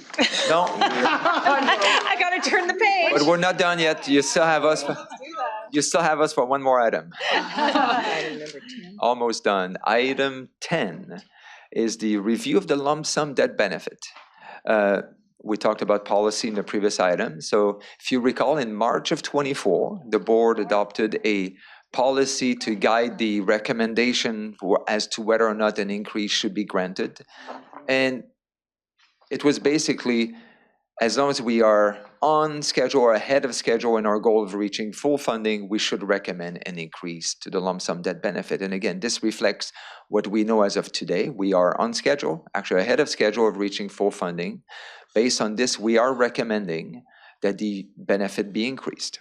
No. I gotta turn the page. But we're not done yet. You still have us. You still have us for one more item. Almost done. Item 10 is the review of the lump sum debt benefit. We talked about policy in the previous item. So if you recall, in March of 24, the board adopted a policy to guide the recommendation as to whether or not an increase should be granted. And it was basically, as long as we are on schedule or ahead of schedule in our goal of reaching full funding, we should recommend an increase to the lump sum debt benefit. And again, this reflects what we know as of today. We are on schedule, actually ahead of schedule of reaching full funding. Based on this, we are recommending that the benefit be increased.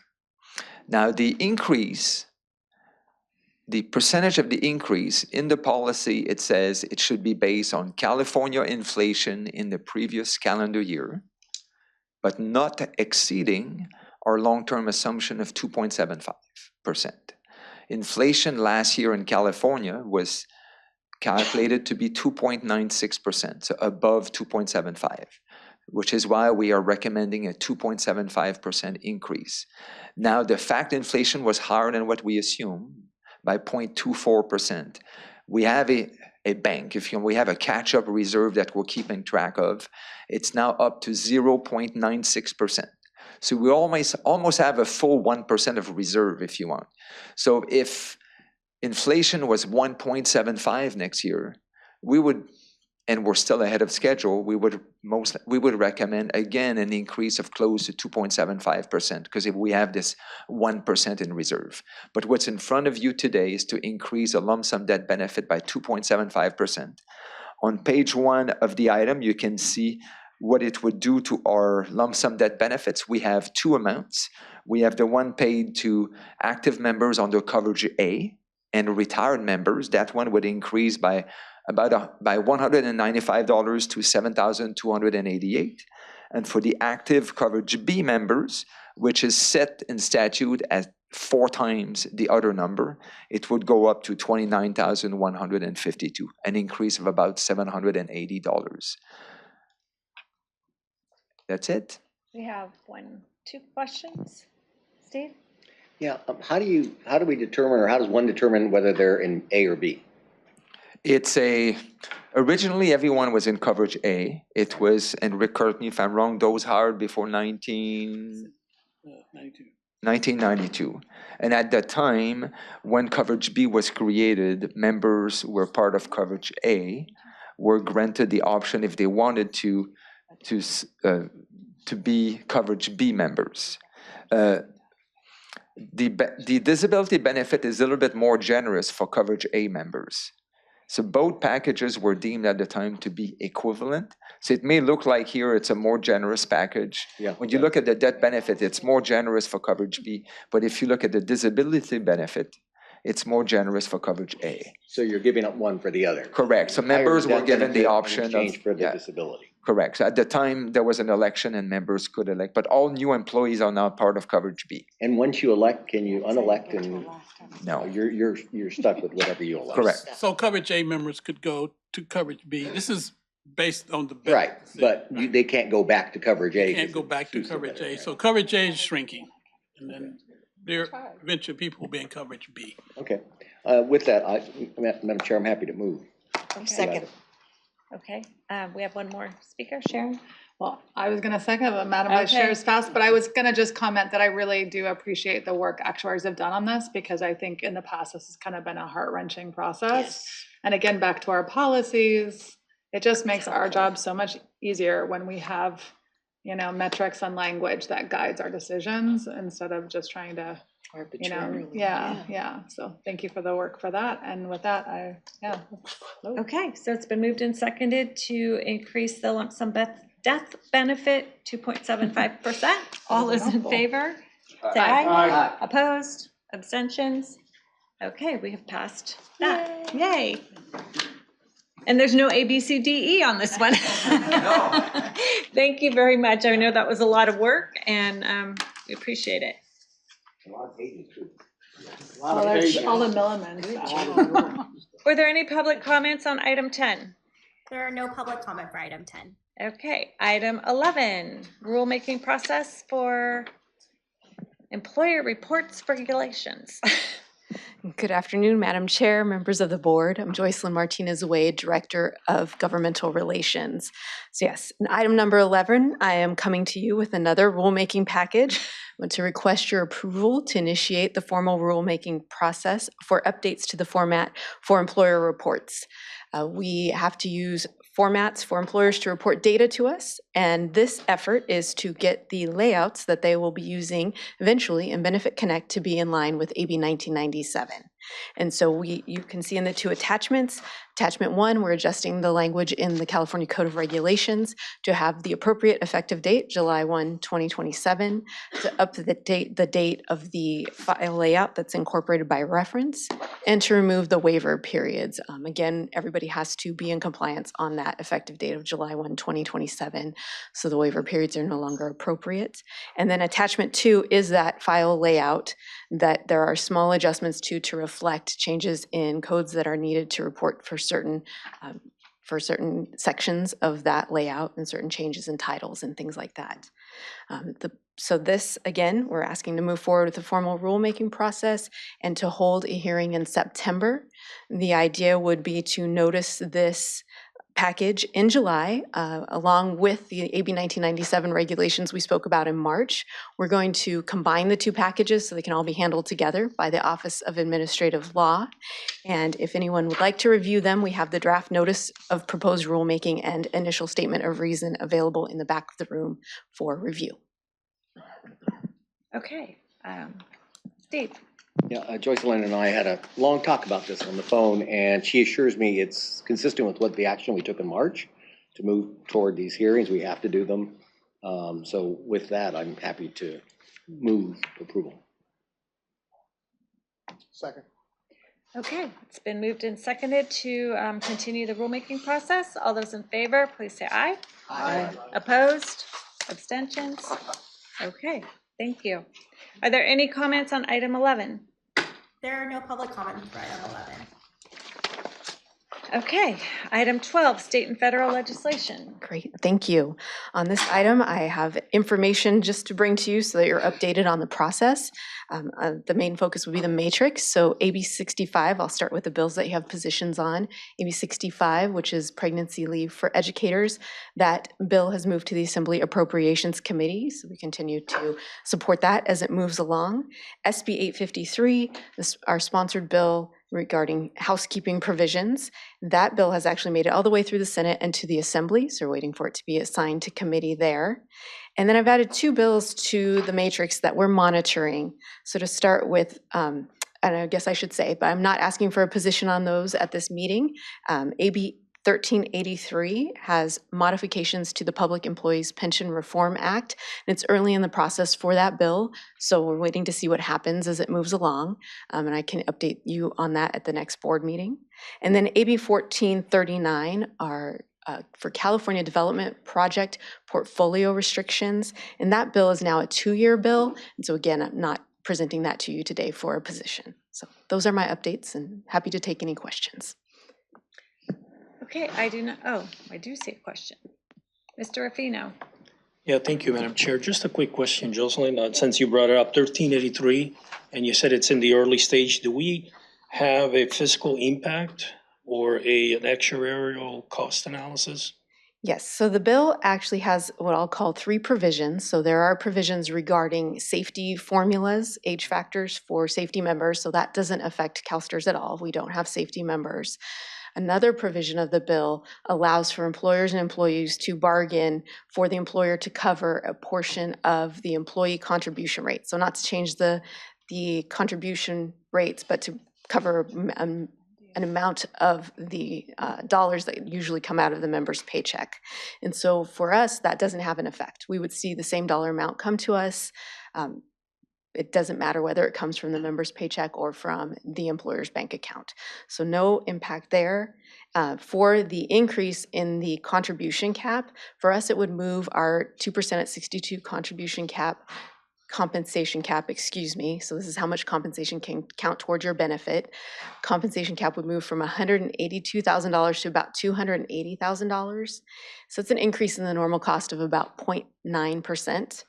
Now, the increase, the percentage of the increase in the policy, it says it should be based on California inflation in the previous calendar year, but not exceeding our long-term assumption of 2.75%. Inflation last year in California was calculated to be 2.96%, so above 2.75, which is why we are recommending a 2.75% increase. Now, the fact inflation was higher than what we assumed by 0.24%. We have a bank, we have a catch-up reserve that we're keeping track of. It's now up to 0.96%. So we almost have a full 1% of reserve, if you want. So if inflation was 1.75 next year, we would, and we're still ahead of schedule, we would recommend again an increase of close to 2.75%, because if we have this 1% in reserve. But what's in front of you today is to increase a lump sum debt benefit by 2.75%. On page 1 of the item, you can see what it would do to our lump sum debt benefits. We have two amounts. We have the one paid to active members under coverage A, and retired members. That one would increase by $195 to $7,288. And for the active coverage B members, which is set in statute at 4 times the other number, it would go up to $29,152, an increase of about $780. That's it. We have 2 questions. Steve? Yeah, how do we determine, or how does one determine whether they're in A or B? Originally everyone was in coverage A. It was, and Rick, correct me if I'm wrong, those hired before 1992. And at that time, when coverage B was created, members who were part of coverage A were granted the option, if they wanted to be coverage B members. The disability benefit is a little bit more generous for coverage A members. So both packages were deemed at the time to be equivalent. So it may look like here it's a more generous package. Yeah. When you look at the debt benefit, it's more generous for coverage B. But if you look at the disability benefit, it's more generous for coverage A. So you're giving up one for the other. Correct. So Higher members were death given the benefit in option of. exchange for the yeah. disability. Correct. So at the time, there was an election and members could elect, but all new employees are now part of coverage B. And once you elect, can you unelect and? No. You're stuck with whatever you elect. Correct. So coverage A members could go to coverage B. This is based on the. Right, but they can't go back to coverage A. Can't go back to coverage A. So coverage A is shrinking. And then there eventually people will be in coverage B. Okay. With that, Madam Chair, I'm happy to move. Second. Okay, we have one more speaker, Sharon. Well, I was gonna second, but Madam Vice Chair is fast, but I was gonna just comment that I really do appreciate the work actuaries have done on this, because I think in the past, this has kind of been a heart-wrenching process. And again, back to our policies, it just makes our job so much easier when we have, metrics and language that guides our decisions instead of just trying to, So thank you for the work for that. And with that, Okay, so it's been moved and seconded to increase the lump sum death benefit 2.75%. All is in favor? Say aye. Aye. Opposed? Abstentions? Okay, we have passed that. Yay. And there's no A, B, C, D, E on this one. Thank you very much. I know that was a lot of work, and we appreciate it. all the Milliman. Were there any public comments on item 10? There are no public comment for item 10. Okay, item 11, rulemaking process for employer reports regulations. Good afternoon, Madam Chair, members of the board. I'm Joycelyn Martinez-Wade, Director of Governmental Relations. So yes, in item number 11, I am coming to you with another rulemaking package. I want to request your approval to initiate the formal rulemaking process for updates to the format for employer reports. We have to use formats for employers to report data to us, and this effort is to get the layouts that they will be using eventually in Benefit Connect to be in line with AB 1997. And so you can see in the two attachments, attachment 1, we're adjusting the language in the California Code of Regulations to have the appropriate effective date, July 1, 2027, to up the date of the file layout that's incorporated by reference, and to remove the waiver periods. Again, everybody has to be in compliance on that effective date of July 1, 2027, so the waiver periods are no longer appropriate. And then attachment 2 is that file layout that there are small adjustments to reflect changes in codes that are needed to report for certain sections of that layout and certain changes in titles and things like that. So this, again, we're asking to move forward with the formal rulemaking process and to hold a hearing in September. The idea would be to notice this package in July, along with the AB 1997 regulations we spoke about in March. We're going to combine the two packages so they can all be handled together by the Office of Administrative Law. And if anyone would like to review them, we have the draft notice of proposed rulemaking and initial statement of reason available in the back of the room for review. Okay, Steve. Yeah, Joycelyn and I had a long talk about this on the phone, and she assures me it's consistent with what the action we took in March to move toward these hearings. We have to do them. So with that, I'm happy to move approval. Second. Okay, it's been moved and seconded to continue the rulemaking process. All those in favor, please say aye. Aye. Opposed? Abstentions? Okay, thank you. Are there any comments on item 11? There are no public comments for item 11. Okay, item 12, state and federal legislation. Great, thank you. On this item, I have information just to bring to you so that you're updated on the process. The main focus would be the matrix. So AB 65, I'll start with the bills that you have positions on. AB 65, which is pregnancy leave for educators. That bill has moved to the Assembly Appropriations Committee, so we continue to support that as it moves along. SB 853, our sponsored bill regarding housekeeping provisions. That bill has actually made it all the way through the Senate and to the Assembly, so we're waiting for it to be assigned to committee there. And then I've added 2 bills to the matrix that we're monitoring. So to start with, and I guess I should say, but I'm not asking for a position on those at this meeting. AB 1383 has modifications to the Public Employees Pension Reform Act. And it's early in the process for that bill, so we're waiting to see what happens as it moves along. And I can update you on that at the next board meeting. And then AB 1439 are for California Development Project portfolio restrictions. And that bill is now a 2-year bill. And so again, I'm not presenting that to you today for a position. So those are my updates, and happy to take any questions. Okay, I do see a question. Mr. Ruffino. Yeah, thank you, Madam Chair. Just a quick question, Jocelyn, since you brought it up, 1383, and you said it's in the early stage. Do we have a fiscal impact or an actuarial cost analysis? Yes, so the bill actually has what I'll call 3 provisions. So there are provisions regarding safety formulas, age factors for safety members. So that doesn't affect CalSTRS at all. We don't have safety members. Another provision of the bill allows for employers and employees to bargain for the employer to cover a portion of the employee contribution rate. So not to change the contribution rates, but to cover an amount of the dollars that usually come out of the member's paycheck. And so for us, that doesn't have an effect. We would see the same dollar amount come to us. It doesn't matter whether it comes from the member's paycheck or from the employer's bank account. So no impact there. For the increase in the contribution cap, for us, it would move our 2% at 62 compensation cap, excuse me. So this is how much compensation can count towards your benefit. Compensation cap would move from $182,000 to about $280,000. So it's an increase in the normal cost of about 0.9%.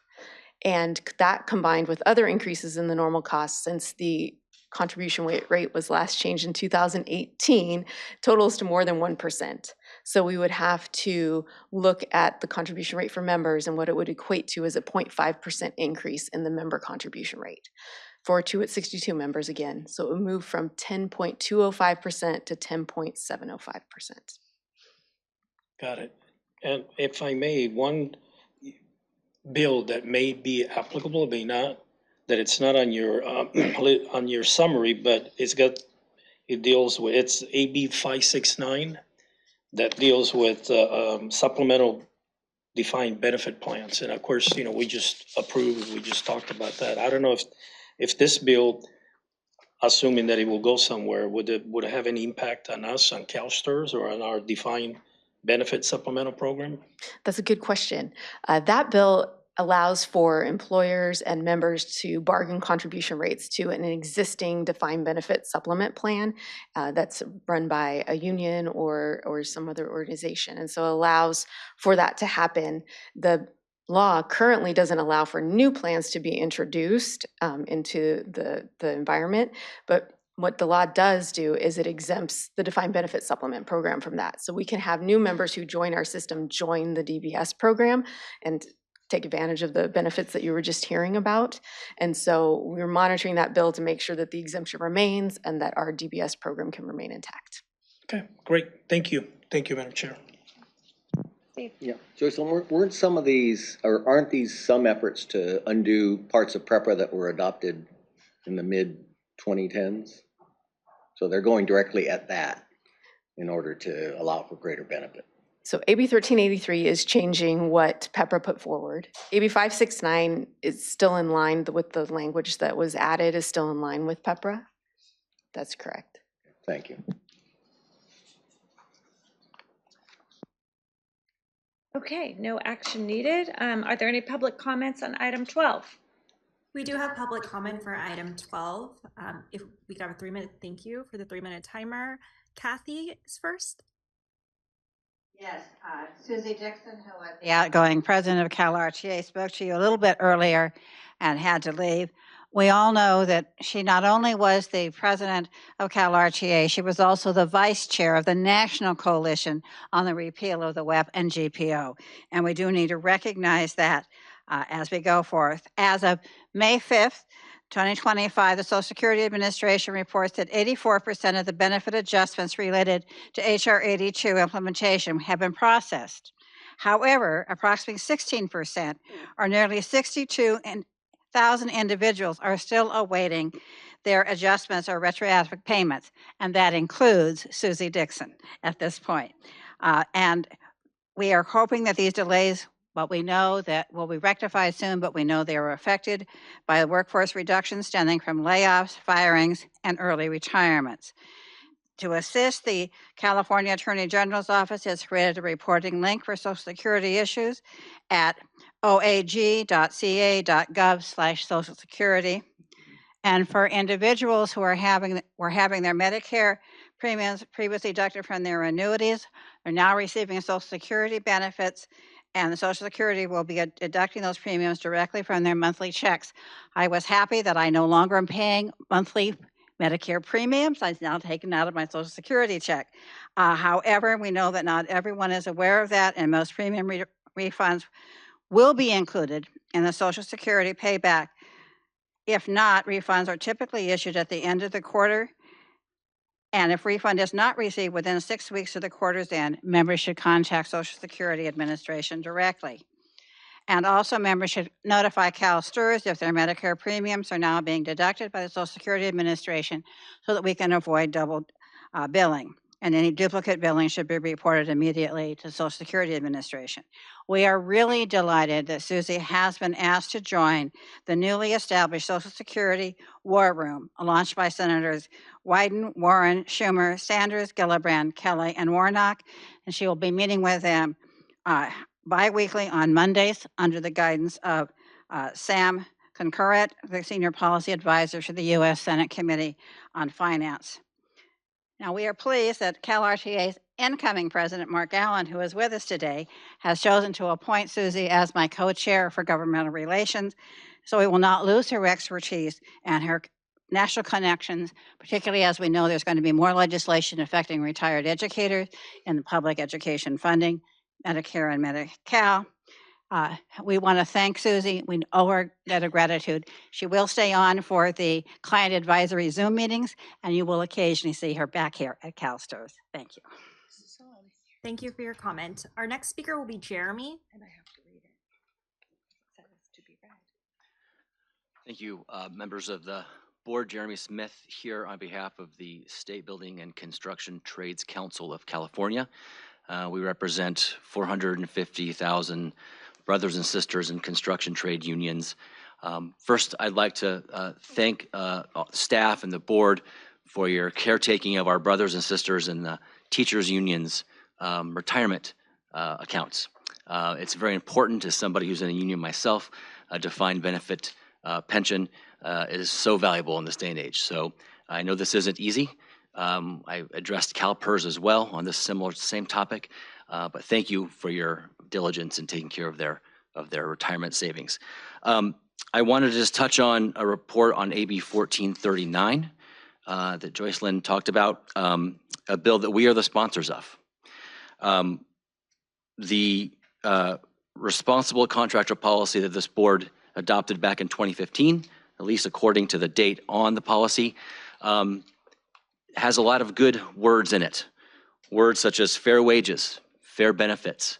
And that combined with other increases in the normal cost since the contribution rate was last changed in 2018 totals to more than 1%. So we would have to look at the contribution rate for members, and what it would equate to is a 0.5% increase in the member contribution rate for 2 at 62 members again. So it would move from 10.205% to 10.705%. Got it. And if I may, one bill that may be applicable, may not, that it's not on your summary, but it deals with, it's AB 569 that deals with supplemental defined benefit plans. And of course, we just approved, we just talked about that. I don't know if this bill, assuming that it will go somewhere, would it have any impact on us, on CalSTRS, or on our defined benefit supplemental program? That's a good question. That bill allows for employers and members to bargain contribution rates to an existing defined benefit supplement plan that's run by a union or some other organization. And so it allows for that to happen. The law currently doesn't allow for new plans to be introduced into the environment, but what the law does do is it exempts the defined benefit supplement program from that. So we can have new members who join our system join the DBS program and take advantage of the benefits that you were just hearing about. And so we're monitoring that bill to make sure that the exemption remains and that our DBS program can remain intact. Okay, great. Thank you. Thank you, Madam Chair. Yeah, Joyce, weren't some of these, or aren't these some efforts to undo parts of PREPA that were adopted in the mid-2010s? So they're going directly at that in order to allow for greater benefit. So AB 1383 is changing what PEPRA put forward. AB 569 is still in line with the language that was added, is still in line with PEPRA. That's correct. Thank you. Okay, no action needed. Are there any public comments on item 12? We do have public comment for item 12. If we could have a 3-minute thank you for the 3-minute timer. Kathy is first. Yes, Susie Dixon, who was the outgoing president of CalRTA, spoke to you a little bit earlier and had to leave. We all know that she not only was the president of CalRTA, she was also the vice chair of the National Coalition on the Repeal of the WEP and GPO. And we do need to recognize that as we go forth. As of May 5th, 2025, the Social Security Administration reports that 84% of the benefit adjustments related to HR 82 implementation have been processed. However, approximately 16%, or nearly 62,000 individuals, are still awaiting their adjustments or retroactive payments, and that includes Susie Dixon at this point. And we are hoping that these delays, what we know that will be rectified soon, but we know they were affected by workforce reductions stemming from layoffs, firings, and early retirements. To assist, the California Attorney General's Office has created a reporting link for Social Security issues at oag.ca.gov/Social Security. And for individuals who were having their Medicare premiums previously deducted from their annuities, they're now receiving Social Security benefits, and the Social Security will be deducting those premiums directly from their monthly checks. I was happy that I no longer am paying monthly Medicare premiums. I've now taken out of my Social Security check. However, we know that not everyone is aware of that, and most premium refunds will be included in the Social Security payback. If not, refunds are typically issued at the end of the quarter. And if refund is not received within 6 weeks of the quarter's end, members should contact Social Security Administration directly. And also, members should notify CalSTRS if their Medicare premiums are now being deducted by the Social Security Administration so that we can avoid double billing. And any duplicate billing should be reported immediately to Social Security Administration. We are really delighted that Susie has been asked to join the newly established Social Security War Room, launched by Senators Wyden, Warren, Schumer, Sanders, Gillibrand, Kelly, and Warnock. And she will be meeting with them bi-weekly on Mondays under the guidance of Sam Concurrent, the Senior Policy Advisor to the U.S. Senate Committee on Finance. Now, we are pleased that CalRTA's incoming president, Mark Allen, who is with us today, has chosen to appoint Susie as my co-chair for governmental relations, so we will not lose her expertise and her national connections, particularly as we know there's going to be more legislation affecting retired educators in public education funding, Medicare and Medi-Cal. We want to thank Susie. We owe her debt of gratitude. She will stay on for the client advisory Zoom meetings, and you will occasionally see her back here at CalSTRS. Thank you. Thank you for your comment. Our next speaker will be Jeremy. And I have to read it. It says to be read. Thank you, members of the board. Jeremy Smith here on behalf of the State Building and Construction Trades Council of California. We represent 450,000 brothers and sisters in construction trade unions. First, I'd like to thank staff and the board for your caretaking of our brothers and sisters in the teachers unions retirement accounts. It's very important, as somebody who's in a union myself, a defined benefit pension is so valuable in this day and age. So I know this isn't easy. I addressed CalPERS as well on this same topic, but thank you for your diligence in taking care of their retirement savings. I wanted to just touch on a report on AB 1439 that Joycelyn talked about, a bill that we are the sponsors of. The responsible contractor policy that this board adopted back in 2015, at least according to the date on the policy, has a lot of good words in it. Words such as fair wages, fair benefits,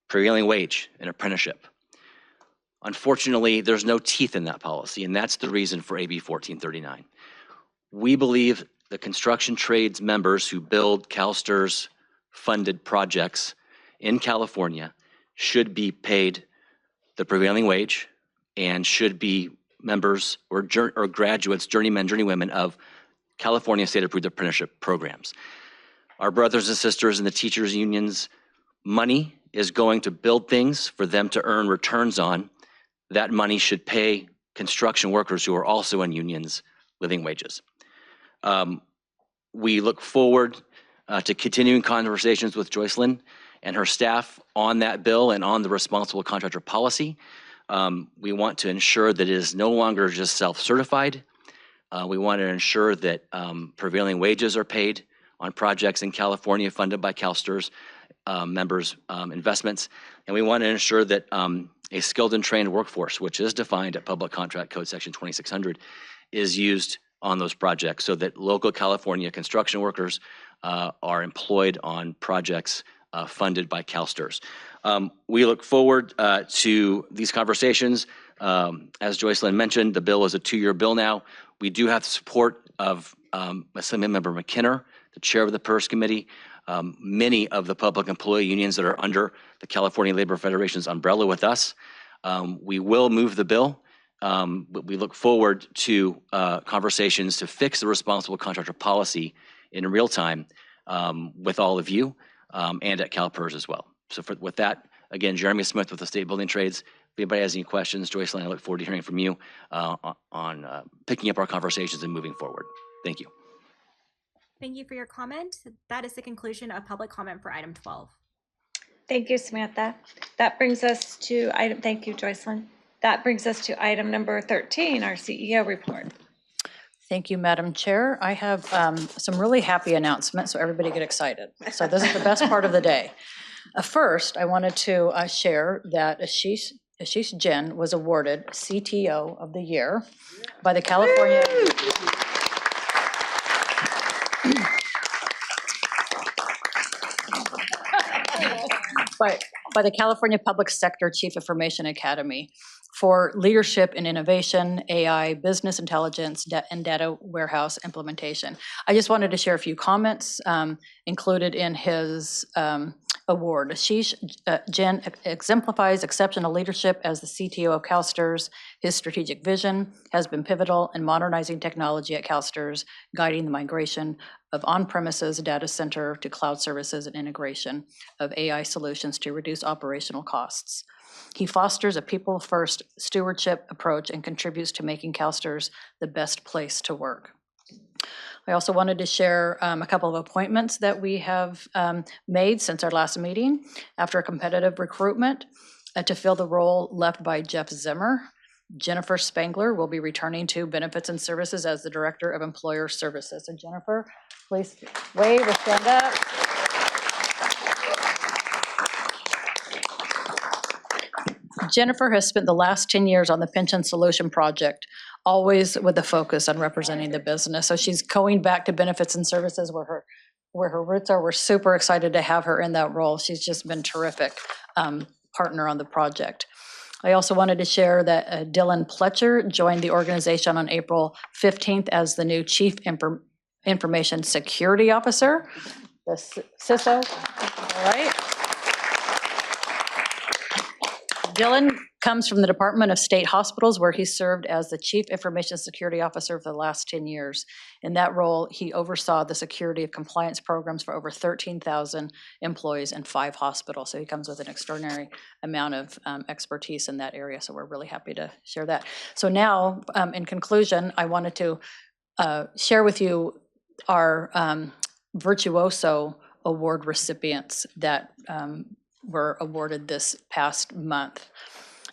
prevailing wage, and apprenticeship. Unfortunately, there's no teeth in that policy, and that's the reason for AB 1439. We believe the construction trades members who build CalSTRS funded projects in California should be paid the prevailing wage and should be members or graduates, journeymen, journeywomen of California state-approved apprenticeship programs. Our brothers and sisters in the teachers unions, money is going to build things for them to earn returns on. That money should pay construction workers who are also in unions living wages. We look forward to continuing conversations with Joycelyn and her staff on that bill and on the responsible contractor policy. We want to ensure that it is no longer just self-certified. We want to ensure that prevailing wages are paid on projects in California funded by CalSTRS members' investments. And we want to ensure that a skilled and trained workforce, which is defined at Public Contract Code Section 2600, is used on those projects so that local California construction workers are employed on projects funded by CalSTRS. We look forward to these conversations. As Joycelyn mentioned, the bill is a 2-year bill now. We do have the support of Assemblymember McKinner, the chair of the PERS committee, many of the public employee unions that are under the California Labor Federation's umbrella with us. We will move the bill, but we look forward to conversations to fix the responsible contractor policy in real time with all of you and at CalPERS as well. So with that, again, Jeremy Smith with the State Building Trades. If anybody has any questions, Joycelyn, I look forward to hearing from you on picking up our conversations and moving forward. Thank you. Thank you for your comment. That is the conclusion of public comment for item 12. Thank you, Samantha. That brings us to item, thank you, Joycelyn. That brings us to item number 13, our CEO report. Thank you, Madam Chair. I have some really happy announcements, so everybody get excited. So this is the best part of the day. First, I wanted to share that Ashish Jain was awarded CTO of the Year by the California... by the California Public Sector Chief Information Academy for leadership in innovation, AI, business intelligence, and data warehouse implementation. I just wanted to share a few comments included in his award. Ashish Jain exemplifies exceptional leadership as the CTO of CalSTRS. His strategic vision has been pivotal in modernizing technology at CalSTRS, guiding the migration of on-premises data center to cloud services and integration of AI solutions to reduce operational costs. He fosters a people-first stewardship approach and contributes to making CalSTRS the best place to work. I also wanted to share a couple of appointments that we have made since our last meeting after a competitive recruitment to fill the role left by Jeff Zimmer. Jennifer Spangler will be returning to Benefits and Services as the Director of Employer Services. So Jennifer, please wave or stand up. Jennifer has spent the last 10 years on the Pension Solution Project, always with a focus on representing the business. So she's going back to Benefits and Services where her roots are. We're super excited to have her in that role. She's just been terrific partner on the project. I also wanted to share that Dylan Pletcher joined the organization on April 15th as the new Chief Information Security Officer, the CISO, all right? Dylan comes from the Department of State Hospitals, where he served as the Chief Information Security Officer for the last 10 years. In that role, he oversaw the security of compliance programs for over 13,000 employees in 5 hospitals. So he comes with an extraordinary amount of expertise in that area. So we're really happy to share that. So now, in conclusion, I wanted to share with you our Virtuoso Award recipients that were awarded this past month.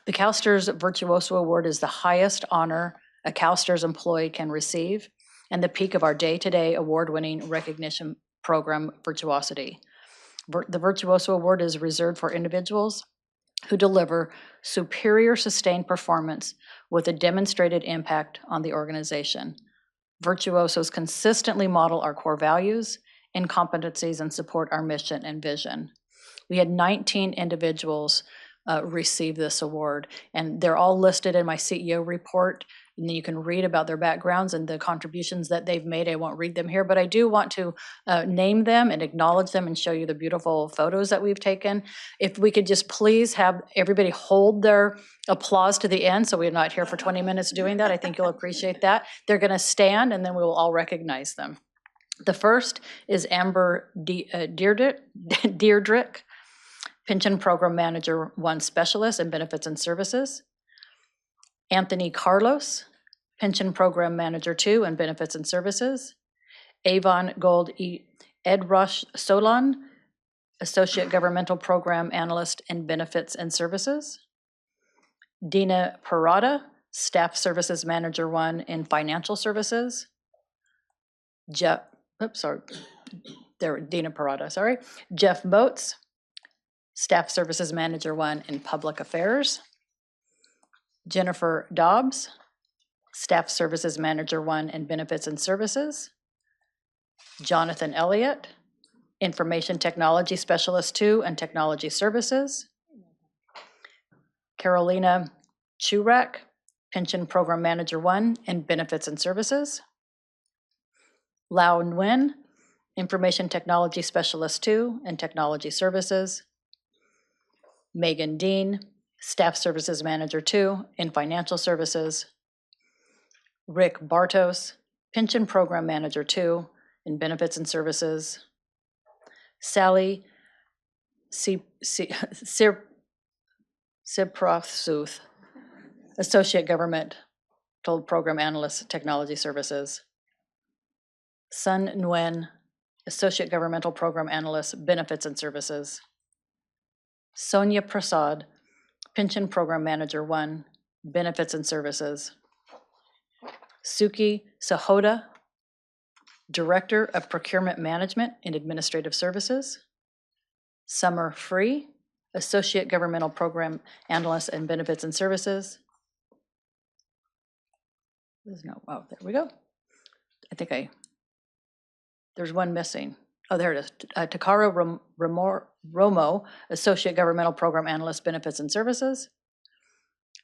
The CalSTRS Virtuoso Award is the highest honor a CalSTRS employee can receive and the peak of our day-to-day award-winning recognition program, Virtuosity. The Virtuoso Award is reserved for individuals who deliver superior sustained performance with a demonstrated impact on the organization. Virtuosos consistently model our core values and competencies and support our mission and vision. We had 19 individuals receive this award, and they're all listed in my CEO report, and then you can read about their backgrounds and the contributions that they've made. I won't read them here, but I do want to name them and acknowledge them and show you the beautiful photos that we've taken. If we could just please have everybody hold their applause to the end, so we're not here for 20 minutes doing that. I think you'll appreciate that. They're gonna stand, and then we will all recognize them. The first is Amber Deirdrick, Pension Program Manager 1 Specialist in Benefits and Services. Anthony Carlos, Pension Program Manager 2 in Benefits and Services. Avon Gold Edrush Solon, Associate Governmental Program Analyst in Benefits and Services. Dina Parada, Staff Services Manager 1 in Financial Services. Dina Parada, sorry. Jeff Boats, Staff Services Manager 1 in Public Affairs. Jennifer Dobbs, Staff Services Manager 1 in Benefits and Services. Jonathan Elliott, Information Technology Specialist 2 and Technology Services. Carolina Churak, Pension Program Manager 1 in Benefits and Services. Lau Nguyen, Information Technology Specialist 2 in Technology Services. Megan Dean, Staff Services Manager 2 in Financial Services. Rick Bartos, Pension Program Manager 2 in Benefits and Services. Sally Siprothsuth, Associate Governmental Program Analyst, Technology Services. Sun Nguyen, Associate Governmental Program Analyst, Benefits and Services. Sonia Prasad, Pension Program Manager 1, Benefits and Services. Suki Sahota, Director of Procurement Management and Administrative Services. Summer Free, Associate Governmental Program Analyst and Benefits and Services. There's no, oh, there we go. There's one missing. Oh, there it is. Takara Romo, Associate Governmental Program Analyst, Benefits and Services.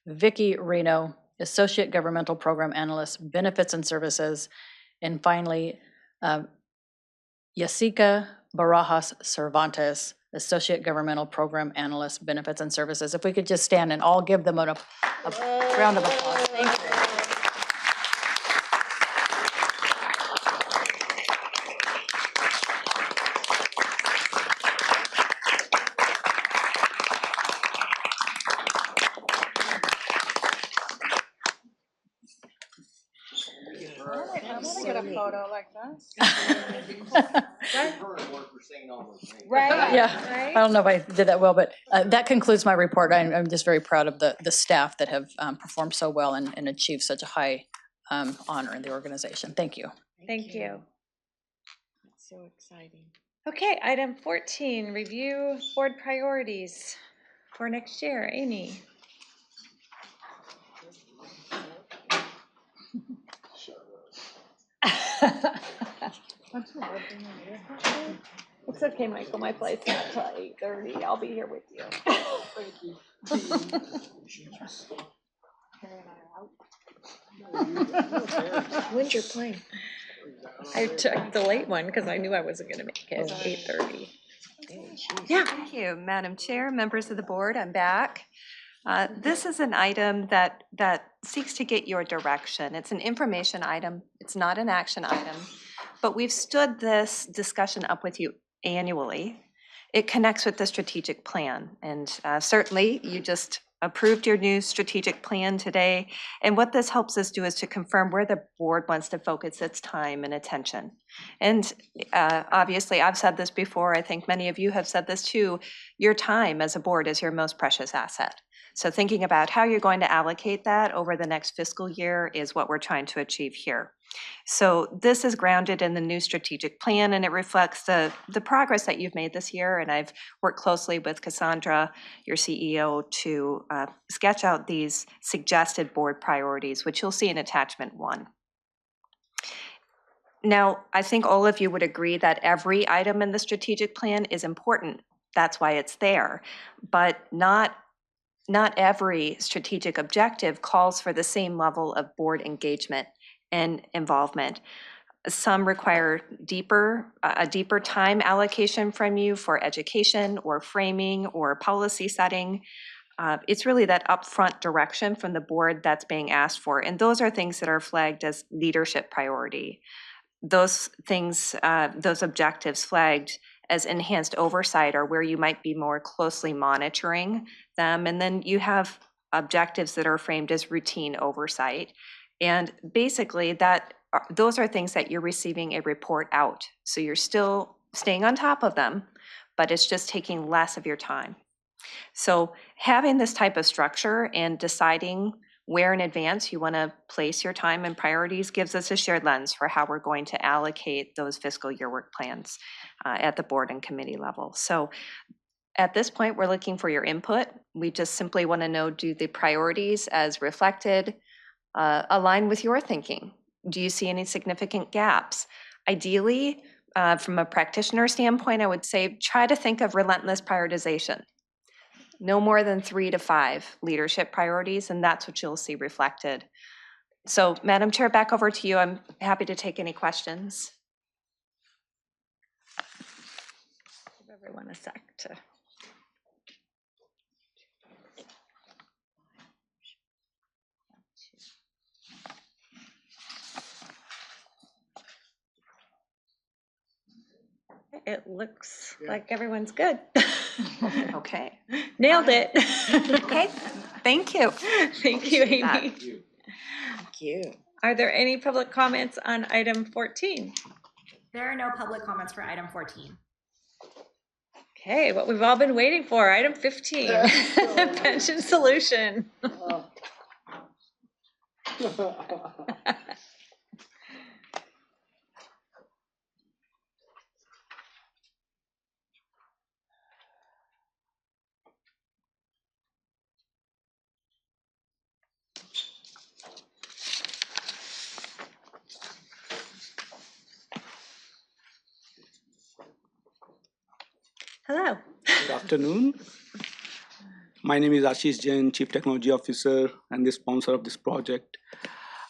Vicky Reno, Associate Governmental Program Analyst, Benefits and Services. And finally, Jessica Barajas Cervantes, Associate Governmental Program Analyst, Benefits and Services. If we could just stand and all give them a round of applause. Thank you. I want to get a photo like that. Right. Yeah, I don't know if I did that well, but that concludes my report. I'm just very proud of the staff that have performed so well and achieved such a high honor in the organization. Thank you. Thank you. That's so exciting. Okay, item 14, review board priorities for next year. Amy. It's okay, Michael. My flight's not till 8:30. I'll be here with you. When's your plane? I took the late one because I knew I wasn't going to make it. 8:30. Yeah. Thank you, Madam Chair, members of the board. I'm back. This is an item that seeks to get your direction. It's an information item. It's not an action item, but we've stood this discussion up with you annually. It connects with the strategic plan, and certainly you just approved your new strategic plan today. And what this helps us do is to confirm where the board wants to focus its time and attention. And obviously, I've said this before, I think many of you have said this too, your time as a board is your most precious asset. So thinking about how you're going to allocate that over the next fiscal year is what we're trying to achieve here. So this is grounded in the new strategic plan, and it reflects the progress that you've made this year. And I've worked closely with Cassandra, your CEO, to sketch out these suggested board priorities, which you'll see in attachment 1. Now, I think all of you would agree that every item in the strategic plan is important. That's why it's there. But not every strategic objective calls for the same level of board engagement and involvement. Some require a deeper time allocation from you for education or framing or policy setting. It's really that upfront direction from the board that's being asked for. And those are things that are flagged as leadership priority. Those things, those objectives flagged as enhanced oversight are where you might be more closely monitoring them. And then you have objectives that are framed as routine oversight. And basically those are things that you're receiving a report out. So you're still staying on top of them, but it's just taking less of your time. So having this type of structure and deciding where in advance you want to place your time and priorities gives us a shared lens for how we're going to allocate those fiscal year work plans at the board and committee level. So at this point, we're looking for your input. We just simply want to know, do the priorities as reflected align with your thinking? Do you see any significant gaps? Ideally, from a practitioner standpoint, I would say try to think of relentless prioritization. No more than 3 to 5 leadership priorities, and that's what you'll see reflected. So, Madam Chair, back over to you. I'm happy to take any questions. everyone a sec to. It looks like everyone's good. Okay. Nailed it. Okay, thank you. Thank you, Amy. Thank you. Are there any public comments on item 14? There are no public comments for item 14. Okay, what we've all been waiting for, item 15, pension solution. Hello. Good afternoon. My name is Ashish Jain, Chief Technology Officer and the sponsor of this project.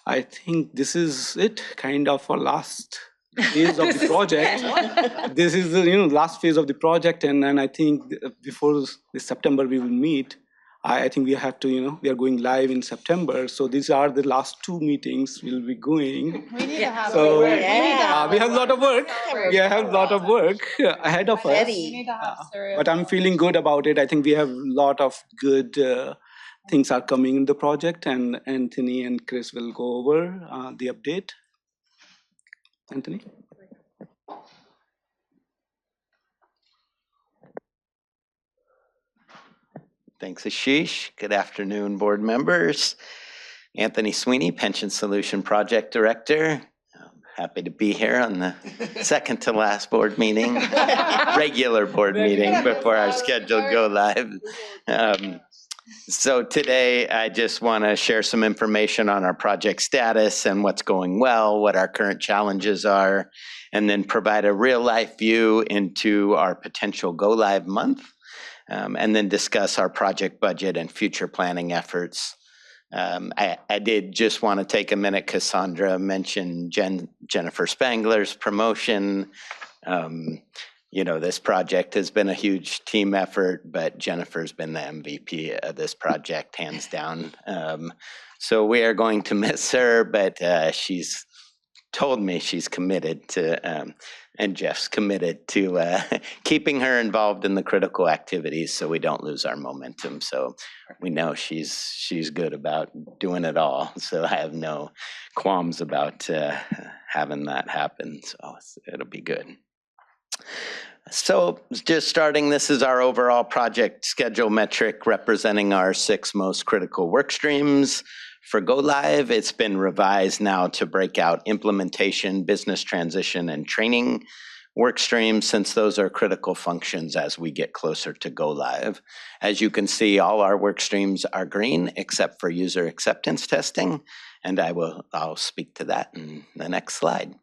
I think this is it, kind of for last phase of the project. This is the last phase of the project, and then I think before this September we will meet. I think we have to, we are going live in September. So these are the last 2 meetings we'll be going. We need to have So we have a lot of work. We have a lot of work ahead of us. We need to have But I'm feeling good about it. I think we have a lot of good things are coming in the project, and Anthony and Chris will go over the update. Anthony? Thanks, Ashish. Good afternoon, board members. Anthony Sweeney, Pension Solution Project Director. I'm happy to be here on the second to last board meeting, regular board meeting before our scheduled go live. So today I just want to share some information on our project status and what's going well, what our current challenges are, and then provide a real life view into our potential go live month. And then discuss our project budget and future planning efforts. I did just want to take a minute. Cassandra mentioned Jennifer Spangler's promotion. This project has been a huge team effort, but Jennifer's been the MVP of this project, hands down. So we are going to miss her, but she's told me she's committed to, and Jeff's committed to keeping her involved in the critical activities so we don't lose our momentum. So we know she's good about doing it all. So I have no qualms about having that happen. So it'll be good. So just starting, this is our overall project schedule metric representing our 6 most critical work streams. For Go Live, it's been revised now to break out implementation, business transition, and training work streams, since those are critical functions as we get closer to Go Live. As you can see, all our work streams are green except for user acceptance testing, and I'll speak to that in the next slide.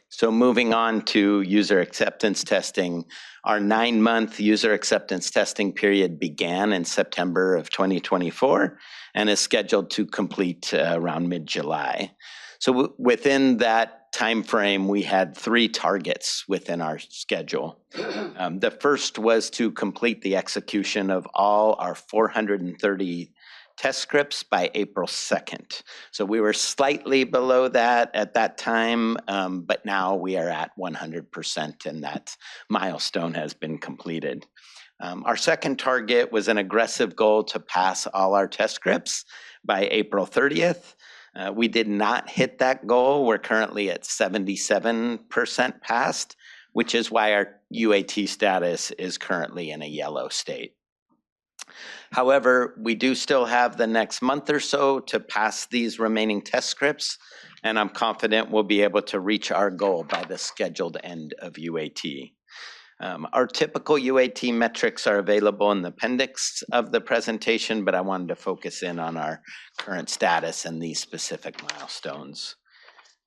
So moving on to user acceptance testing, our 9-month user acceptance testing period began in September of 2024 and is scheduled to complete around mid-July. So within that time frame, we had 3 targets within our schedule. The first was to complete the execution of all our 430 test scripts by April 2nd. So we were slightly below that at that time, but now we are at 100% and that milestone has been completed. Our second target was an aggressive goal to pass all our test scripts by April 30th. We did not hit that goal. We're currently at 77% passed, which is why our UAT status is currently in a yellow state. However, we do still have the next month or so to pass these remaining test scripts, and I'm confident we'll be able to reach our goal by the scheduled end of UAT. Our typical UAT metrics are available in the appendix of the presentation, but I wanted to focus in on our current status and these specific milestones.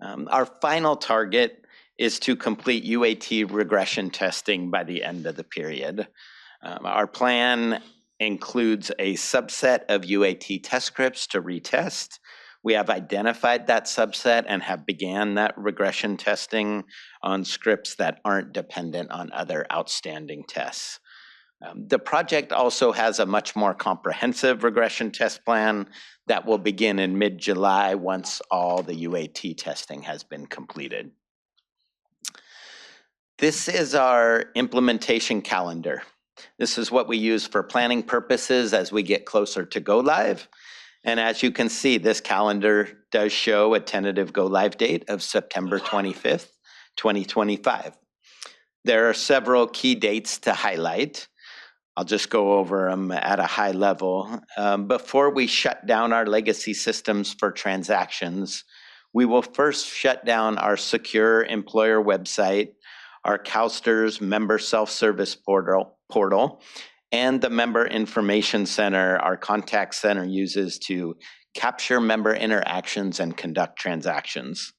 Our final target is to complete UAT regression testing by the end of the period. Our plan includes a subset of UAT test scripts to retest. We have identified that subset and have began that regression testing on scripts that aren't dependent on other outstanding tests. The project also has a much more comprehensive regression test plan that will begin in mid-July once all the UAT testing has been completed. This is our implementation calendar. This is what we use for planning purposes as we get closer to go live. And as you can see, this calendar does show a tentative go live date of September 25th, 2025. There are several key dates to highlight. I'll just go over them at a high level. Before we shut down our legacy systems for transactions, we will first shut down our secure employer website, our CalSTRS member self-service portal, and the member information center our contact center uses to capture member interactions and conduct transactions.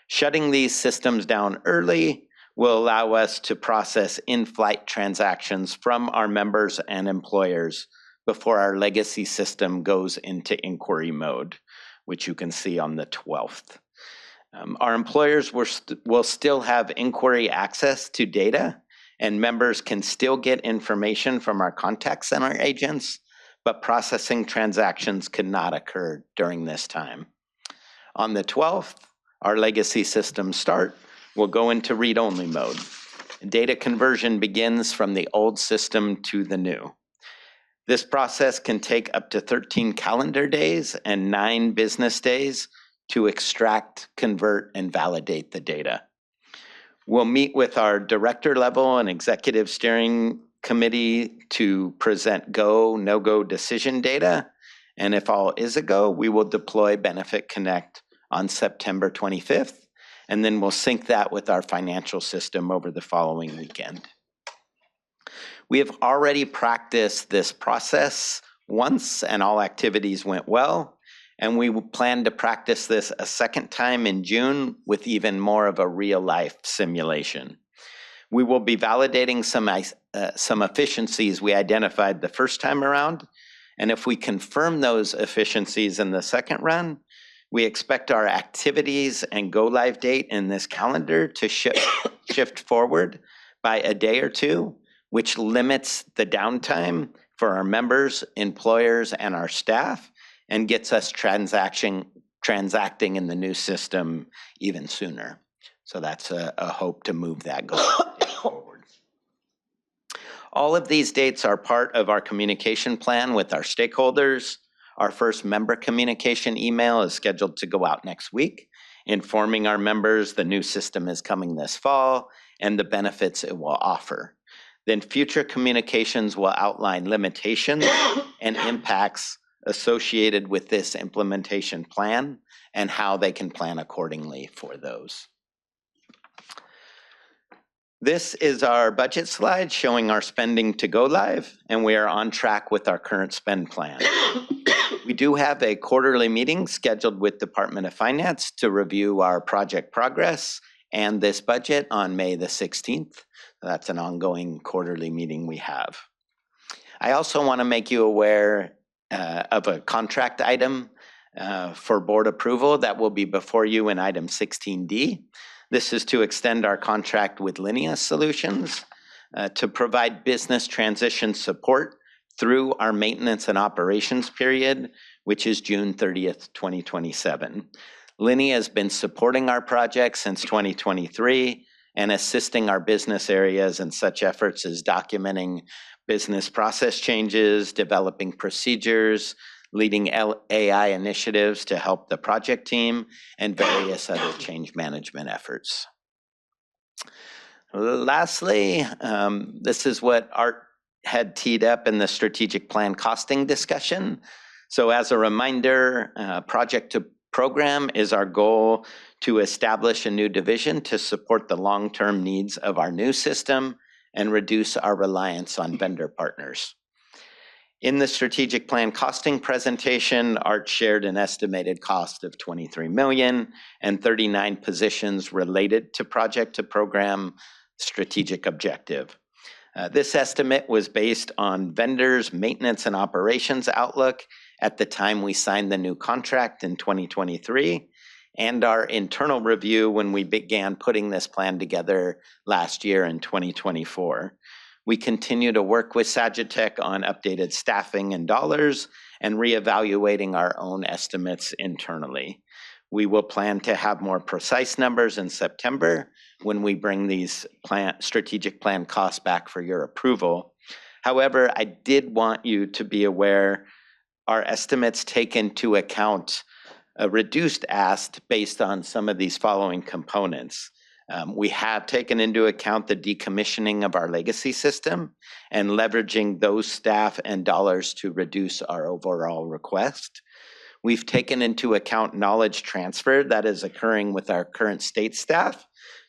Shutting these systems down early will allow us to process in-flight transactions from our members and employers before our legacy system goes into inquiry mode, which you can see on the 12th. Our employers will still have inquiry access to data, and members can still get information from our contact center agents, but processing transactions cannot occur during this time. On the 12th, our legacy systems start. We'll go into read-only mode. Data conversion begins from the old system to the new. This process can take up to 13 calendar days and 9 business days to extract, convert, and validate the data. We'll meet with our director level and executive steering committee to present go, no-go decision data. And if all is a go, we will deploy Benefit Connect on September 25th. And then we'll sync that with our financial system over the following weekend. We have already practiced this process once and all activities went well. And we plan to practice this a second time in June with even more of a real life simulation. We will be validating some efficiencies we identified the first time around. And if we confirm those efficiencies in the second run, we expect our activities and go live date in this calendar to shift forward by a day or two, which limits the downtime for our members, employers, and our staff, and gets us transacting in the new system even sooner. So that's a hope to move that go live date forward. All of these dates are part of our communication plan with our stakeholders. Our first member communication email is scheduled to go out next week, informing our members the new system is coming this fall and the benefits it will offer. Then future communications will outline limitations and impacts associated with this implementation plan and how they can plan accordingly for those. This is our budget slide showing our spending to go live, and we are on track with our current spend plan. We do have a quarterly meeting scheduled with Department of Finance to review our project progress and this budget on May the 16th. That's an ongoing quarterly meeting we have. I also want to make you aware of a contract item for board approval that will be before you in item 16D. This is to extend our contract with Linea Solutions to provide business transition support through our maintenance and operations period, which is June 30th, 2027. Linea has been supporting our project since 2023 and assisting our business areas in such efforts as documenting business process changes, developing procedures, leading AI initiatives to help the project team, and various other change management efforts. Lastly, this is what Art had teed up in the strategic plan costing discussion. So as a reminder, project to program is our goal to establish a new division to support the long-term needs of our new system and reduce our reliance on vendor partners. In the strategic plan costing presentation, Art shared an estimated cost of $23 million and 39 positions related to project to program strategic objective. This estimate was based on vendors' maintenance and operations outlook at the time we signed the new contract in 2023, and our internal review when we began putting this plan together last year in 2024. We continue to work with Sagitech on updated staffing and dollars and reevaluating our own estimates internally. We will plan to have more precise numbers in September when we bring these strategic plan costs back for your approval. However, I did want you to be aware our estimates take into account a reduced ask based on some of these following components. We have taken into account the decommissioning of our legacy system and leveraging those staff and dollars to reduce our overall request. We've taken into account knowledge transfer that is occurring with our current state staff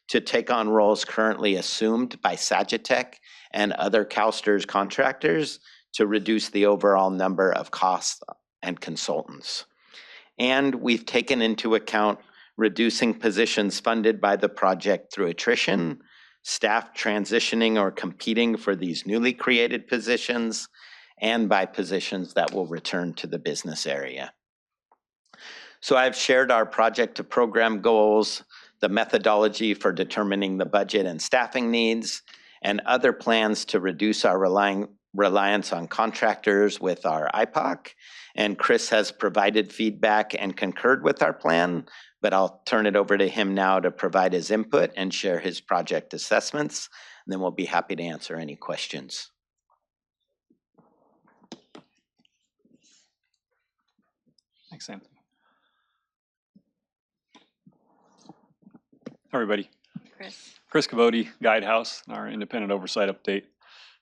to take on roles currently assumed by Sagitech and other CalSTRS contractors to reduce the overall number of costs and consultants. And we've taken into account reducing positions funded by the project through attrition, staff transitioning or competing for these newly created positions, and by positions that will return to the business area. So I've shared our project to program goals, the methodology for determining the budget and staffing needs, and other plans to reduce our reliance on contractors with our IPOC. And Chris has provided feedback and concurred with our plan, but I'll turn it over to him now to provide his input and share his project assessments. And then we'll be happy to answer any questions. Thanks, Anthony. Everybody. Chris Cavodi, Guidehouse, our independent oversight update.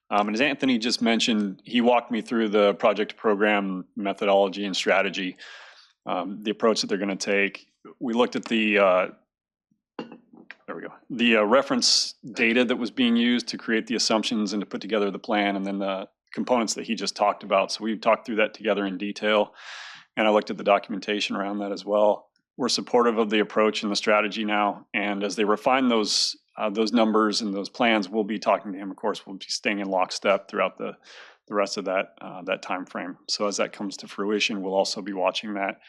And as Anthony just mentioned, he walked me through the project program methodology and strategy, the approach that they're going to take. We looked at the, the reference data that was being used to create the assumptions and to put together the plan, and then the components that he just talked about. So we talked through that together in detail, and I looked at the documentation around that as well. We're supportive of the approach and the strategy now, and as they refine those numbers and those plans, we'll be talking to him. Of course, we'll be staying in lockstep throughout the rest of that time frame. So as that comes to fruition, we'll also be watching that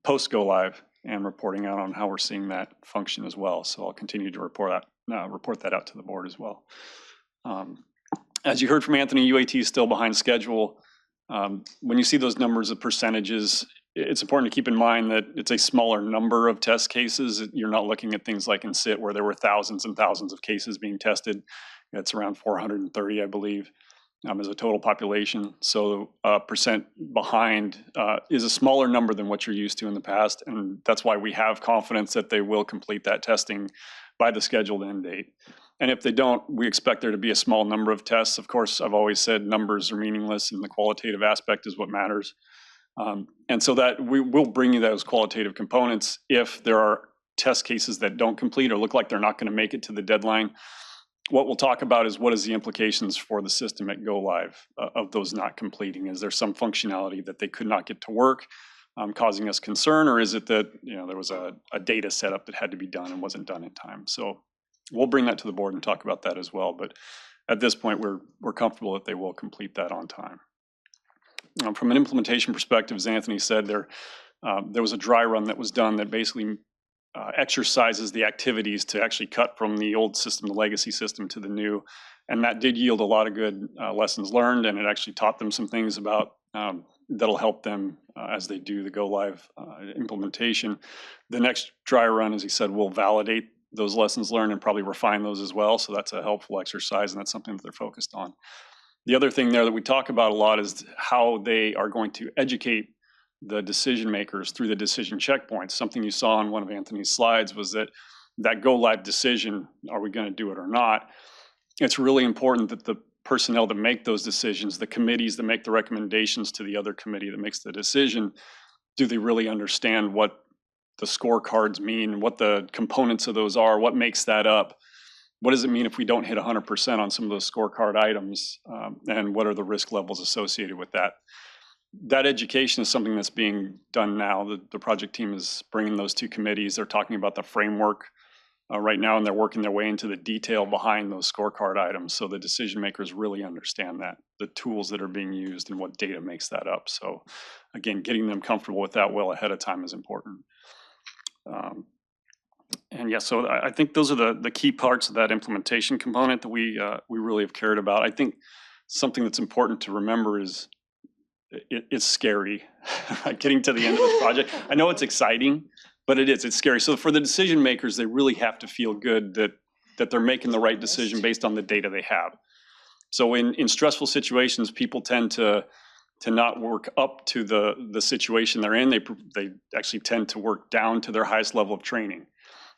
post go live and reporting out on how we're seeing that function as well. So I'll continue to report that out to the board as well. As you heard from Anthony, UAT is still behind schedule. When you see those numbers of percentages, it's important to keep in mind that it's a smaller number of test cases. You're not looking at things like in SIT where there were thousands and thousands of cases being tested. It's around 430, I believe, as a total population. So percent behind is a smaller number than what you're used to in the past. And that's why we have confidence that they will complete that testing by the scheduled end date. And if they don't, we expect there to be a small number of tests. Of course, I've always said numbers are meaningless and the qualitative aspect is what matters. And so that we will bring you those qualitative components if there are test cases that don't complete or look like they're not going to make it to the deadline. What we'll talk about is what is the implications for the system at go live of those not completing. Is there some functionality that they could not get to work causing us concern, or is it that there was a data setup that had to be done and wasn't done in time? So we'll bring that to the board and talk about that as well. But at this point, we're comfortable that they will complete that on time. From an implementation perspective, as Anthony said, there was a dry run that was done that basically exercises the activities to actually cut from the old system, the legacy system, to the new. And that did yield a lot of good lessons learned, and it actually taught them some things about that'll help them as they do the go live implementation. The next dry run, as he said, will validate those lessons learned and probably refine those as well. So that's a helpful exercise, and that's something that they're focused on. The other thing there that we talk about a lot is how they are going to educate the decision makers through the decision checkpoints. Something you saw on one of Anthony's slides was that go live decision, are we going to do it or not? It's really important that the personnel that make those decisions, the committees that make the recommendations to the other committee that makes the decision, do they really understand what the scorecards mean, what the components of those are, what makes that up? What does it mean if we don't hit 100% on some of those scorecard items, and what are the risk levels associated with that? That education is something that's being done now. The project team is bringing those two committees. They're talking about the framework right now, and they're working their way into the detail behind those scorecard items. So the decision makers really understand that, the tools that are being used and what data makes that up. So again, getting them comfortable with that well ahead of time is important. And yeah, so I think those are the key parts of that implementation component that we really have cared about. I think something that's important to remember is it's scary getting to the end of this project. I know it's exciting, but it's scary. So for the decision makers, they really have to feel good that they're making the right decision based on the data they have. So in stressful situations, people tend to not work up to the situation they're in. They actually tend to work down to their highest level of training.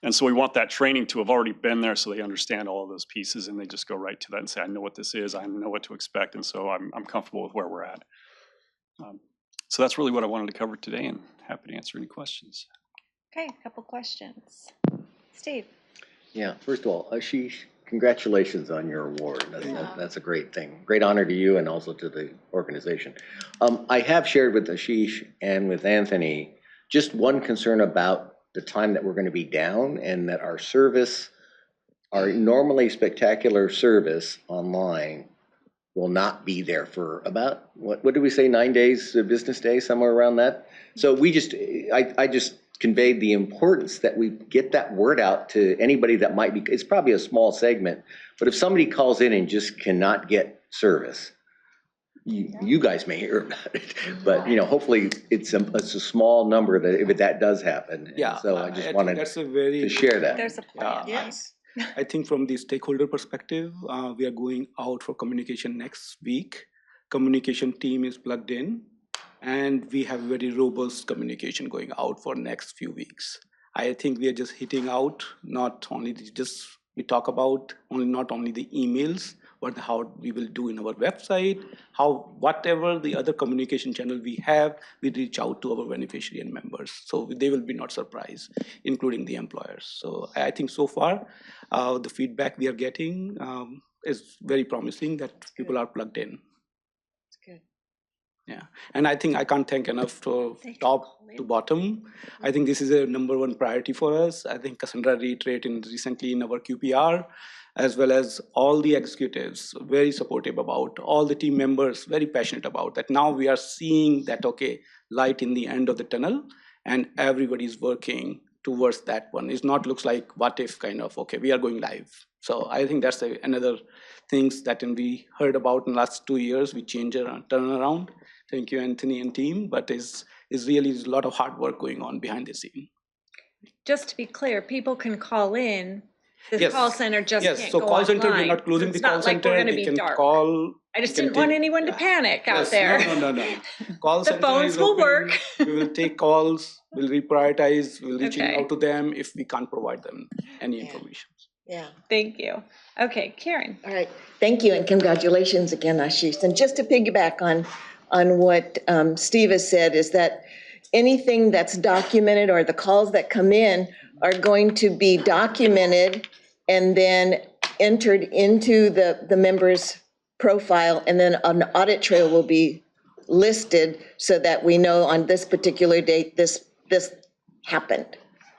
And so we want that training to have already been there so they understand all of those pieces and they just go right to that and say, I know what this is, I know what to expect, and so I'm comfortable with where we're at. So that's really what I wanted to cover today, and happy to answer any questions. Okay, a couple questions. Steve. Yeah, first of all, Ashish, congratulations on your award. That's a great thing. Great honor to you and also to the organization. I have shared with Ashish and with Anthony just one concern about the time that we're going to be down, and that our service, our normally spectacular service online, will not be there for about, what did we say, 9 days, business days, somewhere around that? So I just conveyed the importance that we get that word out to anybody that might be, it's probably a small segment, but if somebody calls in and just cannot get service, you guys may hear about it, but hopefully it's a small number that if that does happen. Yeah. So I just wanted to share that. There's a plan, Yes. I think from the stakeholder perspective, we are going out for communication next week. Communication team is plugged in, and we have very robust communication going out for next few weeks. I think we are just hitting out, not only we talk about not only the emails, but how we will do in our website, whatever the other communication channel we have, we reach out to our beneficiary and members. So they will be not surprised, including the employers. So I think so far, the feedback we are getting is very promising that people are plugged in. That's good. Yeah, and I think I can't thank enough to top to bottom. I think this is a #1 priority for us. I think Cassandra reiterated recently in our QPR, as well as all the executives, very supportive about, all the team members, very passionate about that. Now we are seeing that, okay, light in the end of the tunnel, and everybody's working towards that one. It's not looks like what if kind of, okay, we are going live. So I think that's another things that we heard about in the last 2 years, we change and turn around. Thank you, Anthony and team, but it's really a lot of hard work going on behind the scene. Just to be clear, people can call in. The Yes. call center just Yes, can't so go call online. center, we're not closing the call It's not like center. we're gonna They be can dark. call. I just they can didn't want take- anyone to panic out Yes, there. No. Call The center phones is will open. work. We will take calls, we'll reprioritize, we'll reach Okay. out to them if we can't provide them any information. Yeah. Thank you. Okay, Karen. All right. Thank you and congratulations again, Ashish. And just to piggyback on what Steve has said, is that anything that's documented or the calls that come in are going to be documented and then entered into the member's profile, and then an audit trail will be listed so that we know on this particular date this happened.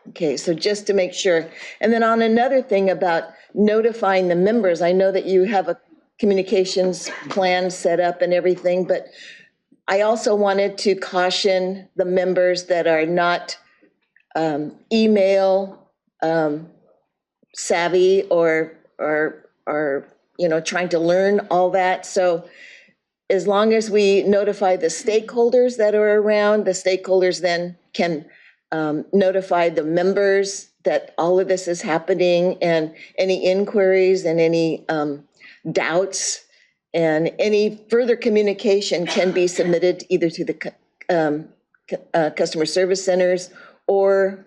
Okay, so just to make sure. And then on another thing about notifying the members, I know that you have a communications plan set up and everything, but I also wanted to caution the members that are not email savvy or trying to learn all that. So as long as we notify the stakeholders that are around, the stakeholders then can notify the members that all of this is happening, and any inquiries and any doubts and any further communication can be submitted either to the customer service centers or,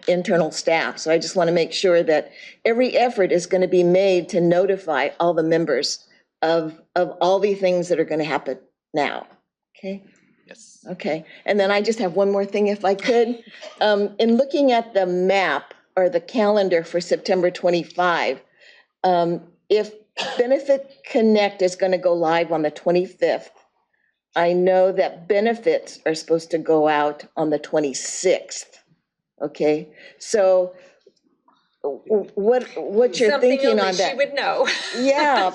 internal staff. So I just want to make sure that every effort is going to be made to notify all the members of all the things that are going to happen now. Okay? Yes. Okay. And then I just have one more thing, if I could. In looking at the map or the calendar for September 25, if Benefit Connect is going to go live on the 25th, I know that benefits are supposed to go out on the 26th. Okay, so what you're thinking on that. She would know. Yeah,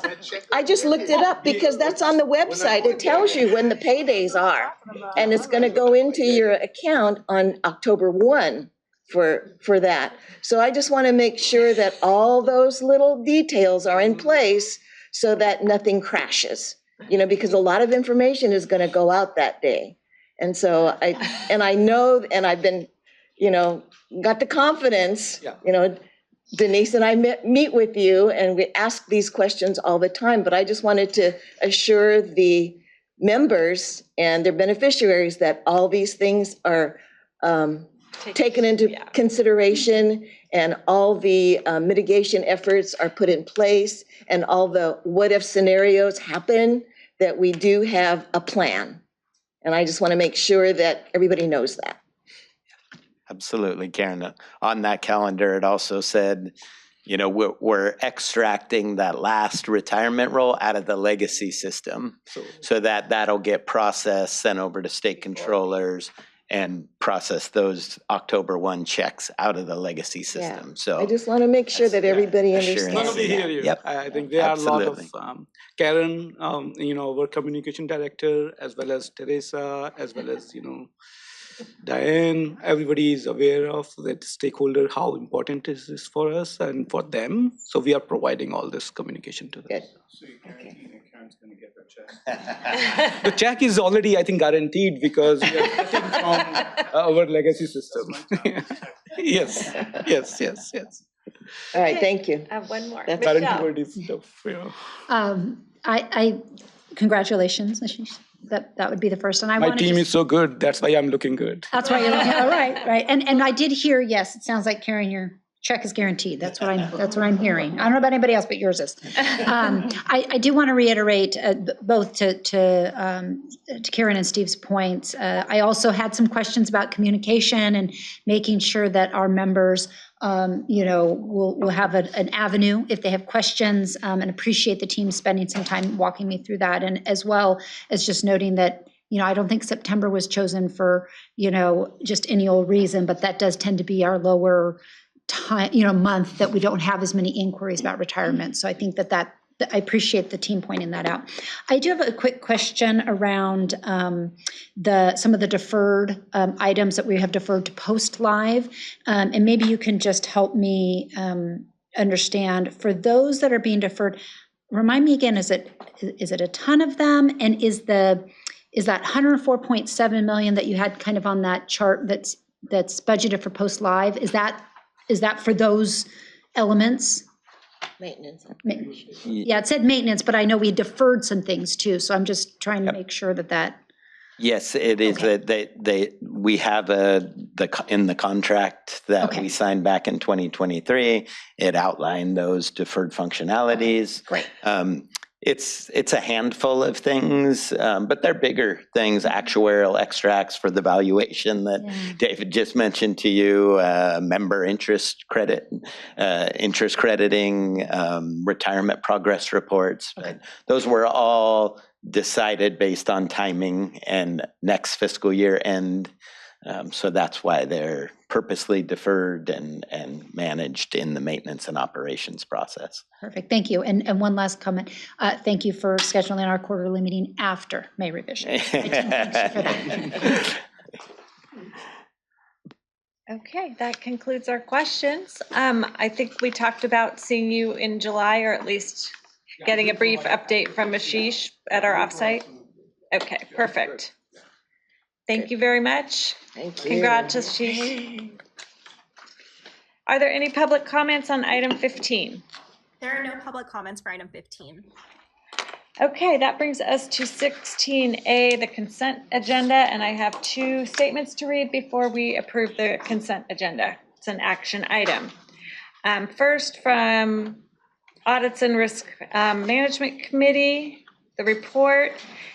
I just looked it up because that's on the website. It tells you when the paydays are. And it's gonna go into your account on October 1 for that. So I just wanna make sure that all those little details are in place so that nothing crashes. Because a lot of information is gonna go out that day. And so I know, and I've been, got the confidence, Denise and I meet with you and we ask these questions all the time, but I just wanted to assure the members and their beneficiaries that all these things are taken into consideration and all the mitigation efforts are put in place and all the what-if scenarios happen, that we do have a plan. And I just want to make sure that everybody knows that. Absolutely, Karen. On that calendar, it also said, we're extracting that last retirement roll out of the legacy system so that that'll get processed, sent over to state controllers, and process those October 1 checks out of the legacy system. Yeah. So I just want to make sure that everybody understands. No, we hear you. Yep. I think there are a lot of Absolutely. Karen, our communication director, as well as Teresa, as well as Diane. Everybody is aware of that stakeholder, how important is this for us and for them. So we are providing all this communication to them. Good. So you guarantee that Karen's going to get the check? The check is already, I think, guaranteed because we are getting from our legacy system. Yes. All right, thank you. I have one more. That's Guaranteed stuff. I congratulations, Ashish. That would be the first. And I My wanted team to, is so good. That's why I'm looking good. That's why you're looking. All right. And I did hear, yes, it sounds like, Karen, your check is guaranteed. That's what I'm hearing. I don't know about anybody else, but yours is. I do want to reiterate both to Karen and Steve's points. I also had some questions about communication and making sure that our members will have an avenue if they have questions, and appreciate the team spending some time walking me through that. And as well as just noting that, I don't think September was chosen for, just any old reason, but that does tend to be our lower time, month that we don't have as many inquiries about retirement. So I think that I appreciate the team pointing that out. I do have a quick question around some of the deferred items that we have deferred to post live. And maybe you can just help me understand, for those that are being deferred, remind me again, is it a ton of them? And is that 104.7 million that you had kind of on that chart that's budgeted for post live? Is that for those elements? Maintenance. Yeah, it said maintenance, but I know we deferred some things too. So I'm just trying to make sure that. Yes, it is that we have in the contract that we signed back in 2023, it outlined those deferred functionalities. Great. It's a handful of things, but they're bigger things, actuarial extracts for the valuation that David just mentioned to you, member interest crediting, retirement progress reports. But those were all decided based on timing and next fiscal year end. So that's why they're purposely deferred and managed in the maintenance and operations process. Perfect, thank you. And one last comment. Thank you for scheduling our quarterly meeting after May revision. Okay, that concludes our questions. I think we talked about seeing you in July, or at least getting a brief update from Ashish at our offsite. Okay, perfect. Thank you very much. Thank you. Congrats, Ashish. Are there any public comments on item 15? There are no public comments for item 15. Okay, that brings us to 16A, the consent agenda, and I have two statements to read before we approve the consent agenda. It's an action item. First, from Audits and Risk Management Committee, the report.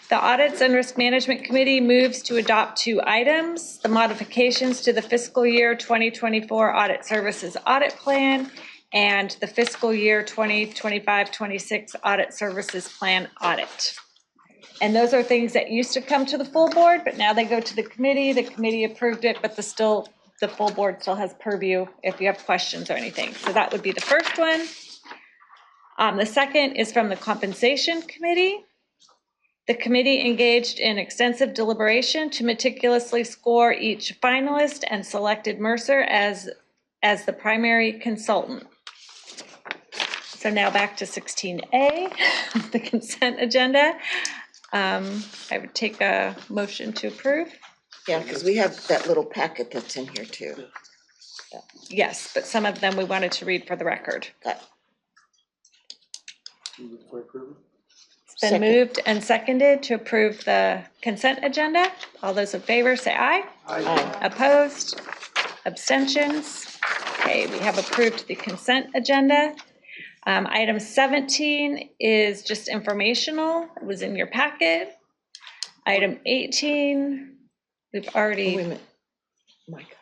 The Audits and Risk Management Committee moves to adopt two items: the modifications to the fiscal year 2024 Audit Services Audit Plan and the fiscal year 2025-26 Audit Services Plan Audit. And those are things that used to come to the full board, but now they go to the committee. The committee approved it, but the full board still has purview if you have questions or anything. So that would be the first one. The second is from the Compensation Committee. The committee engaged in extensive deliberation to meticulously score each finalist and selected Mercer as the primary consultant. So now back to 16A, the consent agenda. I would take a motion to approve. Yeah, because we have that little packet that's in here too. Yes, but some of them we wanted to read for the record. It's been moved and seconded to approve the consent agenda. All those in favor say aye. Aye. Opposed? Abstentions? Okay, we have approved the consent agenda. Item 17 is just informational. It was in your packet. Item 18, we've already. Wait a minute. Mike.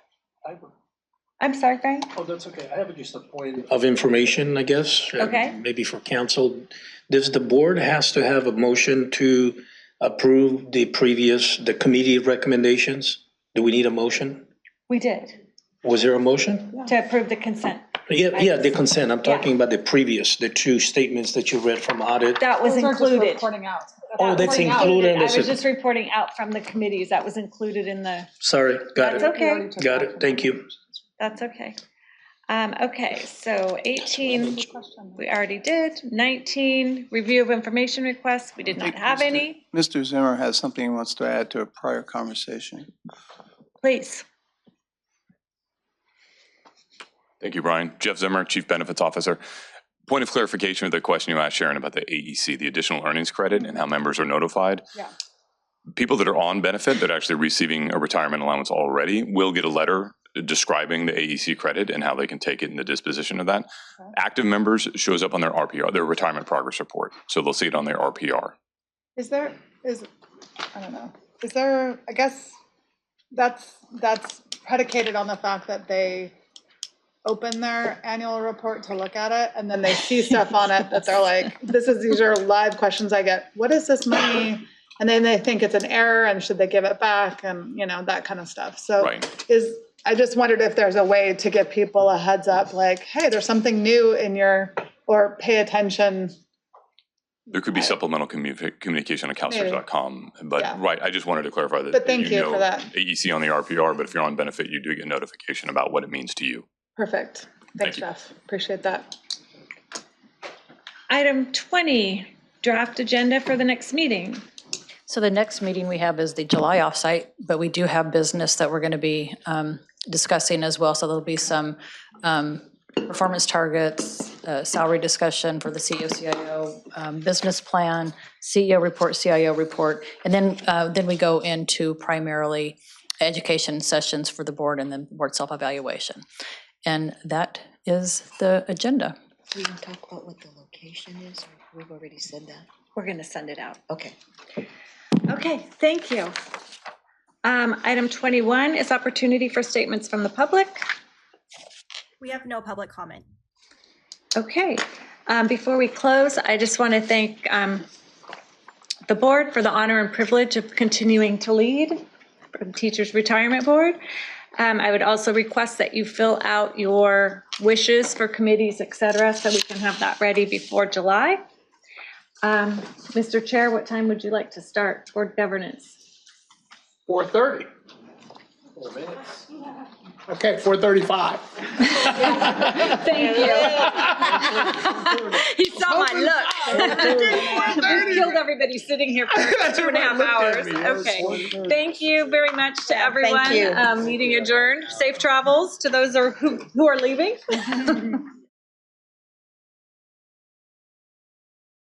I'm sorry, Frank? Oh, that's okay. I have just a point of information, I guess. Okay. Maybe for council. Does the board has to have a motion to approve the committee recommendations? Do we need a motion? We did. Was there a motion? To approve the consent. Yeah, the consent. I'm talking about the two statements that you read from audit. That was Those are just included. reporting out. Oh, that's included. I was just reporting out from the committees. That was included in the. Sorry, got it. That's okay. Got it. Thank you. That's okay. Okay, so 18, we already did. 19, review of information requests. We did not have any. Mr. Zimmer has something he wants to add to a prior conversation. Please. Thank you, Brian. Jeff Zimmer, Chief Benefits Officer. Point of clarification with the question you asked Sharon about the AEC, the additional earnings credit, and how members are notified. Yeah. People that are on benefit that are actually receiving a retirement allowance already will get a letter describing the AEC credit and how they can take it in the disposition of that. Okay. Active members shows up on their RPR, their retirement progress report. So they'll see it on their RPR. I guess that's predicated on the fact that they open their annual report to look at it, and then they see stuff on it that they're like, these are live questions I get. What is this money? And then they think it's an error and should they give it back, and that kind of stuff. So right. I just wondered if there's a way to give people a heads up, like, hey, there's something new in or pay attention. There could be supplemental communication on CalSTRS.com, but Yeah. right, I just wanted to clarify that. But thank you for that. AEC on the RPR, but if you're on benefit, you do get notification about what it means to you. Perfect. Thanks, Jeff. Appreciate that. Item 20, draft agenda for the next meeting. So the next meeting we have is the July offsite, but we do have business that we're going to be discussing as well. So there'll be some performance targets, salary discussion for the CEO, CIO, business plan, CEO report, CIO report, and then we go into primarily education sessions for the board and then board self-evaluation. And that is the agenda. We can talk about what the location is, or we've already said that? We're going to send it out. Okay. Okay, thank you. Item 21 is opportunity for statements from the public. We have no public comment. Okay, before we close, I just want to thank the board for the honor and privilege of continuing to lead for the Teachers Retirement Board. I would also request that you fill out your wishes for committees, et cetera, so we can have that ready before July. Mr. Chair, what time would you like to start board governance? 4:30. 4 minutes. Okay, 4:35. Thank you. He saw my look. We killed everybody sitting here for 2.5 hours. Okay. Thank you very much to everyone. Thank you. Meeting adjourned. Safe travels to those who are leaving.